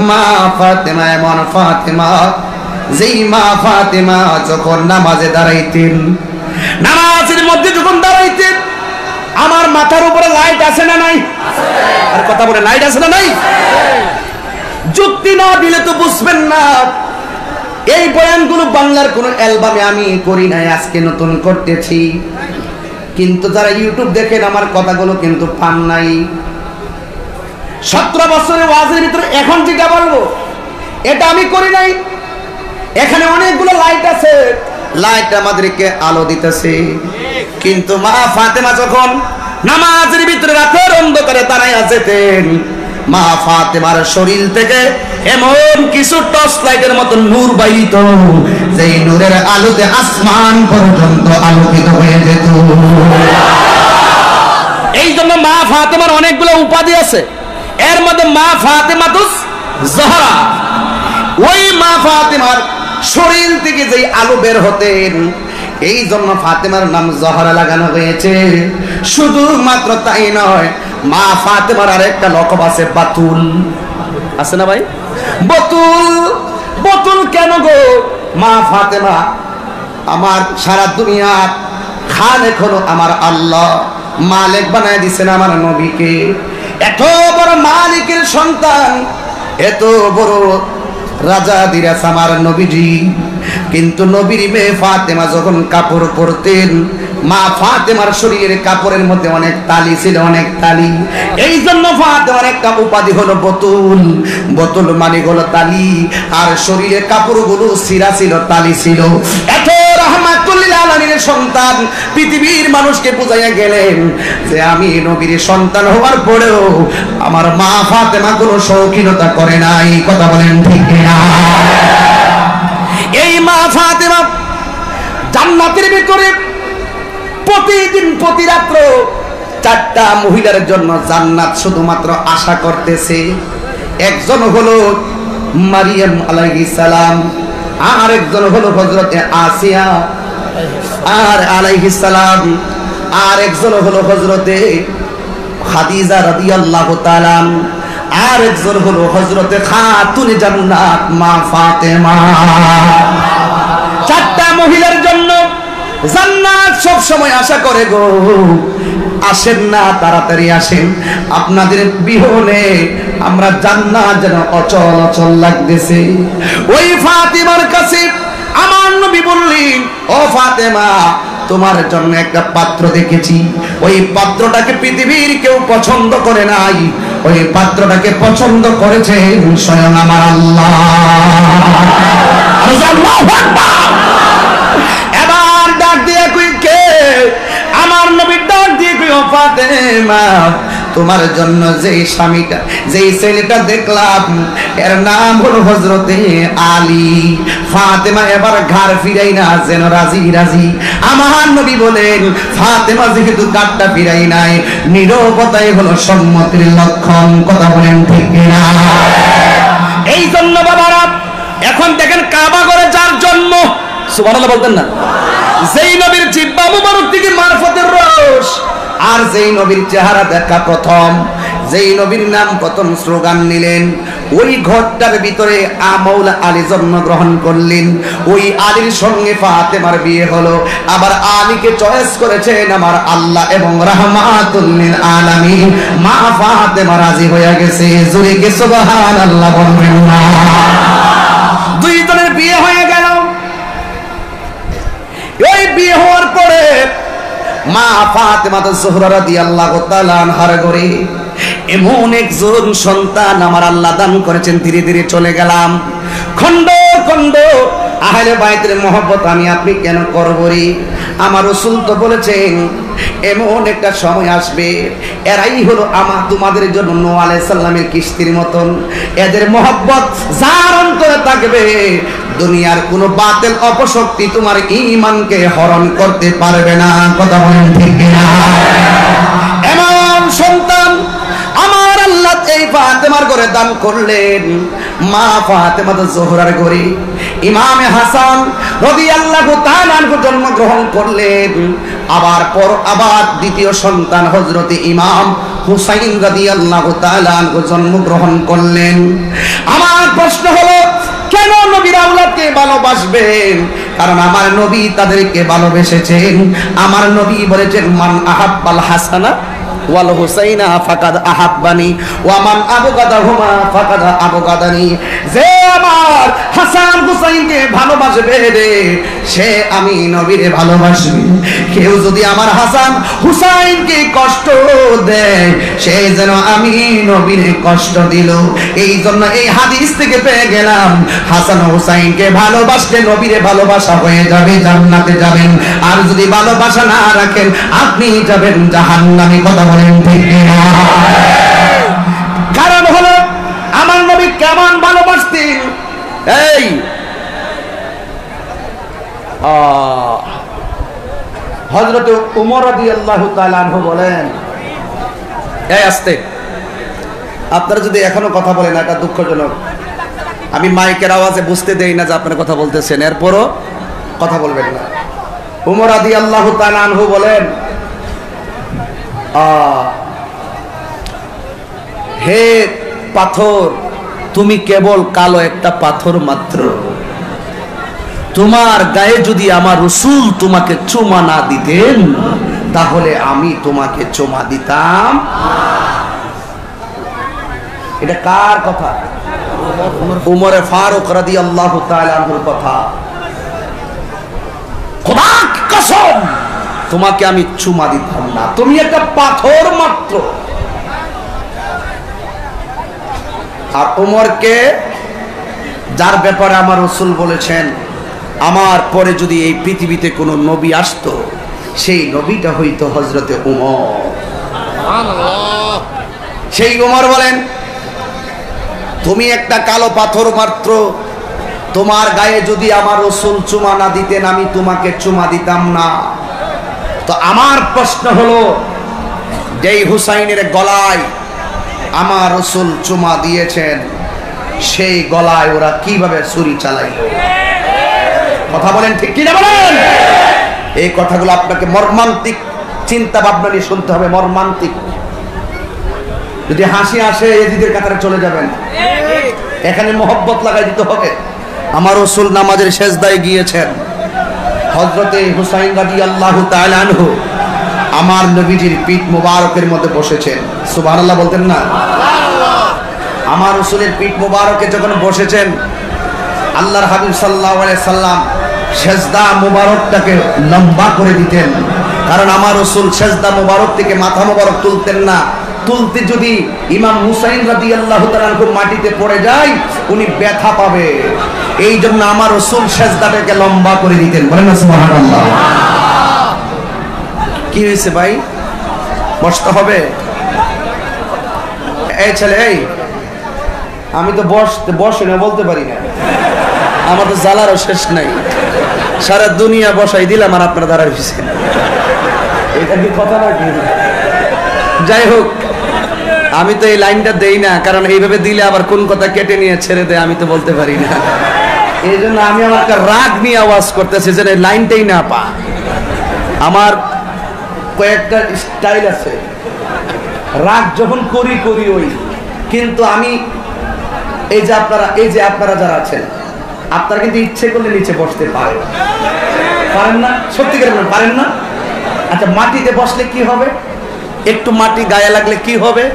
মা ফাতেমা এমন ফাতেমা, যেই মা ফাতেমা যখন নামাজে দাঁড়াইতেন, নামাজের মধ্যে যখন দাঁড়াইতেন, আমার মাথার উপরে লাইট আছে না নাই? আর কথা বলে, লাইট আছে না নাই? যুক্তি না দিলে তো বুঝবেন না। এই বয়ানগুলো বাংলার কোন অ্যালবামে আমি করি নাই, আজকে নতুন করতেছি। কিন্তু যারা ইউটিউব দেখেন আমার কথাগুলো কিন্তু পান নাই। 17 বছরের ওয়াজের ভিতরে এখন যেটা বলবো এটা আমি করি নাই। এখানে অনেকগুলো লাইট আছে, লাইট আমাদেরকে আলো দিতেছে। কিন্তু মা ফাতেমা যখন নামাজের ভিতরে রাতের অন্ধকারে দাঁড়ায় যেতেন, মা ফাতেমার শরীর থেকে এমন কিছু টর্চ লাইটের মতো নূর বাইরিত, যেই নূরের আলোতে আসমান পর্যন্ত আলোকিত হয়ে যেত। এই জন্য মা ফাতেমার অনেকগুলো উপাধি আছে, এর মধ্যে মা ফাতেমাতুজ জহরা। ওই মা ফাতেমার শরীর থেকে যেই আলো বের হতেন, এই জন্য ফাতেমার নাম জহরা লাগানো হয়েছে। শুধুমাত্র তাই নয়, মা ফাতেমার আরেকটা লকব আছে, বাতুল। আছে না ভাই? বাতুল। বাতুল কেন গো? মা ফাতেমা আমার সারা দুনিয়ার খালেক হলো আমার আল্লাহ, মালিক বানায় দিছেন আমার নবীকে। এত বড় মালিকের সন্তান, এত বড় রাজা দিরাস আমার নবীজি। কিন্তু নবীর মেয়ে ফাতেমা যখন কাপড় পরতেন, মা ফাতেমার শরীরের কাপড়ের মধ্যে অনেক তালি ছিল, অনেক তালি। এই জন্য ফাতেমার একটা উপাধি হলো বোতল। বোতল মানে হলো তালি, আর শরীরের কাপড়গুলো সিরা ছিল, তালি ছিল। এত রাহমাতুল লিল আলামিনের সন্তান পৃথিবীর মানুষকে বুঝাইয়া গেলেন যে আমি নবীর সন্তান হওয়ার পরেও আমার মা ফাতেমা কোনো শৌখিনতা করে নাই। কথা বলেন ঠিক না? এই মা ফাতেমা জান্নাতের ভিতরে প্রতিদিন প্রতি রাত্র 4টা মহিলার জন্য জান্নাত শুধুমাত্র আশা করতেছে। একজন হলো মারিয়াম আলাইহিস সালাম, আর একজন হলো হযরতে আসিয়া আর আলাইহিস সালাম, আর একজন হলো হযরতে খাদিজা রাদিয়াল্লাহু তাআলা, আর একজন হলো হযরতে খাতুনে জান্নাত মা ফাতেমা। 4টা মহিলার জন্য জান্নাত সব সময় আশা করে গো। আসেন না, তাড়াতাড়ি আসেন, আপনাদের বিহনে আমরা জান্নাত যেন অচল অচল লাগতেছে। ওই ফাতেমার কাছে আমার নবী বললেন, ও ফাতেমা, তোমার জন্য একটা পাত্র দেখেছি। ওই পাত্রটাকে পৃথিবীর কেউ পছন্দ করে নাই, ওই পাত্রটাকে পছন্দ করেছে স্বয়ং আমার আল্লাহ। এবার ডাক দিয়ে কই, কে? আমার নবী ডাক দিয়ে কই, ও ফাতেমা, তোমার জন্য যেই স্বামীটা, যেই ছেলেটা দেখলাম, এর নাম হলো হযরতে আলী। ফাতেমা এবার ঘাড় ফিরাই না, যেন রাজি রাজি। আমার নবী বলেন, ফাতেমা যেহেতু ঘাড়টা ফিরাই নাই, নীরবতাই হলো সম্মতির লক্ষণ। কথা বলেন ঠিক না? এই জন্য বাবারা, এখন দেখেন কাবা ঘরে যার জন্ম, সুবহানাল্লাহ বলতেন না? যেই নবীর জিহ্বা মুবারক থেকে মারফতের রস, আর যেই নবীর চেহারা দেখা প্রথম, যেই নবীর নাম প্রথম স্লোগান নিলেন, ওই ঘরটার ভিতরে মাওলা আলী জন্মগ্রহণ করলেন। ওই আলীর সঙ্গে ফাতেমার বিয়ে হলো। আবার আলীকে চয়েস করেছেন আমার আল্লাহ এবং রাহমাতুল লিল আলামিন। মা ফাতেমা রাজি হয়ে গেছে। জোরে কে সুবহানাল্লাহ বলবেন না? দুইজনের বিয়ে হয়ে গেল। এই বিয়ে হওয়ার পরে মা ফাতেমা জোহরা রাদিয়াল্লাহু তাআলা আনহার ঘরে এমন একজন সন্তান আমার আল্লাহ দান করেছেন। ধীরে ধীরে চলে গেলাম। খন্ড খন্ড আহলে বাইতের মহব্বত আমি আপনি কেন করব রে? আমার রাসূল তো বলেছেন এমন একটা সময় আসবে, এরাই হলো তোমাদের জন্য নূহ আলাইহিস সালামের কিস্তির মতন। এদের মহব্বত যার অন্তরে থাকবে, দুনিয়ার কোনো বাতিল অপশক্তি তোমার ঈমানকে হরণ করতে পারবে না। কথা বলেন ঠিক কিনা? এমন সন্তান আমার আল্লাহ এই ফাতেমার ঘরে দান করলেন। মা ফাতেমা জোহরার ঘরে ইমামে হাসান রাদিয়াল্লাহু তাআলা আনহু জন্মগ্রহণ করলেন। আবার দ্বিতীয় সন্তান হযরতে ইমাম হুসাইন রাদিয়াল্লাহু তাআলা আনহু জন্মগ্রহণ করলেন। আমার প্রশ্ন হলো, কেন নবীর আওলাদকে ভালোবাসবেন? কারণ আমার নবী তাদেরকে ভালোবেসেছেন। আমার নবী বলেছেন, মান আহাব্বাল হাসানা ওয়াল হুসাইনা ফাকাদ আহাব্বানি ওয়া মান আবগাদাহুমা ফাকাদ আবগাদানি। যে আমার হাসান হুসাইনকে ভালোবাসবে রে, সে আমি নবীরে ভালোবাসবে। কেউ যদি আমার হাসান হুসাইনকে কষ্ট দেয়, সে যেন আমি নবীরে কষ্ট দিল। এই জন্য এই হাদিস থেকে পেয়ে গেলাম, হাসান হুসাইনকে ভালোবাসলে নবীরে ভালোবাসা হয়ে যাবে, জান্নাতে যাবেন। আর যদি ভালোবাসা না রাখেন, আপনি যাবেন জাহান্নামে। কথা বলেন ঠিক কিনা? কারণ হলো আমার নবী কেমন ভালোবাসতেন। এই হযরত ওমর রাদিয়াল্লাহু তাআলা আনহু বলেন, এই আস্তে, আপনারা যদি এখনো কথা বলেন, এটা দুঃখজনক। আমি মাইকের আওয়াজে বুঝতে দেই না যে আপনারা কথা বলতেছেন, এরপরও কথা বলবেন না। ওমর রাদিয়াল্লাহু তাআলা আনহু বলেন, হে পাথর, তুমি কেবল কালো একটা পাথর মাত্র। তোমার গায়ে যদি আমার রাসূল তোমাকে চুমা না দিতেন, তাহলে আমি তোমাকে চুমা দিতাম। এটা কার কথা? উমর ফারুক রাদিয়াল্লাহু তাআলা আনহুর কথা। খোদার কসম, তোমাকে আমি চুমা দিতাম না, তুমি একটা পাথর মাত্র। আর উমরকে, যার ব্যাপারে আমার রাসূল বলেছেন, আমার পরে যদি এই পৃথিবীতে কোনো নবী আসতো, সেই নবীটা হইতো হযরতে উমর। সুবহানাল্লাহ। সেই উমর বলেন, তুমি একটা কালো পাথর মাত্র, তোমার গায়ে যদি আমার রাসূল চুমা না দিতেন, আমি তোমাকে চুমা দিতাম না। তো আমার প্রশ্ন হলো, যেই হুসাইনের গলায় আমার রাসূল চুমা দিয়েছেন, সেই গলায় ওরা কিভাবে ছুরি চালাইল? কথা বলেন ঠিক কিনা বলেন? এই কথাগুলো আপনাকে মর্মান্তিক চিন্তা ভাবনা নিয়ে শুনতে হবে, মর্মান্তিক। যদি হাসি আসে, এজিদের কাতারে চলে যাবেন। এখানে মোহব্বত লাগাই দিতে হবে। আমার রাসূল নামাজের সেজদায় গিয়েছেন, হযরতে হুসাইন রাদিয়াল্লাহু তাআলা আনহু আমার নবীজির পিঠ মোবারকের মধ্যে বসেছেন। সুবহানাল্লাহ বলতেন না? আমার রাসূলের পিঠ মোবারকে যখন বসেছেন, আল্লাহর হাবিব সাল্লাল্লাহু আলাইহি সাল্লাম সেজদা মোবারকটাকে লম্বা করে দিতেন। কারণ আমার রাসূল সেজদা মোবারক থেকে মাথা মোবারক তুলতেন না। তুলতে যদি ইমাম হুসাইন রাদিয়াল্লাহু তাআলা আনহু মাটিতে পড়ে যায়, উনি ব্যথা পাবে। এই জন্য আমার রাসূল সেজদাটাকে লম্বা করে দিতেন। বলেন না সুবহানাল্লাহ। কি হয়েছে ভাই? বসতে হবে? এই ছেলে, এই আমি তো বসে না বলতে পারি না, আমার তো জ্বালারও শেষ নাই। সারা দুনিয়া বসাই দিলাম আর আপনারা দাঁড়ায় ফিরছেন, এটা কি কথা নাকি? যাই হোক, আমি তো এই লাইনটা দেই না, কারণ এইভাবে দিলে আবার কোন কথা কেটে নিয়ে ছেড়ে দেয় আমি তো বলতে পারি না। এই জন্য আমি আমার রাগ নিয়ে আওয়াজ করতেছি যেন এই লাইনটাই না পা। আমার কয়েকটা স্টাইল আছে, রাগ যখন করি ওই, কিন্তু আমি এই যে আপনারা যারা আছেন, আপনারা কিন্তু ইচ্ছে করলে নিচে বসতে পারেন না? সত্যিকার পারেন না? আচ্ছা, মাটিতে বসলে কি হবে? একটু মাটি গায়ে লাগলে কি হবে?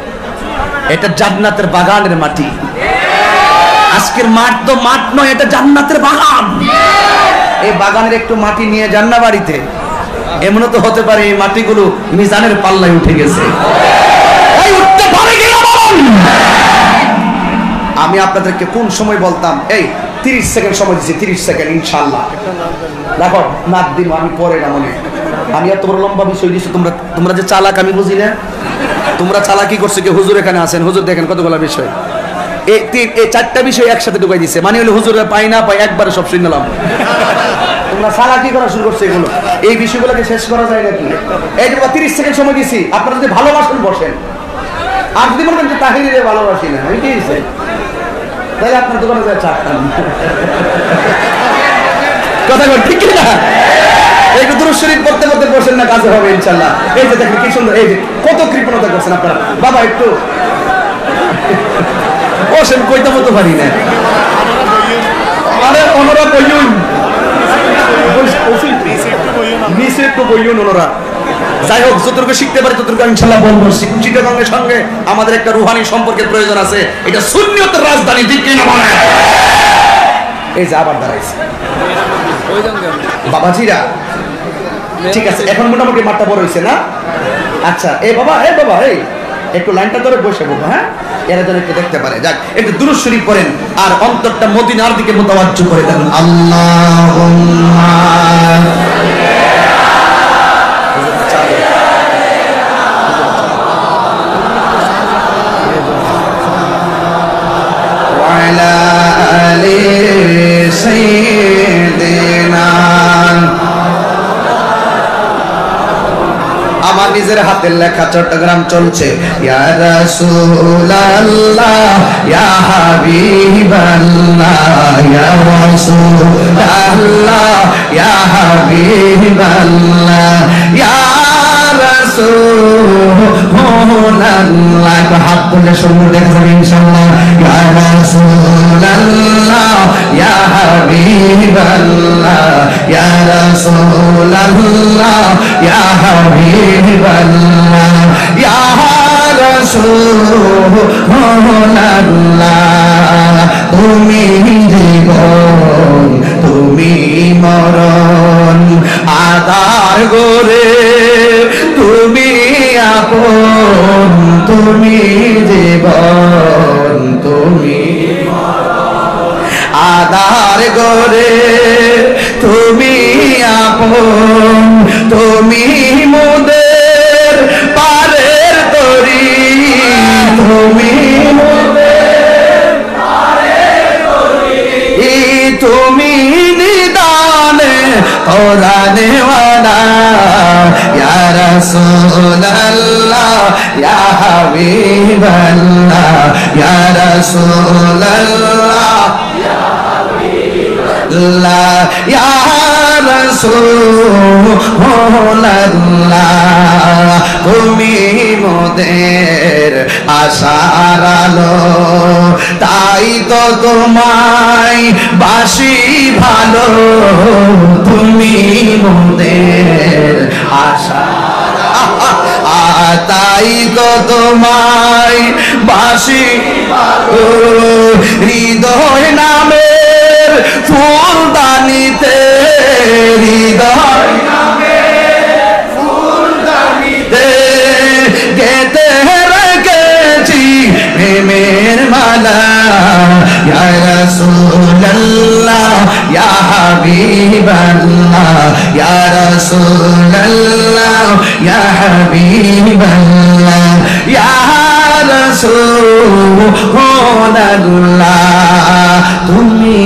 এটা জান্নাতের বাগানের মাটি। আজকের মাঠ তো মাঠ নয়, এটা জান্নাতের বাগান। এই বাগানের একটু মাটি নিয়ে যান না বাড়িতে। এমনও তো হতে পারে এই মাটিগুলো মিজানের পাল্লায় উঠে গেছে। আমি আপনাদেরকে কোন সময় বলতাম, এই 30 সেকেন্ড সময় দিচ্ছি, 30 সেকেন্ড ইনশাআল্লাহ। দেখো নাক দিন, আমি পরে না মনে, আমি এত বড় লম্বা বিষয় দিচ্ছি। তোমরা যে চালাক আমি বুঝি না। তোমরা চালাকি করছো কি? হুজুর এখানে আছেন, হুজুর দেখেন কতগুলো বিষয়। এই চারটা বিষয় একসাথে ঢুকাই দিছে, মানে হলো হুজুর পাই না পাই একবারে সব শুনলাম। তোমরা সালাকি করা শুরু করছে এগুলো, এই বিষয়গুলোকে শেষ করা যায় নাকি? এই যে 30 সেকেন্ড সময় দিছি, আপনারা যদি ভালোবাসেন বসেন, আর যদি মনে করেন যে তাহিরে ভালোবাসি না, আমি কি হয়েছে তাহলে আপনার দোকানে যায় চা খান। কথা বল ঠিক না? এই দুরূদ শরীফ পড়তে পড়তে বসেন না, কাজে হবে ইনশাআল্লাহ। এই যে দেখেন কি সুন্দর, এই যে কত কৃপণতা করছেন আপনারা। বাবা একটু বসেন, কইতে মতো পারি না। আরে ওনারা বইয়ুন, নিচে একটু বইয়ুন ওনারা। যাই হোক, যতটুকু শিখতে পারি ততটুকু ইনশাআল্লাহ বলবো। চিটাগংয়ের সঙ্গে আমাদের একটা রুহানি সম্পর্কের প্রয়োজন আছে, এটা সুন্নিয়তের রাজধানী, ঠিক কিনা বলেন? এই যে আবার দাঁড়াইছে বাবাজিরা, ঠিক আছে, এখন মোটামুটি মাঠটা বড় হয়েছে না? আচ্ছা, এই বাবা এই একটু লাইনটা ধরে বসে বলবো, হ্যাঁ, এরা যেন একটু দেখতে পারে। যাক, একটু দুরূদ শরীফ পড়েন আর অন্তরটা মদিনার দিকে মুতাওয়াজ্জু করে দেন। আল্লাহুম্মা ওয়া আলা আলি সাইয়্যিদিনা। আমার নিজের হাতের লেখা চট্টগ্রাম চলছে। ইয়া রাসূলুল্লাহ ইয়া হাবিবাল্লাহ ইয়া রাসূলুল্লাহ ইয়া হাবিবাল্লাহ ইয়া রাসূলুল্লাহ। হাত তুলে সুন্দর দেখবেন ইনশাআল্লাহ। ইয়া রাসূলুল্লাহ ইয়া হাবিবাল্লাহ ইয়া রাসূলুল্লাহ ইয়া হাবিবাল্লাহ ইয়া রাসূলুল্লাহ। তুমি জীবন তুমি মরণ, আধার গোরে তুমি আপন, তুমি জীবন তুমি আধার গোরে তুমি আপন, তুমি মোদের পারের তরি, তুমি মোদের পারের তরি, তুমি নিদানে কোরআনে ওয়ালা। ইয়া রাসূলুল্লাহ ইয়া হাবিবাল্লাহ ইয়া রাসূলুল্লাহ ইয়া রাসূলুল্লাহ। তুমি মোদের আশার আলো, তাই তো তোমায় বাসি ভালো, তুমি মোদের আশা, তাই তো তোমায় বাসি ভালো। হৃদয় নামের ফুলদানিতে, হৃদয় নামের ফুলদানিতে গেতে রেখেছি প্রেমের মালা। ইয়া রাসূলুল্লাহ ইয়া হাবিবাল্লাহ ইয়া রাসূলুল্লাহ ইয়া হাবিবাল্লাহ ইয়া রাসূলুল্লাহ। তুমি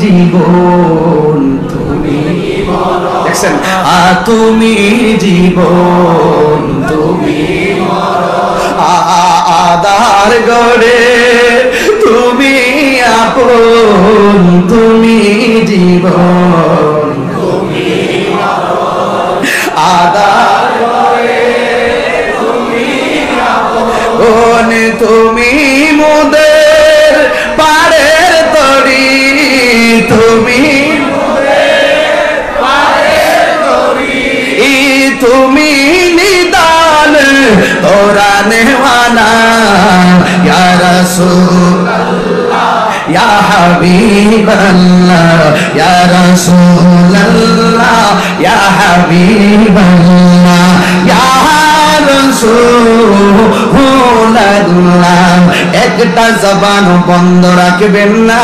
জীবন তুমি মরণ, দেখছেন, তুমি জীবন তুমি মরণ, আধার গড়ে তুমি আপন, তুমি জীবন তুমি মরণ, আধার গড়ে তুমি আপন, তুমি মোদের পারের তরি, তুমি মোদের পারের তরি, তুমি নিদান কোরআনে ওয়ালা। ইয়া রাসূলুল্লাহ ইয়া হাবিবাল্লাহ ইয়া রাসূলুল্লাহ ইয়া হাবিবাল্লাহ ইয়া রাসূলুল্লাহ। একটা জবান বন্ধ রাখবেন না,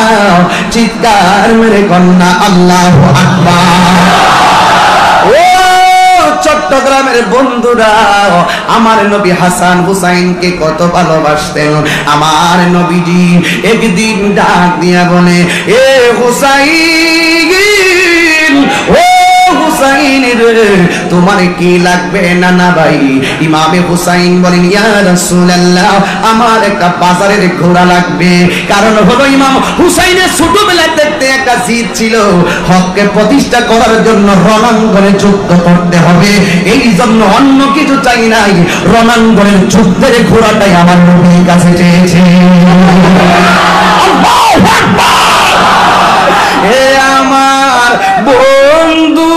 চিৎকার মেরে কন্যা আল্লাহু আকবার। ও চট্টগ্রামের বন্ধুরা, আমার নবী হাসান হুসাইনকে কত ভালোবাসতেন। আমার নবীজি একদিন ডাক দিয়া বলে, এ হুসাইন, ও হুসাইন রে, তোমার কি লাগবে? নানা ভাই ইমামে হুসাইন বলেন, ইয়া রাসূলুল্লাহ, আমার একটা বাজারের ঘোড়া লাগবে। কারণ হলো ইমাম হুসাইনের ছোটবেলায় দেখতে একটা জিদ ছিল, হককে প্রতিষ্ঠা করার জন্য রণাঙ্গনে যুদ্ধ করতে হবে, এই জন্য অন্য কিছু চাই নাই, রণাঙ্গনের যুদ্ধের ঘোড়াটাই আমার নবীর কাছে চেয়েছে। আল্লাহু আকবার। এ আমার বন্ধু,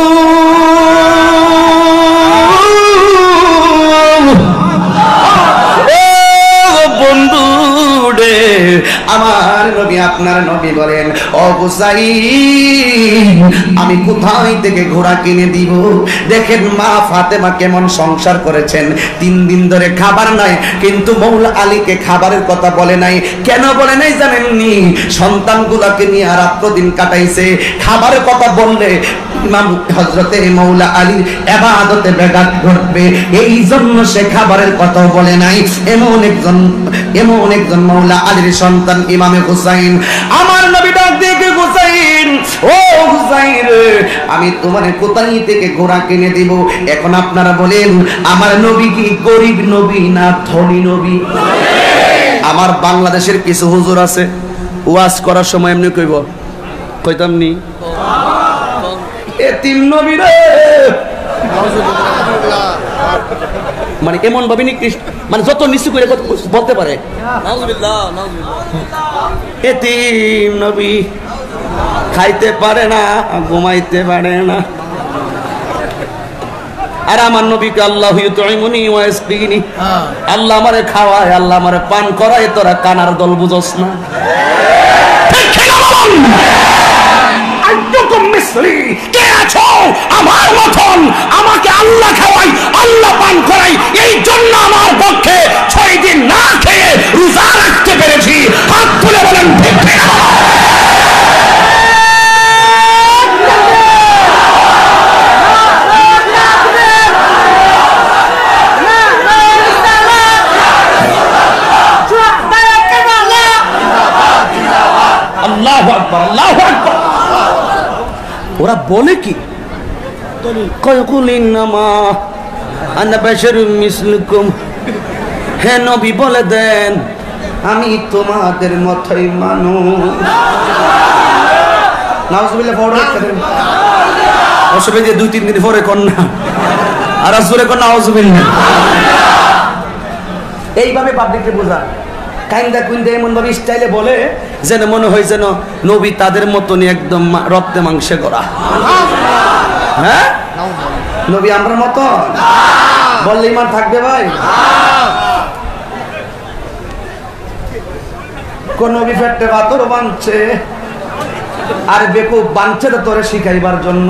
আমার নবী আপনার নবী বলেন, ও হুসাইন, আমি কোথায় থেকে ঘোড়া কিনে দিব? দেখেন মা ফাতেমা কেমন সংসার করেছেন, 3 দিন ধরে খাবার নাই, কিন্তু মৌলা আলীকে খাবারের কথা বলে নাই। কেন বলে নাই জানেননি? সন্তানগুলোকে নিয়ে রাত দিন কাটাইছে, খাবারের কথা বললে ইমাম হযরতে মৌলা আলীর ইবাদতে ব্যাঘাত ঘটবে, এই জন্য সে খাবারের কথা বলে নাই। এমন একজন মৌলা আলীর সন্তান ইমামে হুসাইন। আমার নবী ডাক দিয়ে, হুসাইন, ও হুসাইন, আমি তোমার কোথায় থেকে ঘোড়া কিনে দিব? এখন আপনারা বলেন, আমার নবী কি গরিব নবী না ধনী নবী? আমার বাংলাদেশের কিছু হুজুর আছে, ওয়াজ করার সময় এমনি কইতাম নি, এতিম নবী রে, মানে এমন ভাবে নিকৃষ্ট, মানে যত নিচু করে বলতে পারে, এতিম নবী, খাইতে পারে না, ঘুমাইতে পারে না। আর আমার নবীকে আল্লাহ ইউতঈমুনি ওয়া ইয়াসকিনি, আল্লাহ আমারে খাওয়ায়, আল্লাহ আমারে পান করায়, তোরা কানার দল বুঝছ না। কে আছো আমার মতন, আমাকে আল্লাহ খাওয়াই, আল্লাহ পান করাই, এই জন্য আমার পক্ষে 6 দিন না খেয়ে রোজা রাখতে পেরেছি। হাত তুলে বলেন ঠিক না? আল্লাহু আকবার, আল্লাহু আকবার। ওরা বলে কি, হে নবী বলে দেন, আমি তোমাদের মতোই মানুষ। নাউজুবিল্লাহ, অসুবিধা 2-3 দিন পরে কন্যা আর আসলে কন্যা নাউজুবিল্লাহ। এইভাবে পাবলিককে বোঝা, কাইন্দা কুইন্দা এমন ভাবে স্টাইলে বলে যেন মনে হয় যেন নবী তাদের মতনই একদম রক্তে মাংসে গড়া। হ্যাঁ, নবী আমরা মতো বললে ইমান থাকবে ভাই? কোন নবী ফেটে বাতর বানছে, আর বেকুব বানছে তো তোরে শিখাইবার জন্য।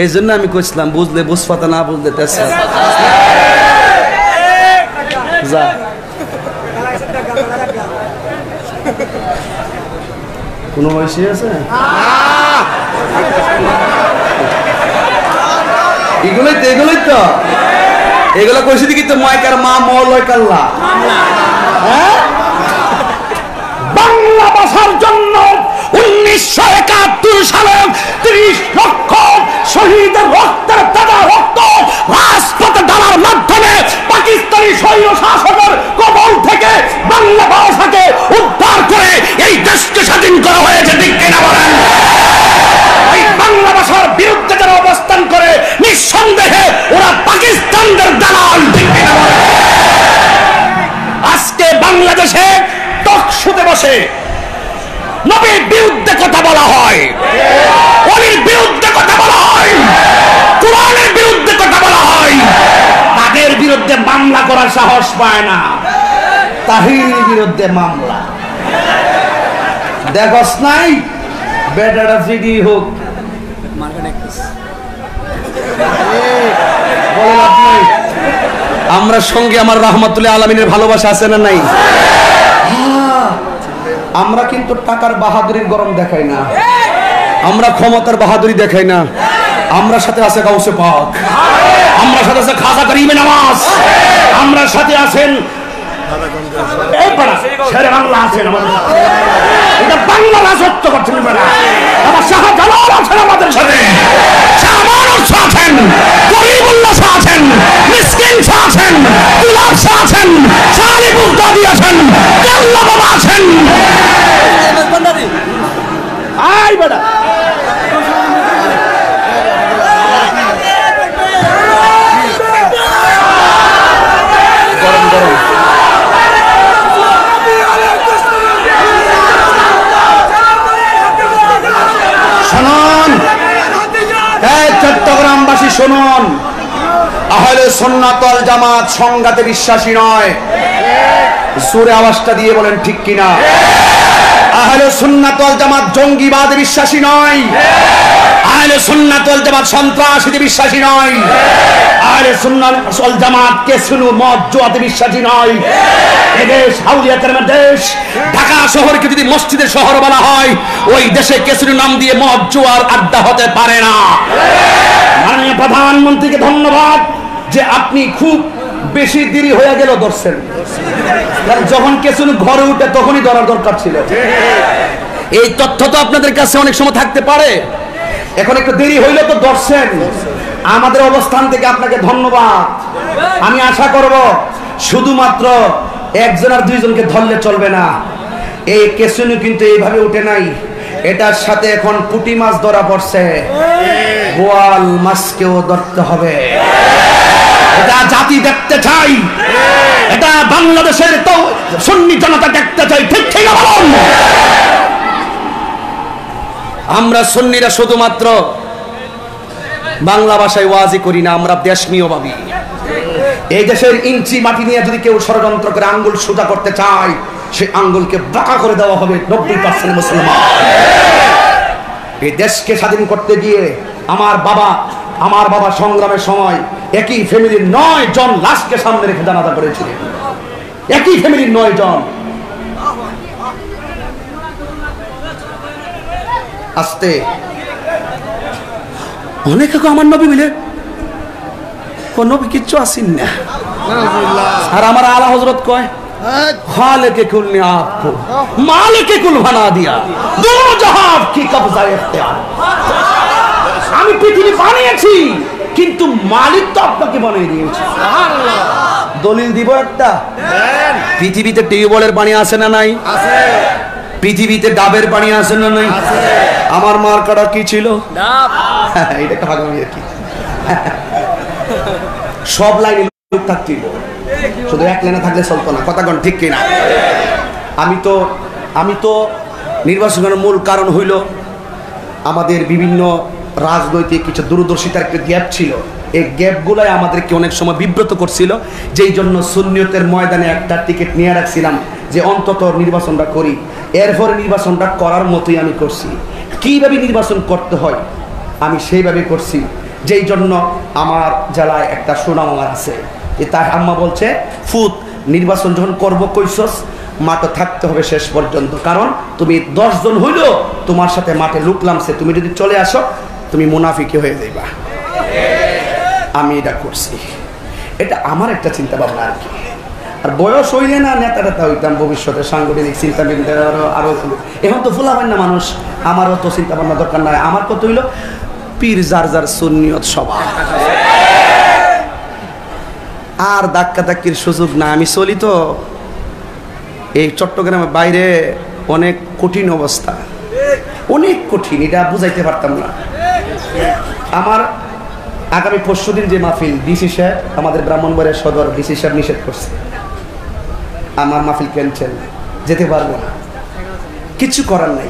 এই জন্য আমি কইছিলাম, বুঝলে বুঝপাতা, না বুঝলে তেসরা যা। কোন বয়সী আছে? এগুলোই তো এগুলো কইছি দেখি তো, ময়কার মা মলয় কাল্লা। হ্যাঁ, বাংলা ভাষার জন্য 1971 সালে 30 লক্ষ শহীদের রক্তের দাদা রক্ত রাজপথে ঢালার মাধ্যমে পাকিস্তানি সৈন্য শাসকের কবল থেকে বাংলা ভাষাকে উদ্ধার করে এই দেশকে স্বাধীন করা হয়েছে। ঠিক কিনা বলেন? এই বাংলা ভাষার বিরুদ্ধে যারা অবস্থান করে, নিঃসন্দেহে ওরা পাকিস্তানদের দালাল। ঠিক কিনা বলেন? আজকে বাংলাদেশে টকশোতে বসে নবীর বিরুদ্ধে কথা বলা হয়, ওলির বিরুদ্ধে কথা বলা হয়, কোরআনের বিরুদ্ধে কথা বলা হয়, তাদের বিরুদ্ধে মামলা করার সাহস পায় না। তাহির বিরুদ্ধে মামলা দেখস নাই? বেটাটা জিডি হোক, আমরা সঙ্গে আমার রহমাতুল্লাহ আলামিনের ভালোবাসা আছে না নাই? আমরা কিন্তু টাকার বাহাদুরির গরম দেখাই না, আমরা ক্ষমতার বাহাদুরি দেখাই না, আমরা সাথে আছে গাউসে পাক, আমরা সাথে আছে খাজা গরিবে নওয়াজ, আমরা সাথে আছেন এই পাড়া শেরে বাংলা আছেন আমাদের সাথে, এটা বাংলা রাজত্ব করছেন বলা আমার শাহজালাল আছেন আমাদের সাথে, শাহমানুর আছেন, গরিবুল্লাহ আছেন, মিসকিন আছেন, গুলাব আছেন, সালিবুল দাদি আছেন, আল্লাহ বাবা আছেন। আই বড়া গরম গরম শুনুন, এই চট্টগ্রামবাসী শুনুন, আহলে সুন্নাত ওয়াল জামাত সংঘাতে বিশ্বাসী নয়। জোরে আওয়াজটা দিয়ে বলেন ঠিক কিনা? আহলে সুন্নাত ওয়াল জামাত জঙ্গিবাদে বিশ্বাসী নয়, আহলে সুন্নাত ওয়াল জামাত সন্ত্রাসীতে বিশ্বাসী নয়, আহলে সুন্নাত ওয়াল জামাত কেসুনু মদ জুয়াতে বিশ্বাসী নয়। এদেশ আউলিয়া কেরামের দেশ। ঢাকা শহরকে যদি মসজিদের শহর বলা হয়, ওই দেশে কেসুনু নাম দিয়ে মদ জুয়ার আড্ডা হতে পারে না। মাননীয় প্রধানমন্ত্রীকে ধন্যবাদ যে আপনি খুব বেশি দেরি হয়ে গেল ধরছেন, কারণ যখন কেসুনু ঘরে উঠে তখনই ধরার দরকার ছিল। এই তথ্য তো আপনাদের কাছে অনেক সময় থাকতে পারে, এখন একটু দেরি হইলে তো ধরছেন। আমাদের অবস্থান থেকে আপনাকে ধন্যবাদ। আমি আশা করব শুধুমাত্র একজন আর দুইজনকে ধরলে চলবে না, এই কেসুনু কিন্তু এইভাবে উঠে নাই, এটার সাথে এখন পুঁটি মাছ ধরা পড়ছে, বোয়াল মাছকেও ধরতে হবে। এটা জাতি দেখতে চাই, এটা বাংলাদেশের তো সুন্নি জনতা দেখতে চাই, ঠিক ঠিক বলুন। আমরা সুন্নিরা শুধুমাত্র বাংলা ভাষায় ওয়াজি করি না, আমরা দেশনীয় ভাবি। এই দেশের ইঞ্চি মাটি নিয়ে যদি কেউ ষড়যন্ত্র করে আঙ্গুল সোজা করতে চায়, সেই আঙ্গুলকে বাঁকা করে দেওয়া হবে 90% মুসলমান। এই দেশকে স্বাধীন করতে গিয়ে আমার বাবা সংগ্রামের সময় একই ফ্যামিলির 9 জন লাশকে সামনে রেখে জানাজা করেছিলেন, একই ফ্যামিলির 9 জন। আস্তে অনেকে আমার নবী মিলে কোন নবী কিচ্ছু আসেন না, আর আমার আলা হযরত কয় খালেকে কুল ने आपको मालिके कुल बना दिया दोनों जहां की कब्जा इख्तियार। আমি পৃথিবী বানিয়েছি কিন্তু মালিক তো আপনাকে বানিয়ে দিয়েছে। সুবহানাল্লাহ। দলিল দিব একটা, পৃথিবীতে টিউবওয়েলের পানি আছে না নাই? আছে। পৃথিবীতে ডাবের পানি আছে না নাই? আছে। আমার মার্কাটা কি ছিল? ডাব। এটা কথা বলি কি সব লাইনে লোক থাকছিল, শুধু এক লাইনে থাকলে চলতো না। কথা কোন ঠিক কিনা? আমি তো নির্বাচনের মূল কারণ হইল আমাদের বিভিন্ন রাজনৈতিক কিছু দূরদর্শিতার একটা গ্যাপ ছিল, এই গ্যাপগুলাই আমাদেরকে অনেক সময় বিব্রত করছিল, যেই জন্য সুন্নিয়তের ময়দানে একটা টিকিট নিয়ে রাখছিলাম যে অন্তত নির্বাচনটা করি। এরপরে নির্বাচনটা করার মতোই আমি করছি, কিভাবে নির্বাচন করতে হয় আমি সেইভাবে করছি। যেই জন্য আমার জেলায় একটা সুনাম আমার আছে, তার আম্মা বলছে ফুত নির্বাচন যখন করবো কইছস মাঠে থাকতে হবে শেষ পর্যন্ত, কারণ তুমি 10 জন হইল তোমার সাথে মাঠে লুকলামছে, তুমি যদি চলে আসো তুমি মুনাফিকি হয়ে যাইবা। আমি এটা করছি, এটা আমার একটা চিন্তা ভাবনা আর কি। আর বয়স হইলে না নেতা টেতা হইতাম ভবিষ্যতে, সাংগঠনিক চিন্তা আরো এখন তো ফুলা হয় না মানুষ, আমারও তো চিন্তা ভাবনা দরকার নাই। আমার কত হইল পীর যার যার সুন্নিয়ত সভা, আর ধাক্কা ধাক্কির সুযোগ না। আমি চলি তো এই চট্টগ্রামের বাইরে অনেক কঠিন অবস্থা, অনেক কঠিন, এটা বুঝাইতে পারতাম না। আমার আগামী পরশুদিন যে মাহফিল ডিসি সাহেব, আমাদের ব্রাহ্মণবাড়িয়া সদর ডিসি সাহেব নিষেধ করছে, আমার মাহফিল ক্যান্সেল, যেতে পারবো না, কিছু করার নাই।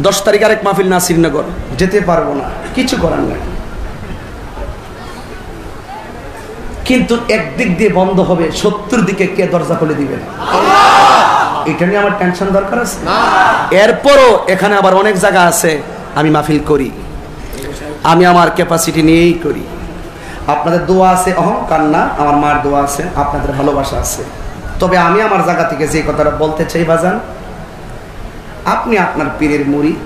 10 তারিখ আরেক মাহফিল না শ্রীনগর, যেতে পারবো না, কিছু করার নাই। কিন্তু একদিক দিয়ে বন্ধ হবে, 70 দিকে কে দরজা খুলে দিবেন? এটা নিয়ে আমার টেনশন দরকার আছে? এরপরও এখানে আবার অনেক জায়গা আছে আমি মাহফিল করি, আমি আমার ক্যাপাসিটি নিয়েই করি। আপনাদের দোয়া আছে, অহংকার না, আমার মার দোয়া আছে, আপনাদের ভালোবাসা আছে। তবে আমি আমার জায়গা থেকে যে কথাটা বলতে চাই বাজান, আপনি আপনার পীরের মুরিদ,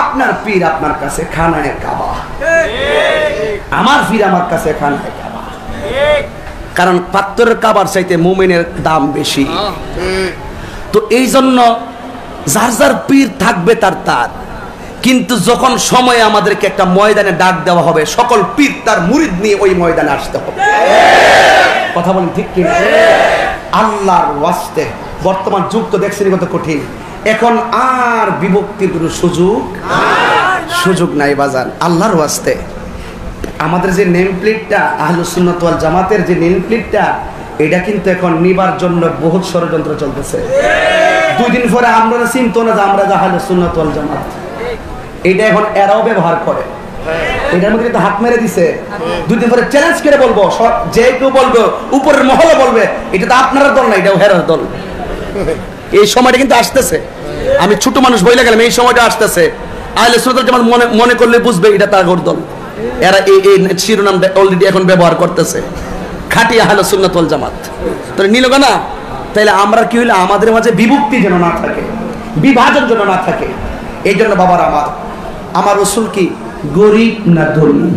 আপনার পীর আপনার কাছে খানায় কাবা, আমার পীর আমার কাছে খানায় কাবা। কারণ পাত্রের কাবার চাইতে মুমিনের দাম বেশি। তো এই জন্য যার যার পীর থাকবে তার, কিন্তু যখন সময়ে আমাদেরকে একটা ময়দানে ডাক দেওয়া হবে, সকল পীর তার মুরিদ নিয়ে ওই ময়দানে আসতে হবে। কথা বলেন ঠিক কি? আল্লাহর ওয়াস্তে বর্তমান যুগ তো দেখছেন কত কঠিন। এখন আর বিভক্তির কোনো সুযোগ নাই বাজান। আল্লাহর ওয়াস্তে আমাদের যে নেম প্লেটটা আহলুস সুন্নাত ওয়াল জামাতের যে নেম প্লেটটা, এটা কিন্তু এখন নিবার জন্য বহুত ষড়যন্ত্র চলতেছে। 2 দিন পরে আমরা চিন্তা না যে আমরা আহলুস সুন্নাত ওয়াল জামাত, এটা এখন এরাও ব্যবহার করে। এটার মধ্যে কিন্তু হাত মেরে দিছে। 2 দিন পরে চ্যালেঞ্জ করে বলবো, যে কেউ বলবে, উপরের মহলে বলবে এটা তো আপনার দল না, এটাও হেরার দল। এই সময়টা কিন্তু আসতেছে। আমি ছোট মানুষ বইলে গেলাম, এই সময়টা আসতেছে। আহলে সুন্নাত ওয়াল জামাত মনে করলে বুঝবে এটা তার দল। এরা এই শিরোনামটা অলরেডি এখন ব্যবহার করতেছে, খাঁটি আহলে সুন্নাত ওয়াল জামাত। তাহলে নিল না, তাইলে আমরা কি হইলো, আমাদের মাঝে বিভক্তি যেন না থাকে, বিভাজন যেন না থাকে। এই জন্য বাবার আমার রাসূল কি গরিব না ধনী?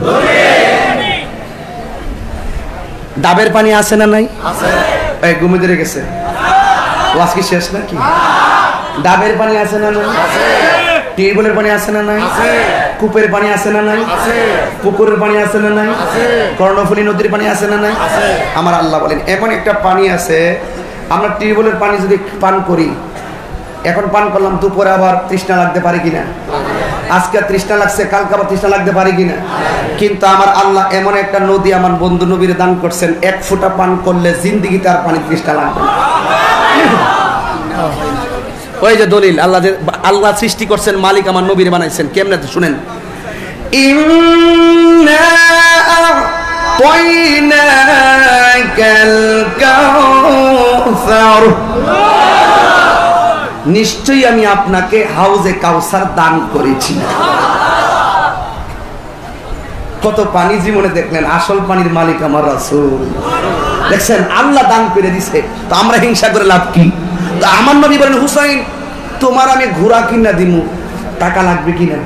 ডাবের পানি আছে না নাই? এই ঘুমে ধরে গেছে, ওয়াজ কি শেষ নাকি? ডাবের পানি আছে না নাই? টিউবওয়েলের পানি আছে না নাই? কূপের পানি আছে না নাই? পুকুরের পানি আছে না নাই? কর্ণফুলী নদীর পানি আছে না নাই? আমার আল্লাহ বলেন এমন একটা পানি আছে, আমরা টিউবওয়েলের পানি যদি পান করি, এখন পান করলাম, দুপুরে আবার তৃষ্ণা লাগতে পারে কিনা? আজকে তৃষ্ণা লাগছে, কালকে আবার তৃষ্ণা লাগতে পারে কিনা? কিন্তু আমার আল্লাহ এমন একটা নদী আমার বন্ধু নবীর দান করছেন, 1 ফোঁটা পান করলে জিন্দেগিতে আর পানি তৃষ্ণা লাগবে না। ওই যে দলিল, আল্লাহ সৃষ্টি করছেন, মালিক আমার নবীর বানাইছেন। কেমনে শুনেন, ইন্না আ'তাইনাকাল কাউসার, নিশ্চয়ই আমি আপনাকে হাউজে কাউসার দান করেছি। কত পানি জীবনে দেখলেন, আসল পানির মালিক আমার রাসূল। দেখছেন আল্লাহ দান করে দিছে, তো আমরা হিংসা করে লাভ কি? তো আমার নবী বলেন, হুসাইন তোমার আমি ঘোড়া কিনা দিমু, টাকা লাগবে কিনা?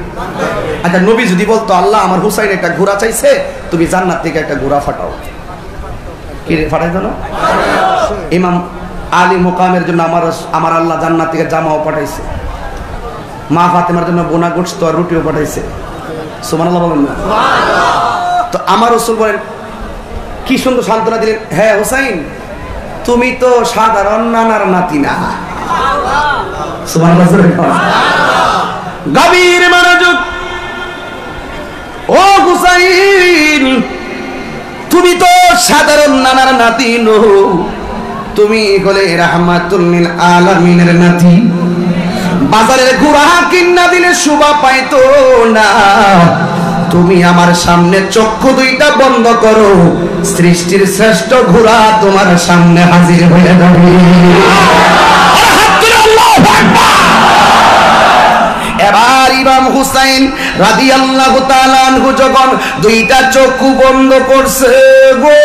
আচ্ছা নবী যদি বলতো, আল্লাহ আমার হুসাইন একটা ঘোড়া চাইছে, তুমি জান্নাত থেকে একটা ঘোড়া ফাটাও, কি ফাটাইতো না? ইমাম আলী মোকামের জন্য আমার আল্লাহ জান্নাত থেকে জামাও পাঠাইছে, মা ফাতেমার জন্য বোনা গোশত আর রুটিও পাঠাইছে। সুবহানাল্লাহ বলেন না? তো আমার রাসূল বলেন, কি সুন্দর সান্ত্বনা দিলেন, হ্যাঁ হুসাইন তুমি তো সাধারণ নানার নাতি না। সুবহানাল্লাহ। গভীর মনোযোগ। ও হুসাইন তুমি তো সাধারণ নানার নাতি নও, তুমি হলে রাহমাতুল লিল আলামিনের নাতি। বাজারের ঘোড়া কিনা দিলে শোভা পাইতো না, তুমি আমার সামনে চক্ষু 2টা বন্ধ করো, সৃষ্টির শ্রেষ্ঠ ঘোড়া তোমার সামনে হাজির হয়ে যাবে। এবার ইমাম হুসাইন রাদিয়াল্লাহু তাআলা আনহু যখন 2টা চক্ষু বন্ধ করছে গো,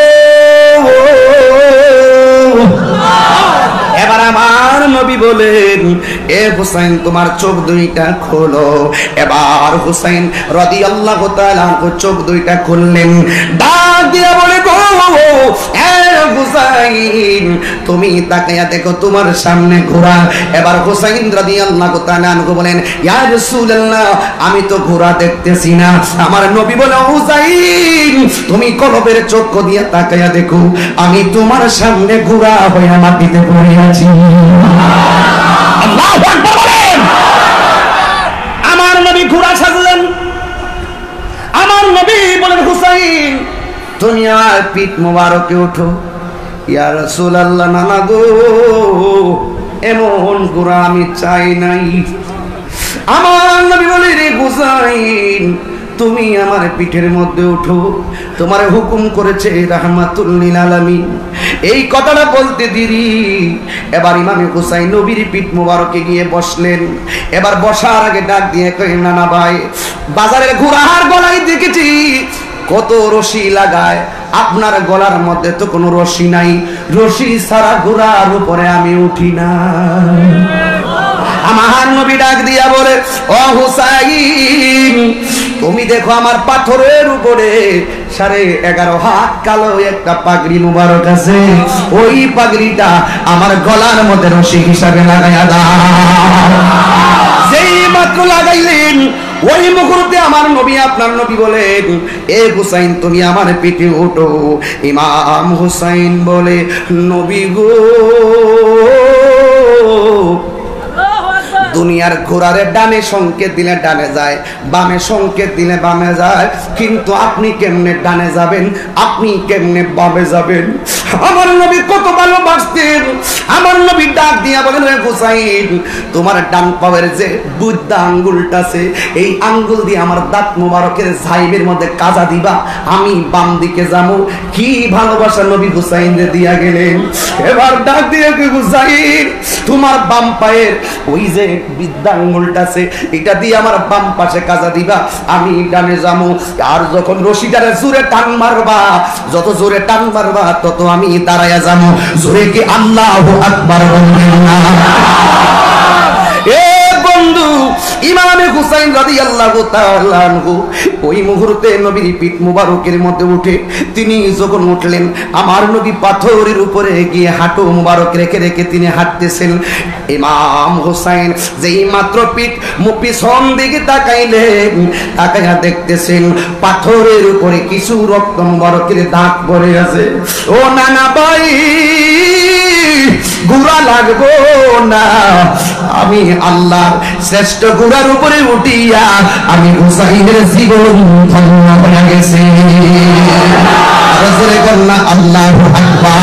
এবার আমার নবী বলেন, এ হুসাইন তোমার চোখ 2টা খোলো। এবার হুসাইন রাদিয়াল্লাহু তাআলা আনহু চোখ 2টা খুললেন, ডাক দিয়া বলে, গো এ হুসাইন তুমি তাকায়া দেখো তোমার সামনে ঘোড়া। এবার হুসাইন রাদিয়াল্লাহু তাআলা আনহু বলেন, ইয়া রাসূলুল্লাহ আমি তো ঘোড়া দেখতেছি না। আমার নবী বলে, হুসাইন তুমি কলবের চক্ষু দিয়ে তাকায়া দেখো, আমি তোমার সামনে ঘোড়া হয়ে মাটিতে পড়ে আছি। আল্লাহু আকবার বলেন। আমার নবী ঘোড়া সাজলেন। আমার নবী বলেন, হুসাইন তুমি আর পিঠ মোবারকে ওঠো। ইয়া রাসূলুল্লাহ নানা গো এমন ঘোড়া আমি চাই নাই। আমার নবী বলে, রে হুসাইন তুমি আমার পিঠের মধ্যে উঠো, তোমার হুকুম করেছে রাহমাতুল লিল আলামিন। এই কথাটা বলতে দেরি, এবার ইমাম হুসাইন নবীর পিঠ মোবারকে গিয়ে বসলেন। এবার বসার আগে ডাক দিয়ে কই, না না ভাই বাজারের ঘোড়ার গলায় দেখেছি কত রশি লাগায়, আপনার গলার মধ্যে তো কোনো রশি নাই, রশি ছাড়া ঘোড়ার উপরে আমি উঠি না। আমার নবী ডাক দিয়া বলে, ও হুসাইন, তুমি দেখো আমার পাথরের উপরে 11.5 হাত কালো একটা পাগড়ি মুবারক আছে, ওই পাগড়িটা আমার গলার মধ্যে রশি হিসাবে লাগাইয়া দাও। যেই মাত্র লাগাইলেন ওই মুহূর্তে আমার নবী, আপনার নবী বলেন, এ হুসাইন তুমি আমার পিঠে ওঠো। ইমাম হুসাইন বলে, নবী গো, দুনিয়ার ঘোড়ারে ডানে সংকেত দিলে ডানে যায়, বামে সংকেত দিলে বামে যায়, কিন্তু আপনি কেমনে ডানে যাবেন, আপনি কেমনে বামে যাবেন? আমার নবী কত ভালোবাসতেন। আমার নবী ডাক দিয়া বলেন, হে হুসাইন, তোমার ডান পায়ের যে বুদ্ধা আঙ্গুলটা আছে, এই আঙ্গুল দিয়ে আমার দাঁত মোবারকের জাইবের মধ্যে কাজা দিবা, আমি বাম দিকে যাবো। কি ভালোবাসা নবী হুসাইন রে দিয়া গেলেন। এবার ডাক দিয়ে, হুসাইন, তোমার বাম পায়ের ওই যে বিদ্যা আঙ্গুলটা আছে, এটা দিয়ে আমার বাম পাশে কাজা দিবা, আমি ডানে যাবো। আর যখন রশিটারে জোরে টান মারবা, যত জোরে টান মারবা তত আমি দাঁড়ায়া যাবো। জোরে কি আল্লাহু আকবার বলবেন না? এ বন্ধু, ইমামে হুসাইন রাদিয়াল্লাহু তাআলা আনহু ওই মুহূর্তে নবীর পিঠ মুবারকের মধ্যে উঠে তিনি যখন উঠলেন, আমার নবী পাথরের উপরে গিয়ে হাঁটু মুবারক রেখে রেখে তিনি হাঁটতেছেন। ইমাম হুসাইন যেই মাত্র পিছন দিকে তাকাইলেন, তাকাইয়া দেখতেছেন পাথরের উপরে কিছু রক্ত মুবারকের দাগ পড়ে আছে। ও নানা ভাই, গুড়া লাগবো না, আমি আল্লাহর শ্রেষ্ঠ গুড়ার উপরে উঠিয়া আমি হুসাইনের জীবন ধন্য হয়ে গেছে। আল্লাহু আকবার।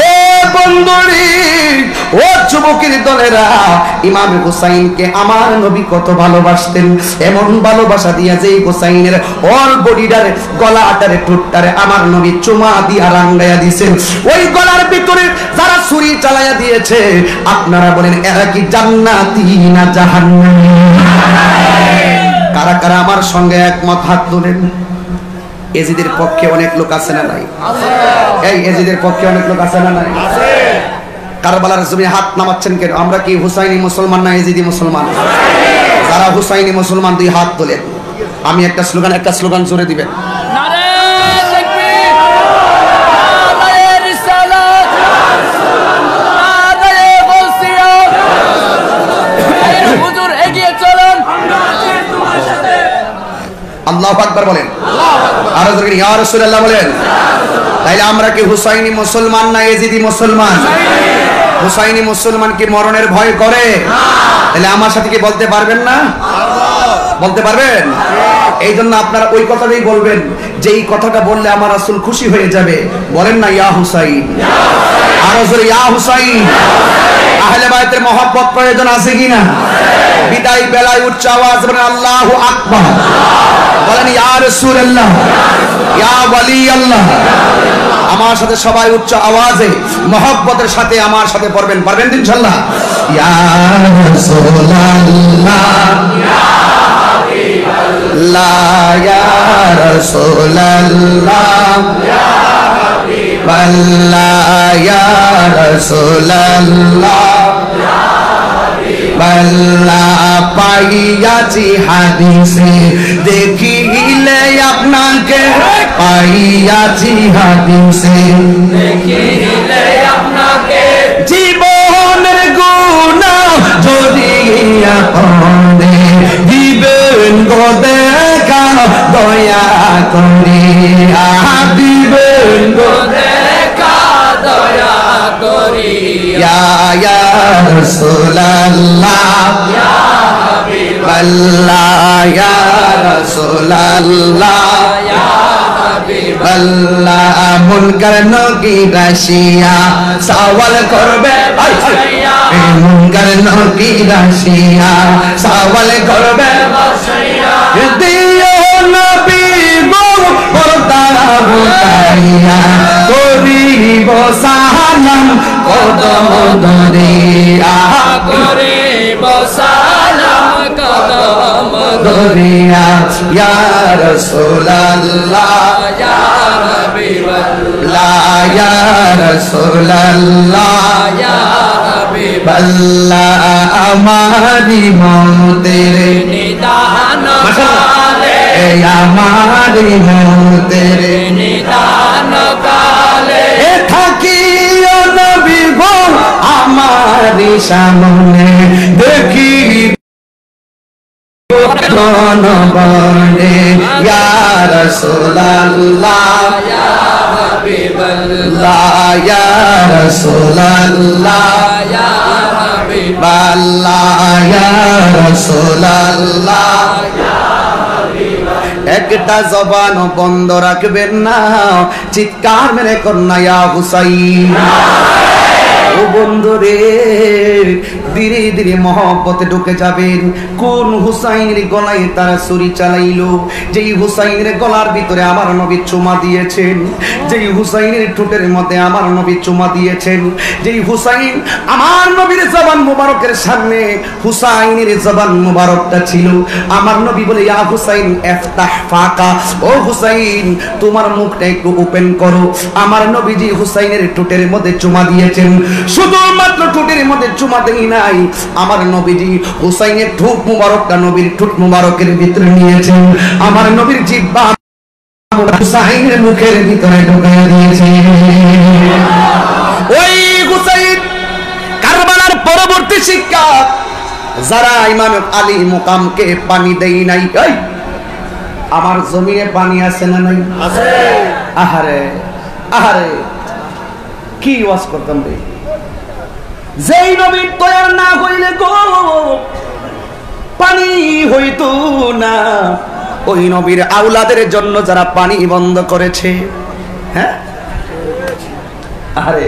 এ বন্ধুরি, ও যুবকের দলেরা, ইমাম হুসাইনকে আমার নবী কত ভালোবাসতেন। এমন ভালোবাসা দিয়া যে হুসাইনের অল বডিটার গলাটারে টুটটারে আমার নবী চুমা দিয়া রাঙ্গাইয়া দিয়েছেন। ওই গলার ভিতরে যারা ছুরি চালাইয়া দিয়েছে, আপনারা বলেন এরা কি জান্নাতি না জাহান্নামী? কারা কারা আমার সঙ্গে একমত হাত তোলেন? এজিদের পক্ষে অনেক লোক আছে না নাই? এই এজিদের পক্ষে অনেক লোক আছে না নাই? কারবালার জমিনে হাত নামাচ্ছেন কেন? আমরা কি হুসাইনি মুসলমান না এজিদি মুসলমান? যারা হুসাইনি মুসলমান দুই হাত তোলেন। আমি একটা স্লোগান জোরে দিবেন। আল্লাহু আকবার বলেন। আর জোরে ইয়া রাসূলুল্লাহ বলেন। তাইলে আমরা কি হুসাইনি মুসলমান না এজিদি মুসলমান? হুসাইনি মুসলমান কি মরণের ভয় করে? তাহলে আমার সাথে কি বলতে পারবেন না? বলতে পারবেন? এই জন্য আপনারা ওই কথাটাই বলবেন, যে এই কথাটা বললে আমার রাসূল খুশি হয়ে যাবে। বলেন না ইয়া হুসাইন, আরো জোরে ইয়া হুসাইন। আহলে বায়তের মহব্বত প্রয়োজন আছে কিনা? বিদায় বেলায় উচ্চ আওয়াজ বলেন আল্লাহু আকবার। বলেন ইয়া রাসূলুল্লাহ, ইয়া ওয়ালি আল্লাহ। আমার সাথে সবাই উচ্চ আওয়াজে মহব্বতের সাথে আমার সাথে পড়বেন। পারবেন ইনশাআল্লাহ? ইয়া রাসূলুল্লাহ, ইয়া হাবিবাল্লাহ, ইয়া রাসূলুল্লাহ, ইয়া হাবিবাল্লাহ, ইয়া রাসূলুল্লাহ, ইয়া হাবিবাল্লাহ। পাইয়াছি হাদিসে দেখিলে আপনাকে, পাইয়াছি হাদিসে দেখিলে আপনাকে, জীবনের গুনাহ যদি আপনি দিবেন গো দেখা, দয়া করে দিবেন গো দেখা, দয়া করে। ইয়া রাসূলুল্লাহ, ইয়া হাবিবাল্লাহ, ইয়া রাসূলুল্লাহ, ইয়া হাবিবাল্লাহ। মুনকার নকির আসিয়া সওয়াল করবে, মুনকার নকির আসিয়া সওয়াল করবে, দিও নবী গো পর্দা উঠাইয়া, করিব সালাম কদম ধরিয়া, করিব সালাম কদম ধরিয়া। ইয়া রাসূলুল্লাহ, ইয়া হাবিবাল্লাহ, ইয়া রাসূলুল্লাহ, ইয়া হাবিবাল্লাহ। আল্লাহ আমারি মতের নিদান কালে, আমারি মতের নিদান কালে থাকিও নবী গো আমারি সামনে দেখি জনগণে ইয়া রাসূলুল্লাহ ইয়া হাবিবাল্লাহ ইয়া রাসূলুল্লাহ ইয়া হাবিবাল্লাহ ইয়া রাসূলুল্লাহ ইয়া হাবিবাল্লাহ। একটা জবান বন্ধ রাখবেন না, চিৎকার মেরে কন্যা ইয়া হুসাইন। ও বন্ধু রে, ধীরে ধীরে মহব্বতে ঢুকে যাবেন। কোন হুসাইনের গলায় তারা ছুরি চালাইলো, যেই হুসাইনের গলার ভিতরে আমার নবী চুমা দিয়েছেন, যেই হুসাইনের ঠোঁটের মধ্যে আমার নবী চুমা দিয়েছেন, যেই হুসাইন আমার নবীর জবান মুবারকের সামনে হুসাইনের জবান মুবারকটা ছিল, আমার নবী বলে ইয়া হুসাইন ইফতাহ ফাকা, ও হুসাইন তোমার মুখটা একটু ওপেন করো। আমার নবীজি হুসাইনের ঠোঁটের মধ্যে চুমা দিয়েছেন, শুধুমাত্র ঠোঁটের মধ্যে চুমা দেই নাই, আমার নবীজি হুসাইনের ঠোঁট মুবারকটা নবীর ঠোঁট মুবারকের ভিতরে নিয়েছেন, আমার নবীর জিহ্বা হুসাইনের মুখের ভিতরে ঢুকিয়ে দিয়েছে। ওই হুসাইন কারবালার পরবর্তী শিক্ষা, যারা ইমাম আলী মুকামকে পানি দেই নাই, এই আমার জমিনে পানি আছে না নাই? আছে। আহারে আহারে কি ওয়াজ করতাম রে, যেই নবী তৈয়ার না হইলে গো পানি হইতো না। ওই নবীর আওলাদের জন্য যারা পানি বন্ধ করেছে, হ্যাঁ আরে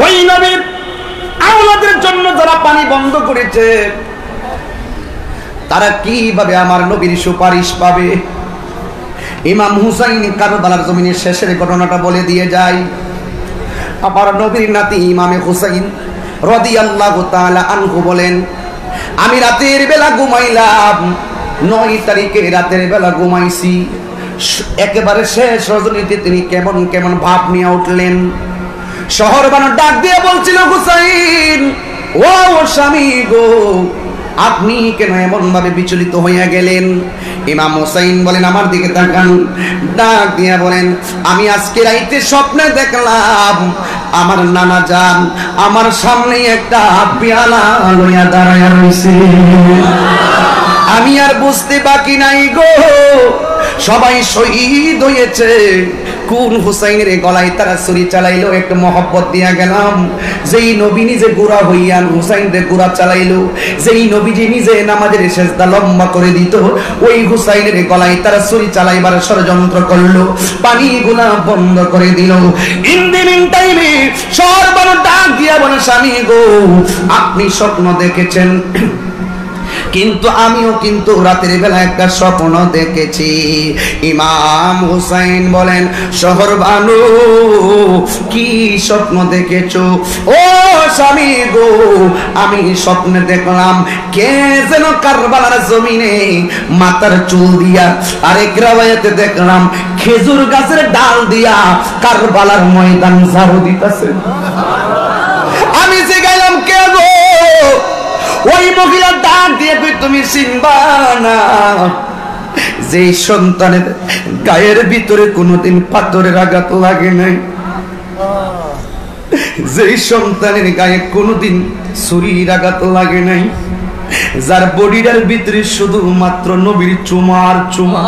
ওই নবীর আওলাদের জন্য যারা পানি বন্ধ করেছে, তারা কিভাবে আমার নবীর সুপারিশ পাবে? ইমাম হুসাইন কারবালার জমিনের শেষের ঘটনাটা বলে দিয়ে যায়। আমার নবীর নাতি ইমামে হুসাইন রাদিয়াল্লাহু তাআলা আনহু বলেন, আমি রাতের বেলা ঘুমাইলাম, 9 তারিখে রাতের বেলা ঘুমাইছি, একেবারে শেষ রজনীতে তিনি কেমন কেমন ভাব নিয়ে উঠলেন। শহর বানো ডাক দিয়ে বলছিল, হুসাইন ও স্বামী গো, আপনি কেন এমন ভাবে বিচলিত হইয়া গেলেন? ইমাম হুসাইন বলেন, আমার দিকে তাকান, ডাক দিয়া বলেন, আমি আজকে রাইতে স্বপ্নে দেখলাম আমার নানা জান আমার সামনে একটা পেয়ালা লইয়া দাঁড়ায়া রইছে। আমি আর বুঝতে বাকি নাই গো, সবাই শহীদ হয়েছে। কোন হুসাইনের গলায় তারা ছুরি চালাইলো, একটু মহব্বত দিয়া গেলাম। যেই নবী নিজে গোড়া হইয়ান হুসাইনরে গোড়া চালাইলো, যেই নবীজি নিজে নামাজের সেজদা লম্বা করে দিত, ওই হুসাইনের গলায় তারা ছুরি চালাইবার ষড়যন্ত্র করলো, পানি গুলা বন্ধ করে দিল। ইন দি মিন টাইমে সর্বন ডাক দিয়া বলে, স্বামী গো আপনি স্বপ্ন দেখেছেন, কিন্তু আমিও কিন্তু রাতের বেলা একটা স্বপ্ন দেখেছি। ইমাম হুসাইন বলেন, শহর বানু কি স্বপ্ন দেখেছো? ও স্বামী গো, আমি স্বপ্নে দেখলাম কে যেন কারবালার জমিনে মাথার চুল দিয়া, আরেক রাওয়ায়াতে দেখলাম খেজুর গাছের ডাল দিয়া কারবালার ময়দান ঝাড়ু দিতেছে। আমি যে গেলাম কে গো? ওই মহিলা ডাক দিয়ে কই, তুমি চিনবা না, যে সন্তানের গায়ের ভিতরে কোনোদিন পাথরের আঘাত লাগে নাই, যে সন্তানের গায়ে কোনোদিন ছুরির আঘাত লাগে নাই, যার বডিটার ভিতরে শুধুমাত্র নবীর চুমার চুমা।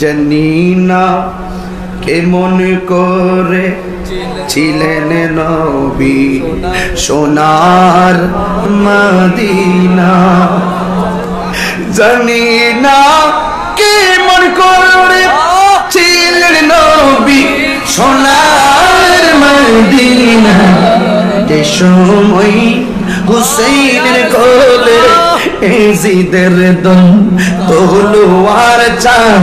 জানি না কেমন করে ছিলেন নবী সোনার মদিনা, জানি না কেমন করে ছিলেন নবী সোনার মদিনা, যে সময় হুসাইনের কোলে এজিদের দম তলোয়ার চাই,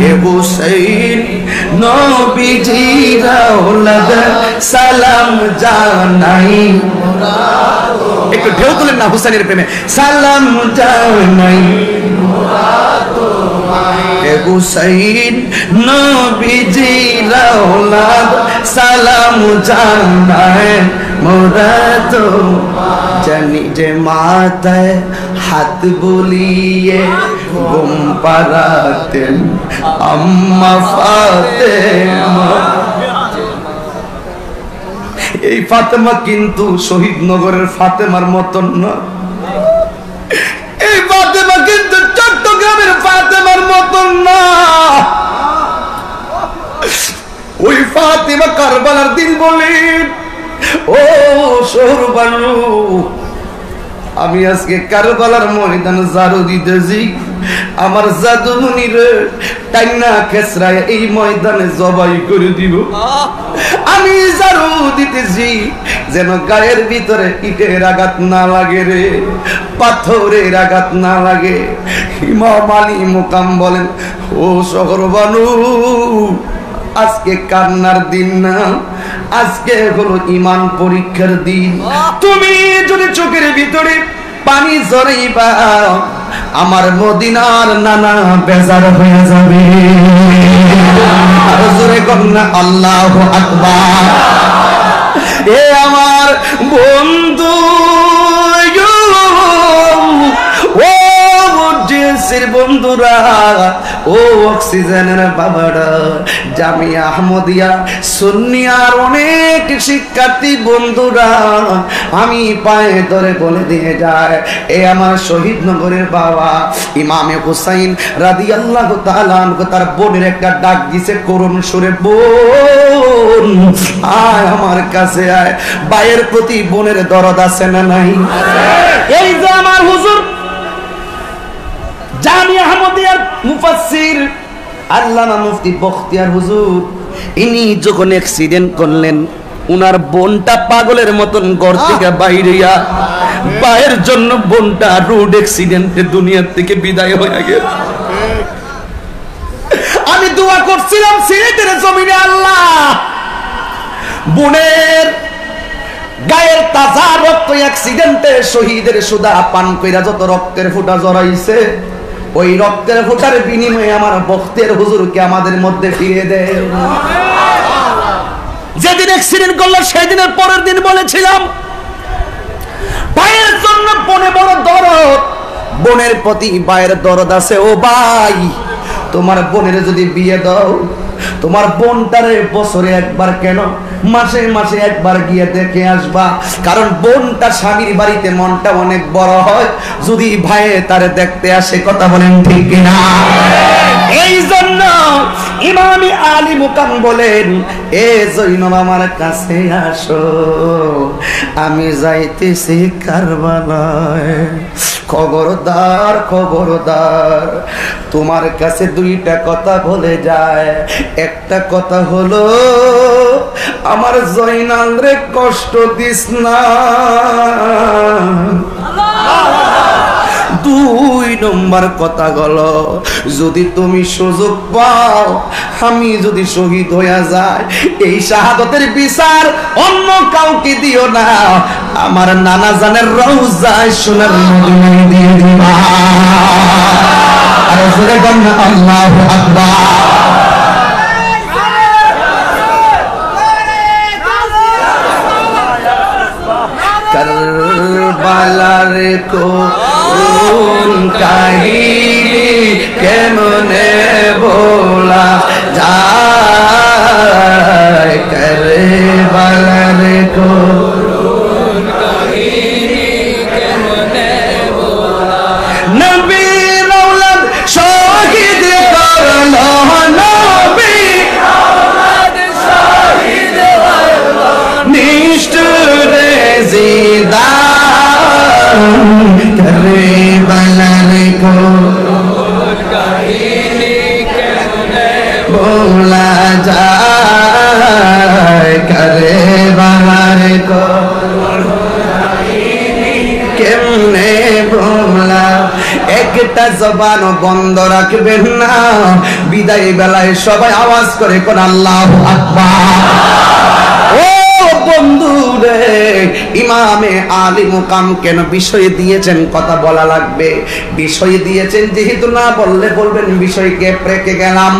এ হুসাইন নবীজির আওলাদ সালাম জানাই। একটু ঢেউ তুলেন না হুসাইনের প্রেমে, সালাম জানাই। এ হুসাইন নবীজির আওলাদ সালাম জানায় মোরা তো জানি যে মাথায় হাত বুলিয়ে ঘুম পাড়াতেন আম্মা ফাতেমা। এই ফাতেমা কিন্তু শহীদনগরের ফাতেমার মতন না, এই ফাতেমা কিন্তু চট্টগ্রামের ফাতেমার মতন না। ওই ফাতেমা কারবালার দিন বলেন, ও শহর বানু, আমি আজকে কারবালার ময়দান জারু দিতেছি, আমার জাদুমণির টাইনা খেসরায় এই ময়দানে জবাই করে দিব। আমি জারু দিতেছি যেন গায়ের ভিতরে ইটের আঘাত না লাগে রে, পাথরের আঘাত না লাগে। ইমাম আলী মুকাম বলেন, ও শহর বানু, আজকে কান্নার দিন না, আজকে হলো ঈমান পরীক্ষার দিন। তুমি যদি চোখের ভিতরে পানি ঝরাইবা, আমার মদিনার নানা বেজার হয়ে যাবে। আর জোরে কন্যা আল্লাহু আকবার। এ আমার বন্ধু, ও দেশের বন্ধুরা, ও অক্সিজেনের বাবারা, জামিয়া আহমদিয়া সুন্নিয়ার অনেক শিক্ষার্থী বন্ধুরা, আমি পায়ে ধরে বলে দিয়ে যায়, এ আমার শহীদনগরের বাবা ইমামে হুসাইন রাদিয়াল্লাহু তাআলা আনহু তার বোনের একটা ডাক দিছে করুণ সুরে, বোন আয় আমার কাছে আয়। ভাইয়ের প্রতি বোনের দরদ আছে না নাই? এই যে আমার হুজুর জামিয়া আহমদিয়ার মুফাসসির আল্লামা মুফতি বখতিয়ার হুজুর, ইনি যখন অ্যাক্সিডেন্ট করলেন, উনার বোনটা পাগলের মতন ঘর থেকে বাইরেয়া, ভাইয়ের জন্য বোনটা রোড অ্যাক্সিডেন্টে দুনিয়া থেকে বিদায় হয়ে গেল। আমি দোয়া করছিলাম সিলেটের জমিনে, আল্লাহ বোনের গায়ের তাজা রক্ত অ্যাক্সিডেন্টে শহীদের সুদা পান কইরা যত রক্তের ফোঁটা জড়াইছে, ওই রক্তের ফোঁটার বিনিময়ে আমার বখতিয়ার হুজুরকে আমাদের মধ্যে ফিরিয়ে দেয়। যেদিন অ্যাক্সিডেন্ট করলো সেই দিনের পরের দিন বলেছিলাম, ভাইয়ের জন্য বোনে বড় দরদ, বোনের প্রতি ভাইয়ের দরদ আছে। ও ভাই, তোমার বোনের যদি বিয়ে দাও, তোমার বোনটারে বছরে একবার কেন মাসে মাসে একবার গিয়ে দেখে আসবা, কারণ বোনটা স্বামীর বাড়িতে মনটা অনেক বড় হয় যদি ভাইয়ে তারে দেখতে আসে। কথা বলেন ঠিক কিনা? এই জন্য ইমাম আলী মুকাম বলেন, এ জৈনব আমার কাছে আসো, আমি যাইতেছি কারবালায়। খবরদার খবরদার, তোমার কাছে দুইটা কথা বলে যায়। একটা কথা হলো, আমার জয়নাল রে কষ্ট দিস না। দুই নম্বর কথা হলো, যদি তুমি সুযোগ পাও, আমি যদি শহীদ হয়ে যায়, এই শাহাদতের বিচার অন্য কাউকে দিও না, আমার নানা জানের রওজায় সোনার মদিনায় দিয়ে দিবা। আর জোরে বলেন আল্লাহু আকবার। কারবালার করুণ কাহিনী কেমনে বলা যায়, কারবালার করুণ কাহিনী কেমনে বলা। নবীর আওলাদ শহীদ করলো, নবীর আওলাদ শহীদ করলো, নিষ্ঠুর জিদান কারবালার করুণ কাহিনী কেমনে বলা যায়, কারবালার করুণ কাহিনী কেমনে বলা। একটা জবান বন্ধ রাখবেন না, বিদায় বেলায় সবাই আওয়াজ করে কোন আল্লাহু আকবার। ও বন্ধু রে, ইমামে আলী মুকাম কেন বিষয় দিয়েছেন কথা বলা লাগবে। বিষয় দিয়েছেন যেহেতু না বললে বলবেন বিষয়কে রেখে গেলাম,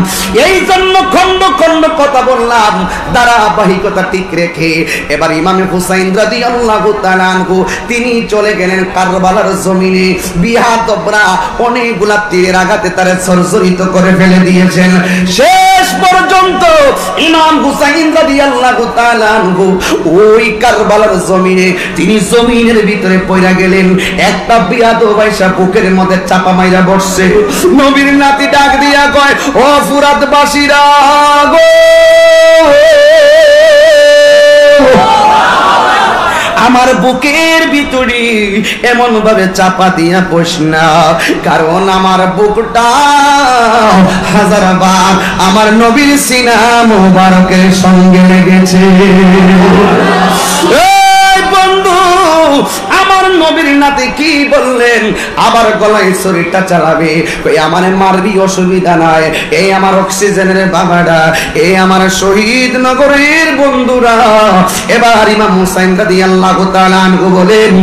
এই জন্য খন্ড খন্ড কথা বললাম ধারাবাহিকতা ঠিক রেখে। এবার ইমামে হুসাইন রাদিয়াল্লাহু তাআলা আনহু তিনি চলে গেলেন কারবালার জমিনে। বিহাতবরা অনেকগুলা তীরের আঘাতে তারে সরসরিত করে ফেলে দিয়েছেন। শেষ পর্যন্ত ইমাম হুসাইন রাদিয়াল্লাহু তাআলা আনহু ওই কারবালার জমিনে তিনি জমিনের ভিতরে পড়ে গেলেন। একটা বিয়াদব আয়েশা বুকের মধ্যে চাপা মাইরা বসছে। নবীর নাতি ডাক দিয়া কয়, ও ফুরাতবাসীরা গো, আমার বুকের ভিতরে এমন ভাবে চাপা দিয়া বস না, কারণ আমার বুকটা হাজার বার আমার নবীর সিনা মোবারকের সঙ্গে লেগেছে। বন্ধু, আমার নবীর নাতি কি বললেন? আবার গলায় ছুরিটা চালাবে, কই আমারে মারবি অসুবিধা নাই, এই আমার অক্সিজেনের বাবারা, এই আমার শহীদ নগরের বন্ধুরা। এবার ইমাম হুসাইন রাদিয়াল্লাহু তাআলা আনহু বলেন,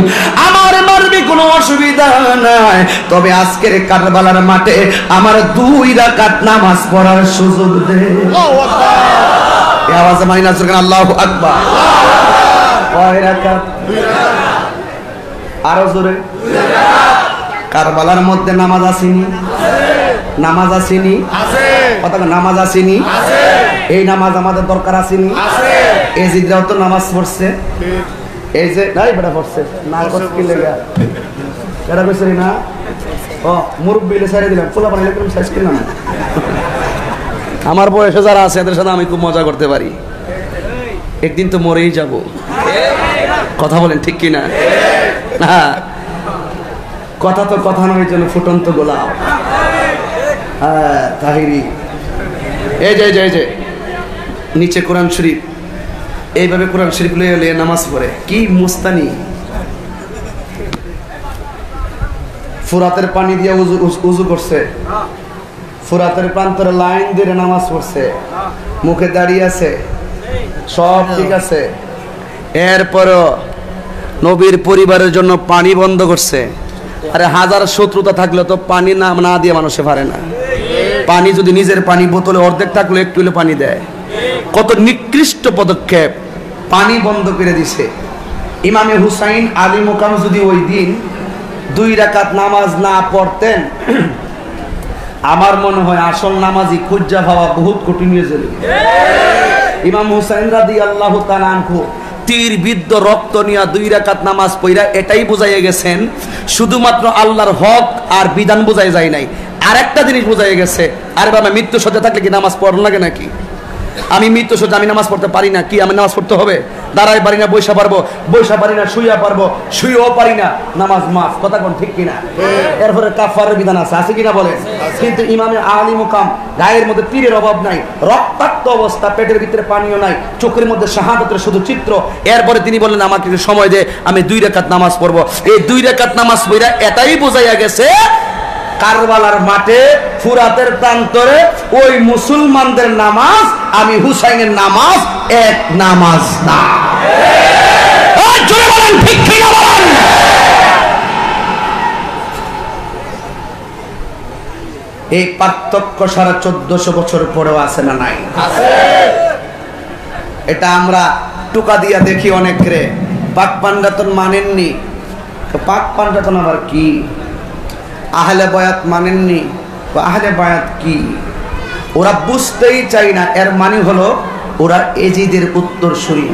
আমার মারবি কোনো অসুবিধা নাই, তবে আজকের কারবালার মাঠে আমার 2 রাকাত নামাজ পড়ার সুযোগ দে। আল্লাহু আকবার। এই আওয়াজে মাইনা সুবহান আল্লাহু আকবার। কয় রাকাত? 2 রাকাত। আরো জোরে। 2 রাকাত। কারবালার মধ্যে নামাজ আসেনি? নামাজ আসেনি? আছে। কথা নামাজ আসেনি? আছে। এই নামাজ আমাদের দরকার আসেনি? আছে। এই জিদরাও তো নামাজ পড়ছে, এই যে নাই বড় পড়ছে না, কত কি লাগা এটা কইছে না। ও মুরব্বিলে ছেড়ে দিলাম, ফুলা বানাইলে কোন সাইজ কিনা না। আমার বয়সে যারা আছে এদের সাথে আমি খুব মজা করতে পারি, একদিন তো মরেই যাব। কথা বলেন ঠিক কিনা? না, কথা তো কথা নয়, যেন ফুটন্ত গোলাপ। হ্যাঁ তাহিরি, এই যে এই যে নিচে কোরআন শরীফ, এইভাবে কোরআন শরীফ লয়ে নামাজ পড়ে, কি মুস্তানি। ফুরাতের পানি দিয়ে উজু করছে, ফুরাতের প্রান্তরে লাইন দিয়ে নামাজ পড়ছে, মুখে দাঁড়িয়ে আছে, সব ঠিক আছে। এরপরও নবীর পরিবারের জন্য পানি বন্ধ করছে। আরে হাজার শত্রুতা থাকলে তো পানি না দিয়ে মানুষে পারে না। পানি যদি নিজের পানি বোতলে অর্ধেক থাকলে একটু হলে পানি দেয়। কত নিকৃষ্ট পদক্ষেপ, পানি বন্ধ করে দিছে। ইমামে হুসাইন আলী মুকাম যদি ওই দিন 2 রাকাত নামাজ না পড়তেন, আমার মনে হয় আসল নামাজি খুঁজা পাওয়া বহুত কঠিন হয়ে যাবে। ইমাম হুসাইন রাদিয়াল্লাহু তাআলা আনহু তীর বিদ্ধ রক্ত নিয়ে 2 রাকাত নামাজ পড়া এটাই বুঝাইয়া গেছেন, শুধুমাত্র আল্লাহর হক আর বিধান বোঝাই যায় নাই, আরেকটা জিনিস বোঝাইয়া গেছে। আরে বাবা, মৃত্যু সজ্জা থাকলে কি নামাজ পড়ন লাগে নাকি? আমি মৃত্যু সজ্জা, আমি নামাজ পড়তে পারি না, কি আমি নামাজ পড়তে হবে? দাঁড়াই পারি না, বৈশা পারবো, বৈশা পারি না, শুইয়া পারবো, শুইও পারি না, নামাজ মাফ। কথা কোন ঠিক কিনা? এরপরে কাফারের বিধান আছে, আছে কিনা বলেন? কিন্তু ইমামে আলী মুকাম গায়ের মধ্যে তীরের অভাব নাই, রক্তাক্ত অবস্থা, পেটের ভিতরে পানিও নাই, চোখের মধ্যে শাহাদাতের শুধু চিত্র। এরপরে তিনি বললেন, আমাকে একটু সময় দে, আমি 2 রাকাত নামাজ পড়বো। এই 2 রাকাত নামাজ পড়া এটাই বোঝাইয়া গেছে কারবালার মাঠে ফুরাতের প্রান্তরে ওই মুসলমানদের নামাজ আমি হুসাইনের নামাজ এক নামাজ না। ঠিক কিনা বলেন? এই পার্থক্য সারা 1400 বছর পরেও আছে না নাই? এটা আমরা টুকা দিয়া দেখি অনেকরে। পাক পাঞ্জাতন মানেননি, পাক পাঞ্জাতন আবার কি? আহলে বায়াত মানেননি, আহলে বায়াত কি? ওরা বুঝতেই চাই না। এর মানে হলো ওরা এজিদের উত্তরসূরি।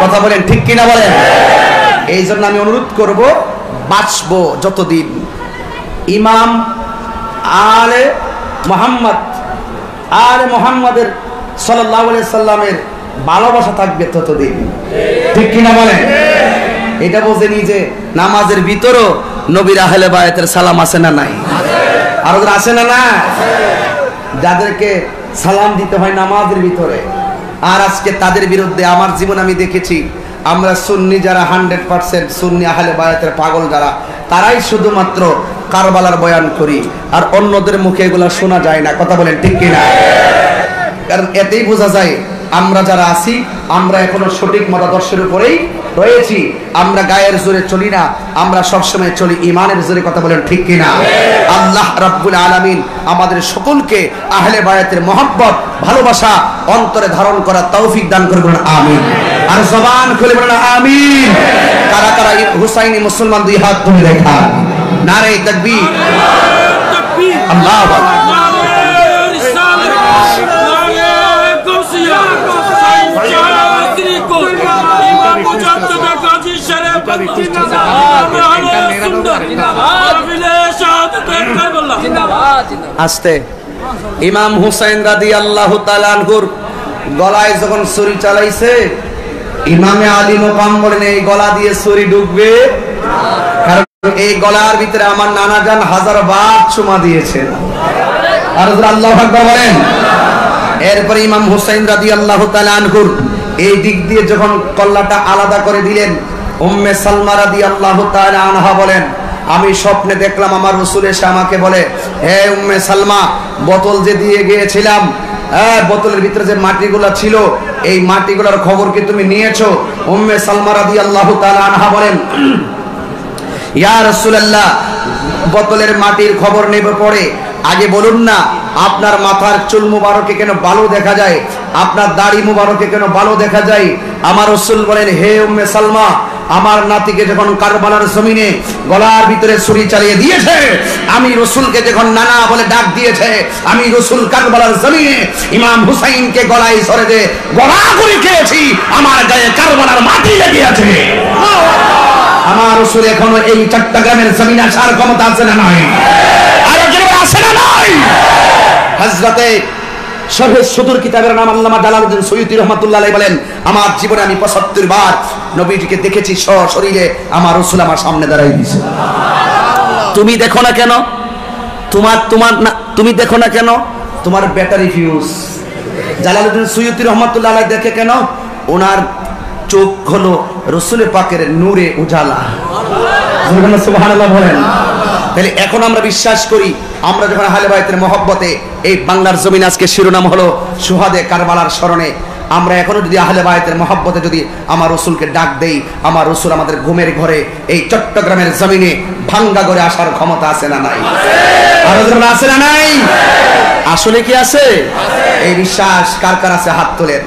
কথা বলেন ঠিক কিনা বলেন? এই জন্য আমি অনুরোধ করব, বাঁচবো যতদিন ইমাম আলে মোহাম্মদের সাল্লাল্লাহু আলাইহি সাল্লামের ভালোবাসা থাকবে ততদিন। ঠিক কিনা বলেন? এটা বোঝেনি যে নামাজের ভিতরও নবীর আহলে বায়াতের সালাম আছে না নাই? আরো আছে না না? যাদেরকে সালাম দিতে হয় নামাজের ভিতরে, আর আজকে তাদের বিরুদ্ধে আমার জীবন আমি দেখেছি। আমরা সুন্নি যারা 100% সুন্নি আহলে বায়াতের পাগল যারা, তারাই শুধুমাত্র কারবালার বয়ান করি, আর অন্যদের মুখে এগুলা শোনা যায় না। কথা বলেন ঠিক কিনা? কারণ এতেই বোঝা যায় আমরা যারা আছি, আমরা এখনো সঠিক মতাদর্শের উপরেই রয়েছি, আমরা গায়ের জোরে চলি না, আমরা সবসময় চলি ইমানের জোরে। কথা বলেন ঠিক কিনা? আল্লাহ রাব্বুল আলামিন আমাদের সকলকে আহলে বায়াতের মহব্বত, ভালোবাসা অন্তরে ধারণ করার তৌফিক দান করে বলেন আমিন। আর জবান খুলে বলেন আমিন। কারা কারা হুসাইনি মুসলমান দুই হাত তুলে দেখান। নারে তাকবীর, আল্লাহু আকবার। আস্তে ইমাম হুসাইন রাদিয়াল্লাহু তাআলা আনহুর গলায় যখন ছুরি চালাইছে, ইমামে আলী মোকাম বলেন এই গলা দিয়ে ছুরি ঢুকবে, কারণ এই গলার ভিতরে আমার নানা জান 1000 বার চুমা দিয়েছেন। আর আল্লাহু আকবার বলেন। এরপরে ইমাম হুসাইন রাদিয়াল্লাহু তাআলা আনহুর এই দিক দিয়ে যখন কল্লাটা আলাদা করে দিলেন, উম্মে সালমা রাদিয়াল্লাহু তাআলা আনহা বলেন, আমি স্বপ্নে দেখলাম আমার রাসূল এসে আমাকে বলে, হে উম্মে সালমা, বোতল যে দিয়ে গিয়েছিলাম, বোতলের ভিতরে যে মাটিগুলো ছিল, এই মাটিগুলোর খবর কি তুমি নিয়েছো? উম্মে সালমা রাদিয়াল্লাহু তাআলা আনহা বলেন, ইয়া রাসূলুল্লাহ, বোতলের মাটির খবর নেব পরে, আগে বলুন না আপনার মাথার চুল মুবারকে কেন বালু দেখা যায়, আপনার দাড়ি মুবারকে কেন বালু দেখা যায়? আমার রাসূল বলেন, হে উম্মে সালমা, আমার নাতিকে যখন কারবালার জমিনে গলার ভিতরে ছুরি চালিয়ে দিয়েছে, আমি রাসূলকে যখন নানা বলে ডাক দিয়েছে, আমি রাসূল কারবালার জমিনে ইমাম হুসাইনকে গলায় ধরে দে গলা করে খেয়েছি, আমার গায়ে কারবালার মাটি লেগে আছে। আমার রাসূল এখনো এই চট্টগ্রামের জমিনে আসার ক্ষমতা আছে না নাই? আর কেউ আছে না নাই? হযরতে শরহে সুদূর কিতাবের নাম আল্লামা জালালউদ্দিন সৈয়দী রাহমাতুল্লাহ আলাইহি বলেন, আমার জীবনে আমি 75 বার নবীজিকে দেখেছি সশরীরে, আমার রাসূল আমার সামনে দাঁড়াই দিয়েছে। তুমি দেখো না কেন? তুমি দেখো না কেন? তোমার ব্যাটারি ফিউজ। জালালউদ্দিন সৈয়দী রাহমাতুল্লাহ আলাইহি দেখে কেন? ওনার চোখ হলো রাসূল পাকের নূরে উজালা। সুবহানাল্লাহ বলেন। তাহলে এখন আমরা বিশ্বাস করি, আমরা যখন আহলে বায়তের মহব্বতে এই বাংলার জমিন আজকে শিরোনাম হলো শুহাদে কারবালার স্মরণে, আমরা এখনো যদি আহলে বায়তের মহব্বতে যদি আমার রাসূলকে ডাক দেই, আমার রাসূল আমাদের ঘুমের ঘরে এই চট্টগ্রামের জমিনে ভাঙ্গা করে আসার ক্ষমতা আছে না নাই? আর আছে না নাই? আসলে কি আছে? এই বিশ্বাস কার কার আছে? হাত তোলেন।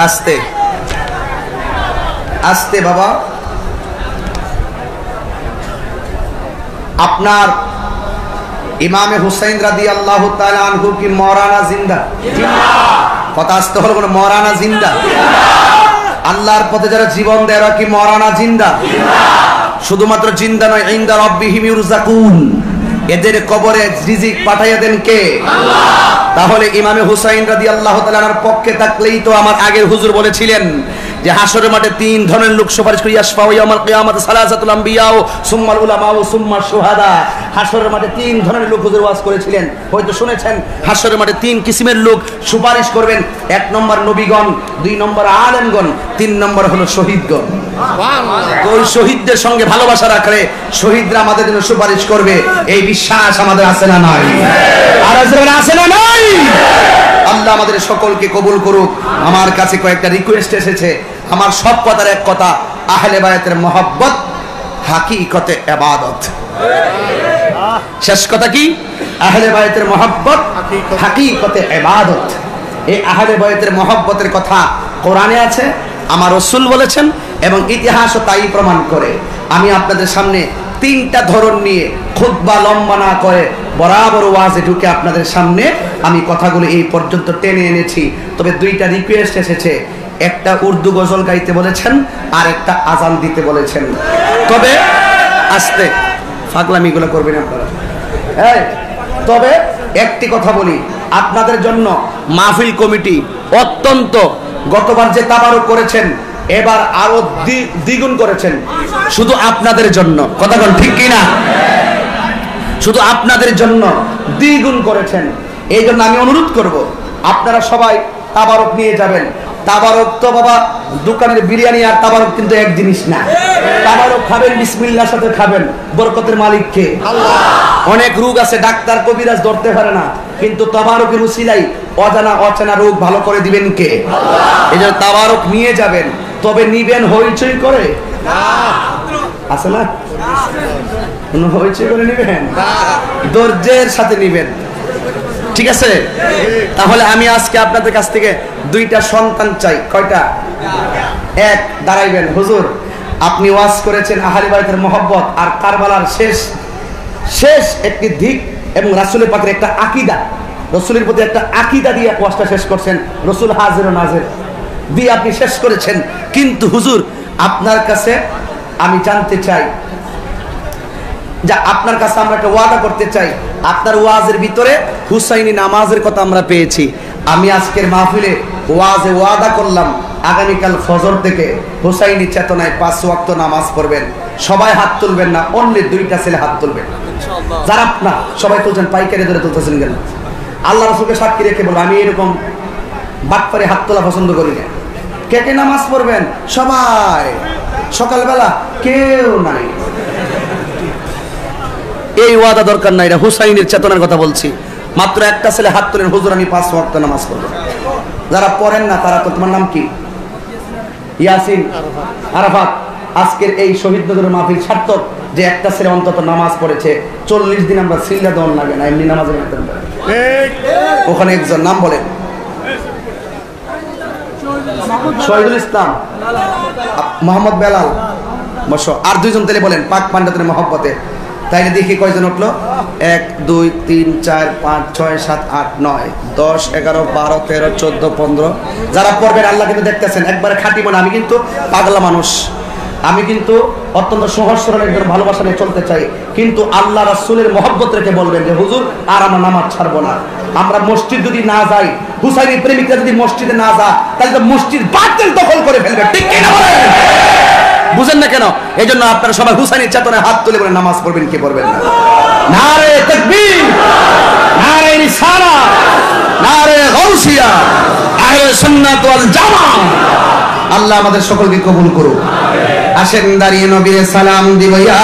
আস্তে আস্তে বাবা, আপনার ইমামে হুসাইন রাদিয়াল্লাহু তাআলা আনহু কি মরানা জিন্দা? কথা আসতে হলো, কোন মরানা জিন্দা? আল্লাহর পথে যারা জীবন দেয় এরা কি মরানা জিন্দা? শুধুমাত্র জিন্দা নয়, ইনদা রাব্বিহিম ইউরযাকুন, এদের কবরে রিজিক পাঠাইয়া দেন কে? আল্লাহ। তাহলে ইমামে হুসাইন রাদিয়াল্লাহু তাআলা আনহুর পক্ষে থাকলেই তো আমার আগের হুজুর বলেছিলেন যে হাসরের মাঠে 3 ধরনের লোক সুপারিশ করে ইয়াশফাউ ইয়াউমাল কিয়ামাতি সালাসাতুল আম্বিয়া ও সুম্মাল উলামা ও সুম্মা শুহাদা। হাসরের মাঠে 3 ধরনের লোক হুজুর ওয়াজ করেছিলেন, হয়তো শুনেছেন। হাসরের মাঠে 3 কিসিমের লোক সুপারিশ করবেন। 1 নম্বর নবীগণ, 2 নম্বর আলেমগণ, 3 নম্বর হলো শহীদগণ। ওই শহীদদের সঙ্গে ভালোবাসা রাখলে শহীদরা আমাদের জন্য সুপারিশ করবে, এই বিশ্বাস আমাদের আছে না নাই? আর আছে না নাই? আল্লাহ আমাদের সকলকে কবুল করুক। আমার কাছে কয়েকটা রিকোয়েস্ট এসেছে। আমার সব কথার এক কথা, আহলে বায়াতের মহব্বত হাকিকতে ইবাদত। শেষ কথা কি? আহলে বায়াতের মহব্বত হাকিকতে ইবাদত। এই আহলে বায়াতের মহব্বতের কথা কোরআনে আছে, আমার রাসূল বলেছেন, এবং ইতিহাসও তাই প্রমাণ করে। আমি আপনাদের সামনে 3টা ধরন নিয়ে খুতবা লম্বা না করে বরাবর ওয়াজে ঢুকে আপনাদের সামনে আমি কথাগুলো এই পর্যন্ত টেনে এনেছি। তবে 2টা রিকোয়েস্ট এসেছে। একটা উর্দু গজল গাইতে বলেছেন, আর একটা আজান দিতে বলেছেন। তবে আস্তে ফাগলামিগুলো করবেন আপনারা। তবে একটি কথা বলি, আপনাদের জন্য মাহফিল কমিটি অত্যন্ত, গতবার যে তাবারুক করেছেন এবার আরো দ্বিগুণ করেছেন, শুধু আপনাদের জন্য। কথা বল ঠিক কিনা? শুধু আপনাদের জন্য দ্বিগুণ করেছেন। এই জন্য আমি অনুরোধ করব, আপনারা সবাই তাবারুক নিয়ে যাবেন। তাবারক তো বাবা দোকানের বিরিয়ানি আর তাবারক কিন্তু এক জিনিস না। তাবারক খাবেন বিসমিল্লাহর সাথে খাবেন, বরকতের মালিক কে? আল্লাহ। অনেক রোগ আছে ডাক্তার কবিরাজ ধরতে পারে না, কিন্তু তাবারকের উসিলাই অজানা অচেনা রোগ ভালো করে দিবেন কে? আল্লাহ। এইজন্য তাবারক নিয়ে যাবেন, তবে নিবেন হইচই করে না, আছে না? কোনো হইচই করে নিবেন না, ধৈর্যের সাথে নিবেন, ঠিক আছে? তাহলে আমি আজকে আপনাদের কাছ থেকে দুইটা সন্তান চাই। কয়টা? এক, দাঁড়াইবেন। হুজুর আপনি ওয়াজ করেছেন আহলে বাইতের মহব্বত আর কারবালার শেষ একটি দিক এবং রাসূলের পাকের একটা আকীদা, রাসূলের প্রতি একটা আকীদা দিয়ে ওয়াজটা শেষ করছেন। রাসূল হাজির ও নাজির দিয়ে আপনি শেষ করেছেন। কিন্তু হুজুর আপনার কাছে আমি জানতে চাই, যা আপনার কাছে আমরা একটা ওয়াদা করতে চাই। আপনার ওয়াজের ভিতরে হুসাইনি নামাজের কথা আমরা পেয়েছি। আমি আজকের মাহফিলে ওয়াজে ওয়াদা করলাম আগামীকাল ফজর থেকে হুসাইনি চেতনায় 5 ওয়াক্ত নামাজ পড়বেন। সবাই হাত তুলবেন না, অনলি 2টা ছেলে হাত তুলবেন। যারা না সবাই তুলছেন, পাইকারি ধরে তুলতেছেন কেন? আল্লাহ রাসূলকে সাক্ষী রেখে বলবো, আমি এরকম বাটপারে হাত তোলা পছন্দ করি না। কে কে নামাজ পড়বেন? সবাই। সকালবেলা কেউ নাই, এই ওয়াদা দরকার নাই। এটা হুসাইনের চেতনার কথা বলছি। মাত্র একটা ছেলে হাত তোলেন, হুজুর আমি 5 ওয়াক্ত নামাজ পড়ব। যারা পড়েন না তারা তো, তোমার নাম কি? ইয়াসিন আরাফাত। আজকের এই শহীদ নজরের মাহফিল সার্থক যে একটা ছেলে অন্তত নামাজ পড়েছে। 40 দিন আমরা সিল্লা দন লাগে না, এমনি নামাজের মধ্যে ওখানে একজন নাম বলেন, শহীদুল ইসলাম, মোহাম্মদ বেলাল, বসো। আর 2জন তেলে বলেন পাক পান্ডাতের মহব্বতে। তাইলে দেখি কয়জন উঠলো? 1 2 3 4 5 6 7 8 9 10 11 12 13 14 15। যারা পড়বেন আল্লাহ কিন্তু দেখতেছেন, একবারে খাঁটি মনে। আমি কিন্তু পাগলা মানুষ, আমি কিন্তু অত্যন্ত সহজ সরল একজন ভালোবাসা নিয়ে চলতে চাই, কিন্তু আল্লাহ রাসূলের মহব্বত রেখে বলবেন যে হুজুর আর আমরা নামাজ ছাড়বো না। আমরা মসজিদ যদি না যাই, হুসাইনি প্রেমিকরা যদি মসজিদে না যায়, তাহলে তো মসজিদ বাতিল দখল করে ফেলবে, ঠিক কি না বলেন? বুঝেন না কেন? এই জন্য আপনারা সবাই হুসাইনের চেতনায় হাত তুলে বলে নামাজ পড়বেন, কি পড়বেন না? নারে তাকবীর, নারে রিসালাত, নারে গাউসিয়া, আহলে সুন্নাত ওয়াল জামাত। আল্লাহ আমাদের সকলকে কবুল করুক। আসেন দাঁড়িয়ে নবীর সালাম দিব। ইয়া